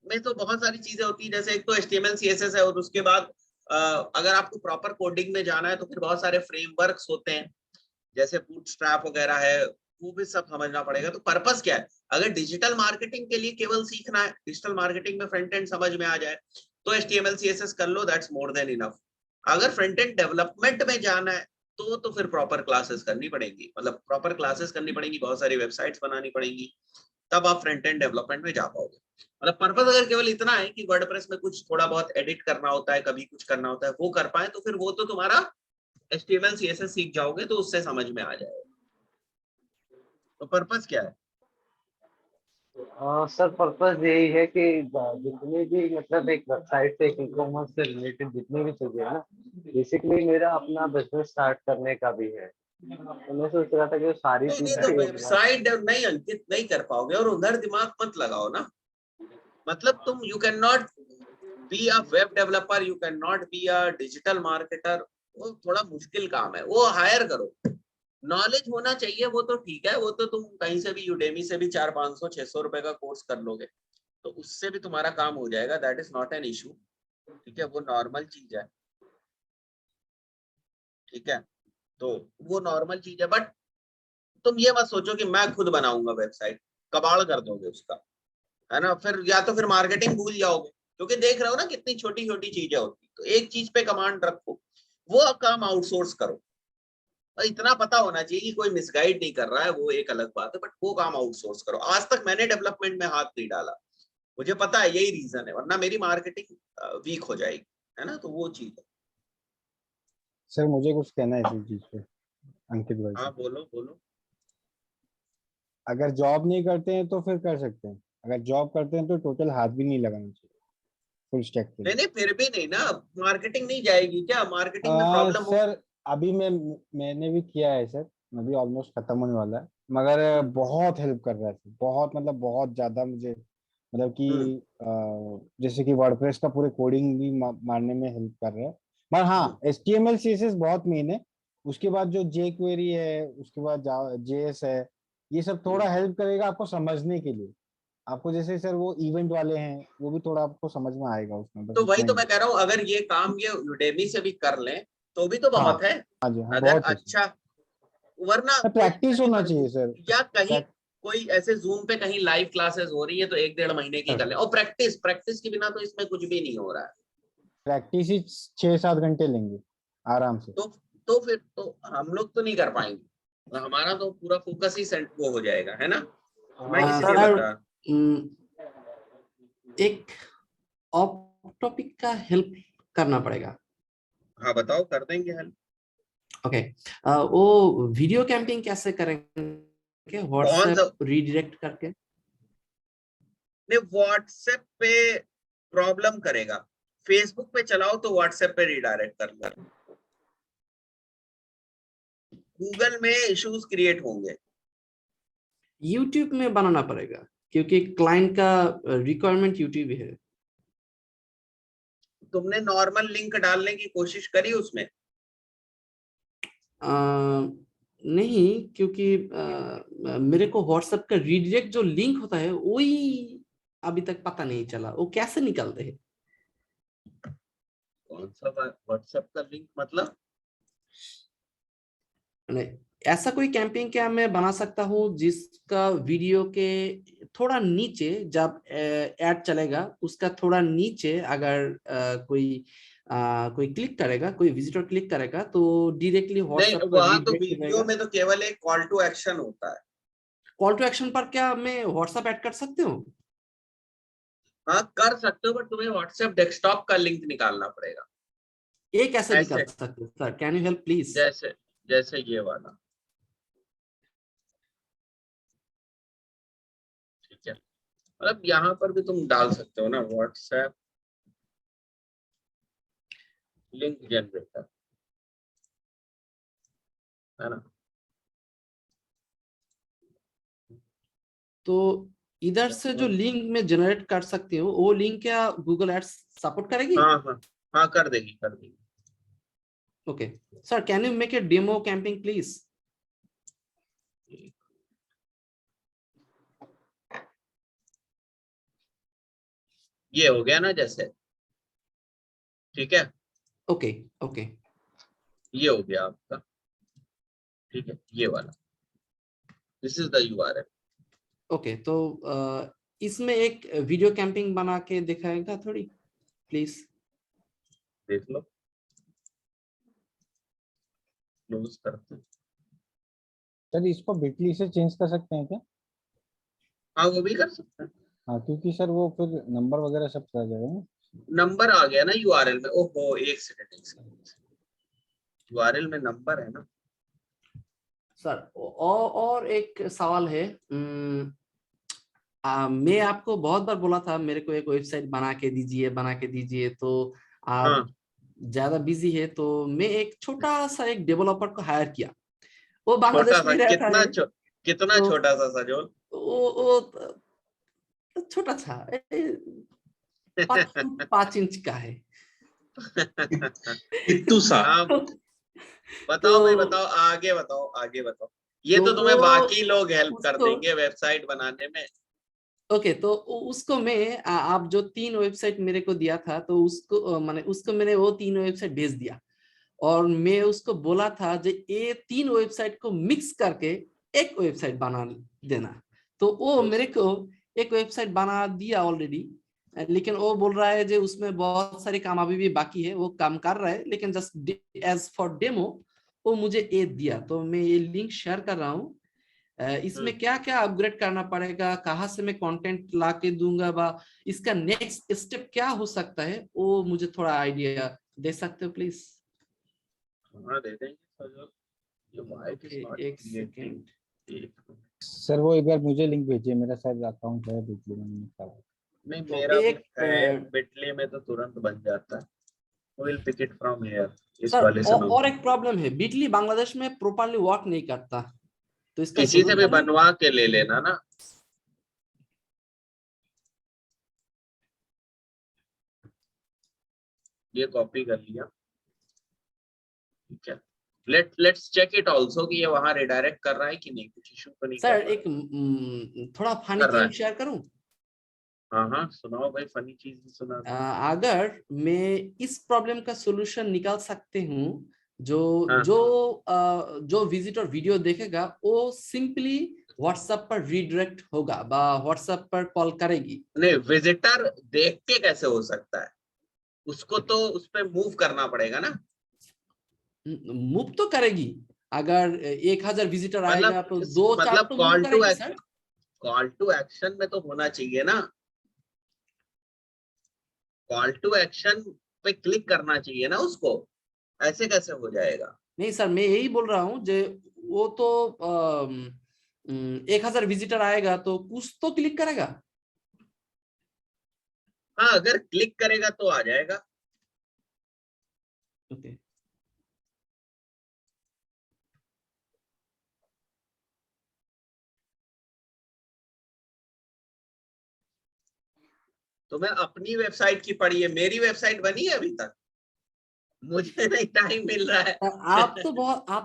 में तो बहुत सारी चीजें होती है, जैसे एक तो HTML CSS है, और उसके बाद अगर आपको प्रॉपर कोडिंग में जाना है तो फिर बहुत सारे फ्रेमवर्क्स होते हैं, जैसे बूटस्ट्रैप वगैरह है, वो भी सब समझना पड़ेगा। तो पर्पस क्या है? अगर डिजिटल मार्केटिंग के लिए केवल सीखना है, डिजिटल मार्केटिंग में फ्रंट एंड समझ में आ जाए तो HTML CSS कर लो, दैट्स मोर देन इनफ। अगर फ्रंट एंड डेवलपमेंट में जाना है तो फिर प्रॉपर क्लासेस करनी पड़ेंगी, मतलब प्रॉपर क्लासेस करनी पड़ेंगी, बहुत सारी वेबसाइट्स बनानी पड़ेंगी, तब आप फ्रंट एंड डेवलपमेंट में जा पाओगे। मतलब पर्पस अगर केवल इतना है कि वर्डप्रेस में कुछ थोड़ा बहुत एडिट करना होता है, कभी कुछ करना होता है, वो कर पाए, तो फिर वो तो तुम्हारा HTML CSS सीख जाओगे तो उससे समझ में आ जाएगा। तो पर्पस क्या है? सर पर्पस यही है कि जितनी भी मतलब एक वेबसाइट से, एक ई-कॉमर्स से रिलेटेड जितनी भी चीजें हैं ना, बेसिकली मेरा अपना बिजनेस स्टार्ट करने का भी है। तो मैं सोच रहा था कि वो सारी नहीं तो चीजें वेबसाइट नहीं अंकित नहीं कर पाओगे, और उधर दिमाग मत लगाओ ना। मतलब तुम you can not be a web developer, you can not be a digital marketer, वो थोड़ा मुश्किल काम है, वो हायर करो। नॉलेज होना चाहिए, वो तो ठीक है, वो तो तुम कहीं से भी यूडेमी से भी 400-500-600 रुपए का कोर्स कर लोगे तो उससे भी तुम्हारा काम हो जाएगा, that is not an issue. ठीक है, वो नॉर्मल चीज है। ठीक है, तो वो नॉर्मल चीज है, बट तुम ये मत सोचो कि मैं खुद बनाऊंगा वेबसाइट, कबाड़ कर दोगे उसका, है ना। फिर या तो फिर मार्केटिंग भूल जाओगे, क्योंकि देख रहे हो ना कितनी छोटी छोटी चीजें होती, तो एक चीज पे कमांड रखो, वो काम आउटसोर्स करो। और इतना पता होना चाहिए कि कोई मिसगाइड नहीं कर रहा है, वो एक अलग बात है, बट वो काम आउटसोर्स करो। आज तक मैंने डेवलपमेंट में हाथ नहीं डाला, मुझे पता है यही रीजन है, वरना मेरी मार्केटिंग वीक हो जाएगी, है ना। तो वो चीज है। सर मुझे कुछ कहना है इसी चीज पे, अंकित भाई। हाँ बोलो बोलो। अगर जॉब नहीं करते हैं तो फिर कर सकते हैं, अगर जॉब करते हैं तो टोटल हाथ भी नहीं लगाना चाहिए फुल स्टैक के नहीं लिए। नहीं, फिर भी नहीं ना, मार्केटिंग नहीं जाएगी क्या? मार्केटिंग में प्रॉब्लम हो। सर अभी मैंने भी किया है सर, मैं भी ऑलमोस्ट खत्म होने वाला है, मगर बहुत हेल्प कर रहा है सर, बहुत मतलब बहुत ज्यादा मुझे, मतलब कि जैसे कि वर्डप्रेस का पूरे कोडिंग भी मारने में हेल्प कर रहा है। मगर हाँ HTML CSS बहुत मेन है, उसके बाद जो jQuery है, उसके बाद JS है, ये सब थोड़ा हेल्प करेगा आपको समझने के लिए। आपको जैसे सर वो इवेंट वाले हैं, वो भी थोड़ा आपको समझ में आएगा उसमें, बस तो वही इतना तो ही। मैं कह रहा हूँ, अगर ये काम ये यूडेमी से भी कर लें तो भी तो हाँ बहुत है। हाँ जी हाँ, अगर बहुत है सर। अच्छा, वरना कोई प्रैक्टिस कहीं होना पर चाहिए सर। या कहीं कोई ऐसे जूम पे कहीं लाइव क्लासेस हो रही है तो 1-1.5 महीने की कर ले, और प्रैक्टिस प्रैक्टिस के बिना तो इसमें कुछ भी नहीं हो रहा है। प्रैक्टिस ही 6-7 घंटे लेंगे आराम से। तो फिर तो हम लोग तो नहीं कर पाएंगे, तो हमारा तो पूरा फोकस ही सेंट वो हो जाएगा, है ना। मैं इसलिए सर बता। एक ऑफ टॉपिक का हेल्प करना पड़ेगा। हाँ बताओ, कर देंगे हेल्प। ओके, वो वीडियो कैंपिंग कैसे करेंगे? कौन सा? व्हाट्सएप रीडायरेक्ट करके? नहीं, व्हाट्सएप पे प्रॉब्लम करेगा, फेसबुक पे चलाओ तो व्हाट्सएप पे रिडायरेक्ट कर लो, गूगल में इश्यूज क्रिएट होंगे। यूट्यूब में बनाना पड़ेगा क्योंकि क्लाइंट का रिक्वायरमेंट यूट्यूब है। तुमने नॉर्मल लिंक डालने की कोशिश करी उसमें? नहीं, क्योंकि मेरे को व्हाट्सएप का रीडायरेक्ट जो लिंक होता है वही अभी तक पता नहीं चला, वो कैसे निकलते हैं। कौन सा व्हाट्सएप का लिंक मतलब? ऐसा कोई कैंपेन क्या मैं बना सकता हूँ जिसका वीडियो के थोड़ा नीचे जब ऐड चलेगा उसका थोड़ा नीचे अगर कोई क्लिक करेगा, कोई विजिटर क्लिक करेगा तो डायरेक्टली नहीं, व्हाट्सएप पर वहां तो रीडायरेक्ट हो वीडियो जाएगा। में तो केवल एक कॉल टू एक्शन होता है। कॉल टू एक्शन पर क्या मैं व्हाट्सएप ऐड कर सकती हूँ? हाँ कर सकते हो, बट तुम्हें व्हाट्सएप डेस्कटॉप का लिंक निकालना पड़ेगा। ये कैसे ऐसे। निकाल सकते हैं sir, can you help please? जैसे जैसे ये वाला, ठीक है, मतलब यहाँ पर भी तुम डाल सकते हो ना व्हाट्सएप लिंक जनरेटर, है ना। तो इधर से जो लिंक में जनरेट कर सकती हूँ, वो लिंक क्या गूगल एड्स सपोर्ट करेगी? हाँ हाँ हाँ, कर देगी कर देगी। Okay sir, can you make a demo camping please? ये हो गया ना जैसे, ठीक है, ओके ओके ये हो गया आपका, ठीक है, ये वाला, this is the URL. Okay. तो इसमें एक वीडियो कैंपिंग बना के दिखाएगा थोड़ी प्लीज? देख लो, क्लोज करते हैं। सर इसको बिटली से चेंज कर सकते हैं क्या? हाँ वो भी कर सकते हैं। हाँ, क्योंकि सर वो फिर नंबर वगैरह सब आ जाएगा ना। नंबर आ गया ना यूआरएल में, ओहो एक सेकंड, यूआरएल में नंबर है ना। सर और एक सवाल है, मैं आपको बहुत बार बोला था मेरे को एक वेबसाइट बना के दीजिए, तो आप हाँ ज्यादा बिजी है, तो मैं एक छोटा सा एक डेवलपर को हायर किया। वो छोटा बांग्लादेश सा, में रहता कितना है। कितना तो छोटा सा सजोल? वो छोटा था, 5 इंच का है। इत्तू सा। हाँ बताओ भाई, तो बताओ आगे, बताओ आगे बताओ। ये तो तो तुम्हें वो बाकी लोग हेल्प कर उसको देंगे वेबसाइट बनाने में। ओके, तो उसको मैं आप जो 3 वेबसाइट मेरे को दिया था, तो उसको मैंने उसको मैंने वो 3 वेबसाइट भेज दिया, और मैं उसको बोला था जो ये 3 वेबसाइट को मिक्स करके एक वेबसाइट बना देना। तो वो मेरे को एक वेबसाइट बना दिया ऑलरेडी, लेकिन वो बोल रहा है जो उसमें बहुत सारे काम अभी भी बाकी है, वो काम कर रहा है, लेकिन जस्ट एज फॉर डेमो वो मुझे ये दिया। तो मैं ये लिंक शेयर कर रहा हूँ। इसमें क्या क्या अपग्रेड करना पड़ेगा, कहाँ से मैं कंटेंट ला के दूंगा, बा इसका नेक्स्ट स्टेप क्या हो सकता है, वो मुझे थोड़ा आइडिया दे सकते हो प्लीज? हाँ दे देंगे सजोल। ये वाइट इज नॉट एक क्रिएटिंग। सेकंड। सर वो एक बार मुझे लिंक भेजिए, मेरा शायद अकाउंट है बिटली में, नहीं पता। नहीं तो मेरा भी एक है, बिटली में तो तुरंत बन जाता है। Will pick it from here, इस सर वाले से और एक प्रॉब्लम है, बिटली बांग्लादेश में प्रॉपर्ली वर्क नहीं करता, तो इसका किसी से भी सॉल्यूशन है? बनवा के ले लेना ना। ये कॉपी कर लिया, ठीक है। लेट्स चेक इट आल्सो कि ये वहां रिडायरेक्ट कर रहा है कि नहीं, कुछ इशू तो नहीं कर सर रहा है। एक थोड़ा फनी कर रहा थिंग है। शेयर करूं? हाँ हाँ सुनाओ भाई, फनी चीज सुना दो। अगर मैं इस प्रॉब्लम का सॉल्यूशन निकाल सकते हूँ, जो हाँ। जो विजिटर वीडियो देखेगा वो सिंपली व्हाट्सएप पर रीडायरेक्ट होगा, व्हाट्सएप पर कॉल करेगी। नहीं, विजिटर देख के कैसे हो सकता है, उसको तो उस पे मूव करना पड़ेगा ना। मूव तो करेगी, अगर 1000 विजिटर मतलब आएगा तो 2-4 तो मूव करेगी सर। कॉल टू एक्शन में तो होना चाहिए ना, कॉल टू एक्शन पे क्लिक करना चाहिए ना उसको, ऐसे कैसे हो जाएगा? नहीं सर, मैं यही बोल रहा हूँ जो वो तो 1000 विजिटर आएगा तो कुछ तो क्लिक करेगा। हाँ अगर क्लिक करेगा तो आ जाएगा। ओके तो मैं अपनी वेबसाइट की पढ़ी है, मेरी वेबसाइट बनी है अभी तक, मुझे नहीं टाइम मिल रहा है। आप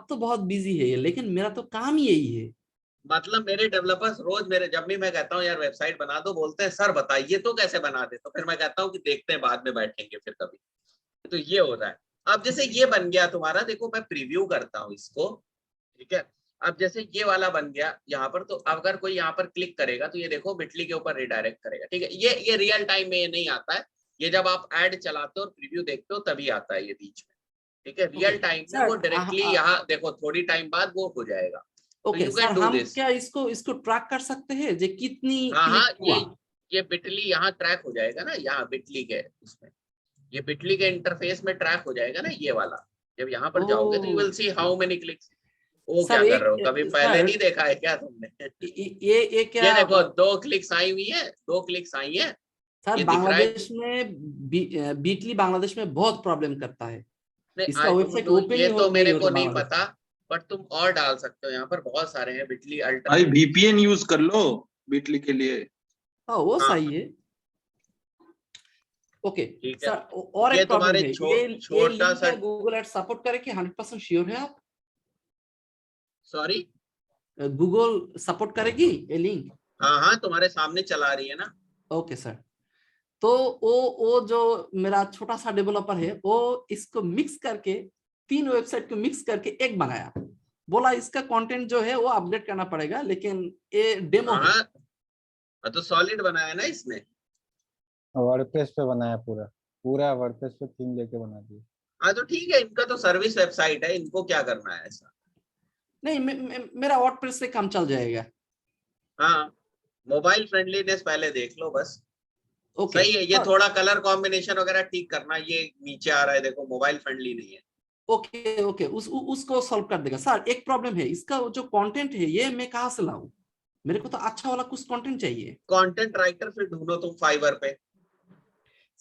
तो बहुत बिजी है, लेकिन मेरा तो काम ही यही है। मतलब मेरे डेवलपर्स रोज मेरे, जब भी मैं कहता हूँ यार वेबसाइट बना दो, बोलते हैं सर बताइए तो कैसे बना दे, तो फिर मैं कहता हूँ कि देखते हैं बाद में बैठेंगे फिर कभी। तो ये हो रहा है। अब जैसे ये बन गया तुम्हारा, देखो मैं प्रीव्यू करता हूँ इसको, ठीक है। अब जैसे ये वाला बन गया यहाँ पर, तो अगर कोई यहाँ पर क्लिक करेगा तो ये देखो बिटली के ऊपर रिडायरेक्ट करेगा, ठीक है। ये रियल टाइम में ये नहीं आता है, ये जब आप ऐड चलाते हो और प्रीव्यू देखते हो तभी आता है ये बीच में, ठीक है। रियल टाइम में वो डायरेक्टली यहाँ देखो, थोड़ी टाइम बाद वो हो जाएगा। ओके सर, हम क्या इसको ट्रैक कर सकते हैं जो कितनी हाँ क्लिक हाँ, हुआ? ये बिटली यहाँ ट्रैक हो जाएगा ना, यहाँ बिटली के उसमें, ये बिटली के इंटरफेस में ट्रैक हो जाएगा ना ये वाला। जब यहाँ पर जाओगे तो you will see how many clicks. वो क्या सर कर रहे हो, कभी पहले नहीं देखा है क्या तुमने? ये क्या ये देखो 2 क्लिक्स आई हुई है, 2 क्लिक्स आई है। सर ये दिख रहा है बांग्लादेश में बीटली बांग्लादेश में बहुत प्रॉब्लम करता है, नहीं, इसका आई वेबसाइट डोंट नो, ओपन ये ही तो मेरे नहीं को होता नहीं बांग्लादेश। पता, बट तुम और डाल सकते हो, यहाँ पर बहुत सारे हैं बिटली अल्ट्रा। भाई VPN यूज कर लो बिटली के लिए। हाँ वो हाँ। सही है। ओके ठीक है, सर, और ये एक प्रॉब्लम तुम्हारे है, ये छोटा लिंक सा, है गूगल एड सपोर्ट करे कि 100% श्योर है आप? सॉरी, गूगल सपोर्ट करेगी ये लिंक? हाँ हाँ तुम्हारे सामने चला रही है ना। ओके सर, तो वो जो मेरा छोटा सा डेवलपर है वो इसको मिक्स करके 3 वेबसाइट को मिक्स करके एक बनाया, बोला इसका कंटेंट जो है वो अपडेट करना पड़ेगा, लेकिन ये डेमो है। हाँ तो सॉलिड बनाया ना इसने। वर्डप्रेस पे बनाया, पूरा वर्डप्रेस पे थीम लेके बना दिया। हाँ तो ठीक है, इनका तो सर्विस वेबसाइट है, इनको क्या करना है ऐसा। नहीं मेरा वर्डप्रेस से काम चल जाएगा। हाँ, मोबाइल फ्रेंडलीनेस पहले देख लो बस। ओके सही है, ये थोड़ा कलर कॉम्बिनेशन वगैरह ठीक करना, ये नीचे आ रहा है देखो, मोबाइल फ्रेंडली नहीं है। ओके ओके, उसको सॉल्व कर देगा। सर एक प्रॉब्लम है, इसका जो कंटेंट है ये मैं कहाँ से लाऊं? मेरे को तो अच्छा वाला कुछ कंटेंट चाहिए। कंटेंट राइटर फिर ढूंढो तुम फाइवर पे।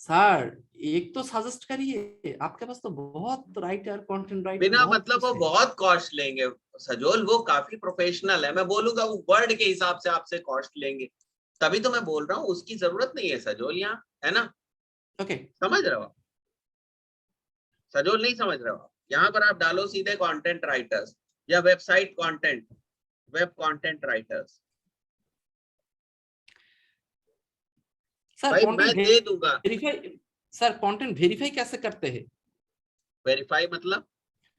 सर एक तो सजेस्ट करिए, आपके पास तो बहुत राइटर, कंटेंट राइटर बिना बहुत मतलब वो कुछ है। बहुत कॉस्ट लेंगे सजोल, वो काफी प्रोफेशनल है, मैं बोलूंगा वो वर्ड के हिसाब से आपसे कॉस्ट लेंगे, तभी तो मैं बोल रहा हूँ उसकी जरूरत नहीं है सजोल यहाँ, है ना। ओके समझ रहे हो सजोल, नहीं समझ रहे हो? यहाँ पर आप डालो सीधे कंटेंट राइटर्स या website content, web content writers. Sir भाई मैं कंटेंट दे दूंगा। वेरीफाई, सर कंटेंट वेरीफाई कैसे करते हैं? वेरीफाई मतलब?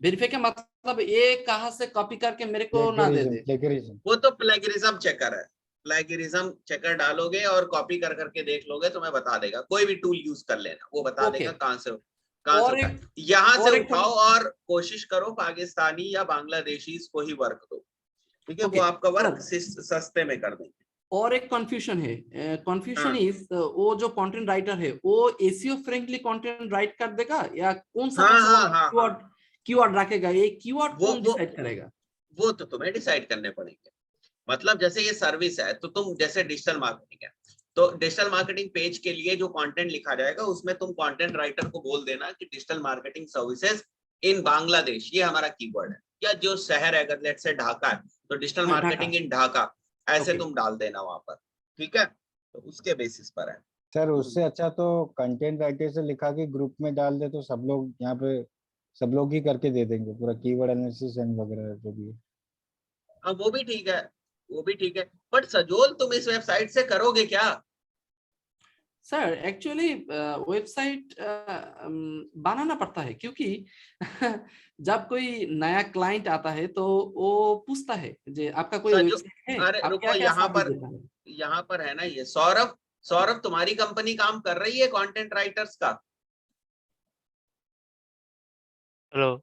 वेरीफाई का मतलब ये कहाँ से कॉपी करके मेरे को ना दे दे। प्लेगरिज्म। वो तो प्लेगरिज्म चेकर है, प्लेगरिज्म चेकर डालोगे और कॉपी कर करके देख लोगे, तुम्हें बता देगा, कोई भी टूल यूज कर लेना, वो बता ओके। देगा कहाँ से और उठाए। एक यहाँ और से एक उठाओ और कोशिश करो पाकिस्तानी या बांग्लादेशी को ही वर्क दो, ठीक है, ओके वो आपका वर्क सर, सस्ते में कर देंगे। और एक कंफ्यूजन है, कंफ्यूजन हाँ। इज वो जो कंटेंट राइटर है वो एसईओ फ्रेंडली कंटेंट राइट कर देगा या कौन सा हाँ हाँ हाँ कीवर्ड हाँ, कीवर्ड रखेगा? ये कीवर्ड वो कौन वो डिसाइड करेगा? वो तो तुम्हें डिसाइड करने पड़ेंगे। मतलब जैसे ये सर्विस है तो तुम, जैसे डिजिटल मार्केटिंग है तो डिजिटल मार्केटिंग पेज के लिए जो कंटेंट लिखा जाएगा उसमें तुम कंटेंट राइटर को बोल देना कि digital marketing services in Bangladesh, ये हमारा कीवर्ड है, या जो शहर है अगर लेट्स से ढाका है तो डिजिटल हाँ, मार्केटिंग इन ढाका, ऐसे ओके तुम डाल देना वहां पर, ठीक है, तो उसके बेसिस पर है। सर उससे अच्छा तो कंटेंट राइटर से लिखा के ग्रुप में डाल दे, तो सब लोग यहाँ पे सब लोग ही करके दे देंगे पूरा कीवर्ड एनालिसिस एंड वगैरह जो भी है। हाँ वो भी ठीक है, वो भी ठीक है, बट सजोल तुम इस वेबसाइट से करोगे क्या? सर एक्चुअली वेबसाइट बनाना पड़ता है, क्योंकि जब कोई नया क्लाइंट आता है तो वो पूछता है जे आपका कोई सजो वेबसाइट है, अरे आप क्या रुको, क्या सर्विस देता है? यहाँ पर है ना ये सौरभ, सौरभ तुम्हारी कंपनी काम कर रही है कंटेंट राइटर्स का? हेलो।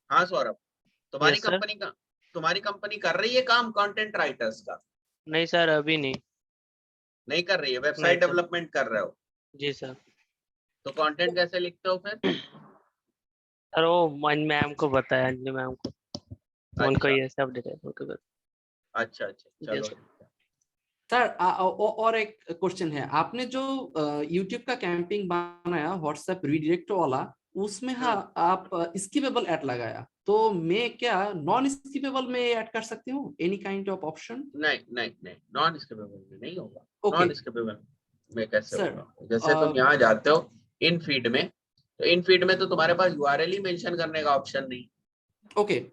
हाँ सौरभ, यस सर। तुम्हारी कंपनी कर रही है काम कंटेंट राइटर्स का? नहीं सर, अभी नहीं। नहीं कर रही है, नहीं वेबसाइट सर। डेवलपमेंट कर रहे हो, जी सर। तो कंटेंट कैसे लिखते हो फिर? सर वो मैम को बताया, अंजलि मैम को, उनको अच्छा ये सब डिटेल ओके बस। अच्छा अच्छा, चलो सर। सर और एक क्वेश्चन है, आपने जो यूट्यूब का कैंपिंग बनाया व्हाट्सएप रीडायरेक्ट वाला, उसमें हाँ आप स्किपेबल ऐड लगाया, तो मैं क्या नॉन स्किपेबल में ऐड कर सकती हूँ? Any kind of option? नहीं नहीं नहीं, नॉन स्किपेबल में नहीं होगा। ओके नॉन स्किपेबल में कैसे सर। होगा? जैसे तुम यहाँ जाते हो इन फीड में, तो इन फीड में तो तुम्हारे पास यूआरएल ही मेंशन करने का ऑप्शन नहीं। ओके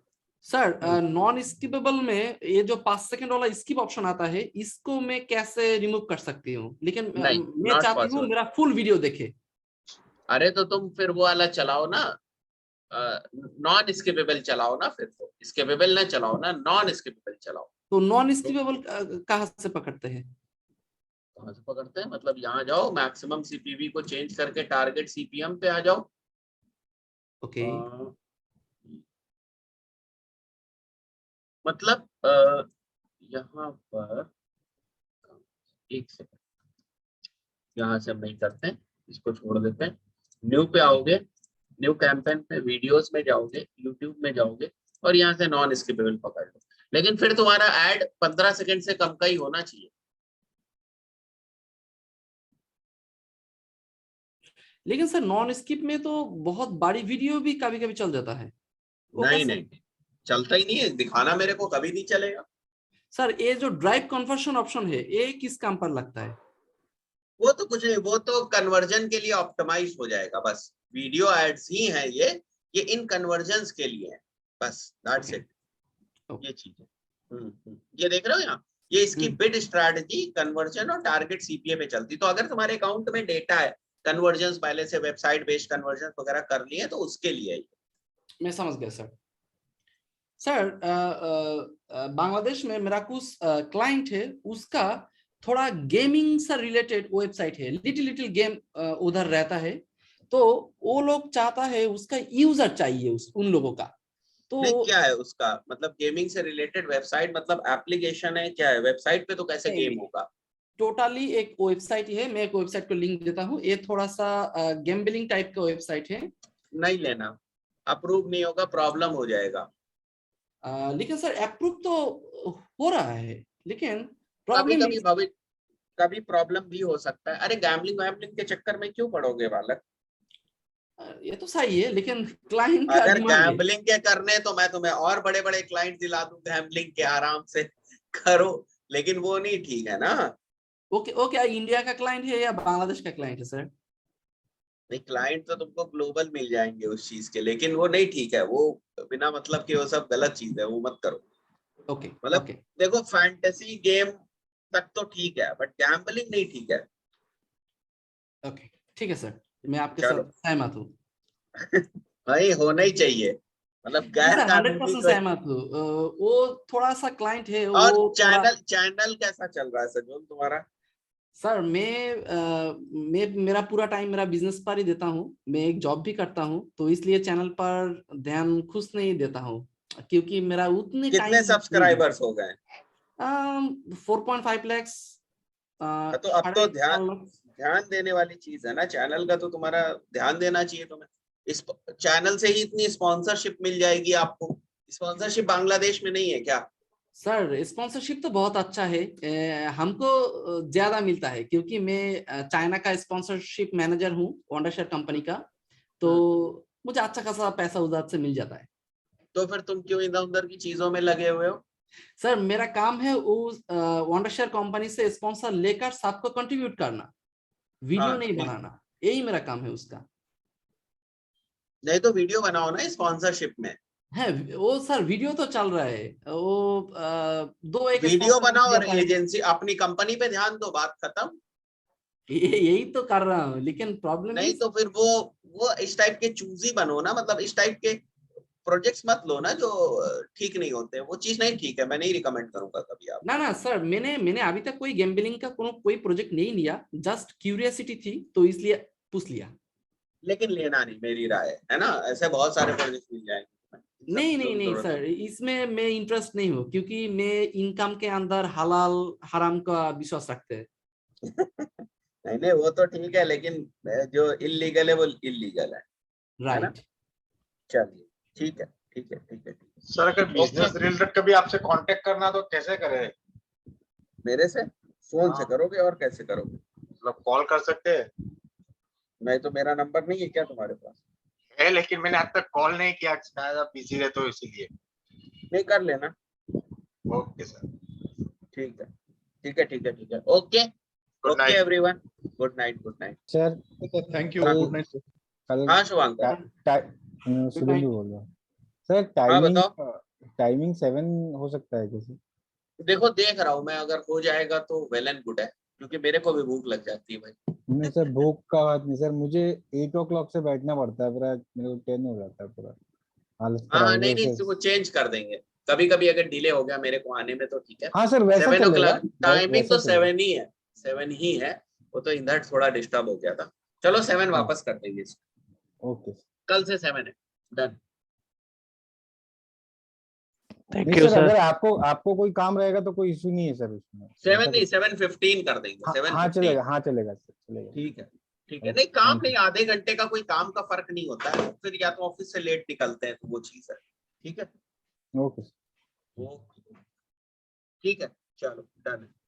सर, नॉन स्किपेबल में ये जो 5 सेकंड वाला स्किप ऑप्शन आता है, इसको मैं कैसे रिमूव कर सकती हूँ? लेकिन नहीं, मैं नॉट चाहती हूँ पॉसिबल। मेरा फुल वीडियो देखे। अरे तो तुम फिर वो वाला चलाओ ना, नॉन स्किपेबल चलाओ ना, फिर तो स्किपेबल ना चलाओ ना, नॉन स्किपेबल चलाओ। तो नॉन तो स्किपेबल कहाँ से पकड़ते हैं? कहाँ से पकड़ते हैं मतलब, यहाँ जाओ मैक्सिमम सीपीवी को चेंज करके टारगेट सीपीएम पे आ जाओ। ओके मतलब यहाँ पर एक सेकंड, यहाँ से हम नहीं करते हैं, इसको छोड़ देते हैं। न्यू पे आओगे, न्यू कैंपेन पे वीडियोस में जाओगे, यूट्यूब में जाओगे और यहाँ से नॉन स्किपेबल पकड़ लो। लेकिन फिर तुम्हारा ऐड 15 सेकंड से कम का ही होना चाहिए। लेकिन सर नॉन स्किप में तो बहुत बड़ी वीडियो भी कभी कभी चल जाता है, वो नहीं कैसे? नहीं, चलता ही नहीं है, दिखाना मेरे को कभी नहीं चलेगा। सर ये जो ड्राइव कन्वर्शन ऑप्शन है ये किस काम पर लगता है? वो तो कुछ नहीं, वो तो कन्वर्जन के लिए ऑप्टिमाइज हो जाएगा बस। वीडियो एड्स ही है ये इन कन्वर्जन्स के लिए है बस, दैट्स इट। ये चीज है। ये देख रहे हो यहाँ, ये इसकी बिड स्ट्रैटेजी कन्वर्जन और टारगेट सीपीए पे चलती। तो अगर तुम्हारे अकाउंट में डेटा है, कन्वर्जन्स पहले से वेबसाइट बेस्ड कन्वर्जन वगैरह कर लिए तो उसके लिए है। मैं समझ गया सर। सर बांग्लादेश में मेरा कुछ क्लाइंट है, उसका थोड़ा गेमिंग से रिलेटेड वेबसाइट है, लिटिल गेम उधर रहता है, तो वो लोग चाहता है उसका यूजर चाहिए उन लोगों का। तो नहीं, क्या है उसका मतलब गेमिंग से रिलेटेड वेबसाइट मतलब एप्लीकेशन है, क्या है? वेबसाइट पे तो कैसे गेम होगा? टोटली एक वेबसाइट है, मैं एक वेबसाइट को लिंक देता हूँ, ये थोड़ा सा गैम्बलिंग टाइप का वेबसाइट है। नहीं लेना, अप्रूव नहीं होगा, प्रॉब्लम हो जाएगा। लेकिन सर अप्रूव तो हो रहा है, लेकिन कभी प्रॉब्लम कभी प्रॉब्लम भी हो सकता है। अरे गैम्बलिंग वैम्बलिंग के चक्कर में क्यों पड़ोगे बालक? ये तो सही है, लेकिन क्लाइंट का अगर डिमांड है। गैम्बलिंग के करने तो मैं तुम्हें और बड़े बड़े क्लाइंट दिला दूं, गैम्बलिंग के आराम से करो, लेकिन वो नहीं ठीक है ना। ओके ओके, इंडिया का क्लाइंट है या बांग्लादेश का क्लाइंट है सर? नहीं, क्लाइंट तो तुमको ग्लोबल मिल जाएंगे उस चीज के, लेकिन वो नहीं ठीक है, वो बिना मतलब के वो सब गलत चीज है, वो मत करो। ओके मतलब ओके, देखो फैंटेसी गेम तक तो ठीक है, बट गैम्बलिंग नहीं ठीक है। ओके ठीक है सर, मैं आपके चलो। साथ सहमत हूँ। भाई होना ही चाहिए, मतलब गैर सर कानूनी 100% कोई। सहमत हूँ। वो थोड़ा सा क्लाइंट है, और वो थोड़ा। चैनल कैसा चल रहा है सजोल तुम्हारा? सर मैं मेरा पूरा टाइम मेरा बिजनेस पर ही देता हूँ, मैं एक जॉब भी करता हूँ, तो इसलिए चैनल पर ध्यान खुद नहीं देता हूँ, क्योंकि मेरा उतने टाइम कितने सब्सक्राइबर्स हो गए? 4.5 lakhs। तो अब तो ध्यान देने वाली चीज है ना, चैनल का तो तुम्हारा ध्यान देना चाहिए तुम्हें। इस चैनल से ही इतनी स्पॉन्सरशिप मिल जाएगी आपको। स्पॉन्सरशिप बांग्लादेश में नहीं है क्या? सर स्पॉन्सरशिप तो बहुत अच्छा है, हमको ज्यादा मिलता है, क्योंकि मैं चाइना का स्पॉन्सरशिप मैनेजर हूँ वंडरशेयर कंपनी का, तो मुझे अच्छा खासा पैसा उधर से मिल जाता है। तो फिर तुम क्यों इधर उधर की चीजों में लगे हुए हो? सर मेरा काम है उस वंडरशेयर कंपनी से स्पॉन्सर लेकर सबको कंट्रीब्यूट करना, वीडियो नहीं बनाना, यही मेरा काम है उसका। नहीं तो वीडियो बनाओ ना स्पॉन्सरशिप में। है वो सर, वीडियो तो चल रहा है, वो दो एक वीडियो sponsor बनाओ मिल और जाता है। एजेंसी अपनी कंपनी पे ध्यान दो, बात खत्म। यही तो कर रहा हूँ, लेकिन प्रॉब्लम नहीं तो फिर वो इस टाइप के चूजी बनो ना, मतलब इस टाइप के प्रोजेक्ट्स मत लो ना जो ठीक नहीं होते। वो चीज नहीं ठीक है, मैं नहीं रिकमेंड करूंगा कभी आप। ना ना सर, मैंने अभी तक कोई गैम्बलिंग का कोई प्रोजेक्ट नहीं लिया, जस्ट क्यूरियोसिटी थी तो इसलिए पूछ लिया। लेकिन लेना नहीं, मेरी राय है ना, ऐसे बहुत सारे प्रोजेक्ट मिल जाएंगे। नहीं नहीं नहीं सर, इसमें मैं इंटरेस्ट नहीं हूँ, क्योंकि मैं इनकम के अंदर हलाल हराम का विश्वास रखते हैं। नहीं नहीं, वो तो ठीक है, लेकिन जो इलीगल है वो इलीगल है ना? राइट। चलिए ठीक है ठीक है ठीक है ठीक है। सर अगर बिजनेस रिलेटेड कभी आपसे कांटेक्ट करना तो कैसे करें? मेरे से फोन से हाँ। करोगे और कैसे करोगे? मतलब कॉल कर सकते हैं? नहीं तो मेरा नंबर नहीं है क्या तुम्हारे पास? है, लेकिन मैंने आज तक कॉल नहीं किया, शायद आप बिजी रहते हो इसीलिए। नहीं, कर लेना। Okay sir. ठीक है ठीक है ठीक है ठीक है। Okay good okay night everyone, good night good night sir thank you, कल गुड नाइट। कल हाँ शुभांकर, शुभेंदु बोल रहा हूँ सर। हाँ बताओ। टाइमिंग 7 हो सकता है कैसे? देखो देख रहा हूँ मैं, अगर हो जाएगा तो वेल एंड गुड है, क्योंकि मेरे को भी भूख लग जाती है भाई। नहीं सर, भूख का बात नहीं सर, मुझे 8 o'clock से बैठना पड़ता है, पूरा मेरे को 10 हो जाता है, पूरा हालत हाँ खराब हाँ, हो नहीं गई नहीं, सर। वो चेंज कर देंगे। कभी कभी अगर डिले हो गया मेरे को आने में तो ठीक है। हाँ सर, वैसा 7 चलेगा, o'clock टाइमिंग वैसा तो चलेगा। 7 ही है, 7 ही है। वो तो इधर थोड़ा डिस्टर्ब हो गया था। चलो 7 हाँ वापस कर देंगे इसको। ओके। कल से 7 है, डन। थैंक नहीं यू सर, सर। अगर आपको कोई काम रहेगा तो कोई इशू नहीं है सर उसमें। 7 नहीं 7:15 कर देंगे, हाँ 7:15। चलेगा, हाँ चलेगा सर, चलेगा। ठीक है ठीक है। Okay, नहीं काम thank you. नहीं, आधे घंटे का कोई काम का फर्क नहीं होता है, फिर या तो ऑफिस से लेट निकलते हैं तो वो चीज है। ठीक है ओके सर। ओके ठीक है, चलो डन है।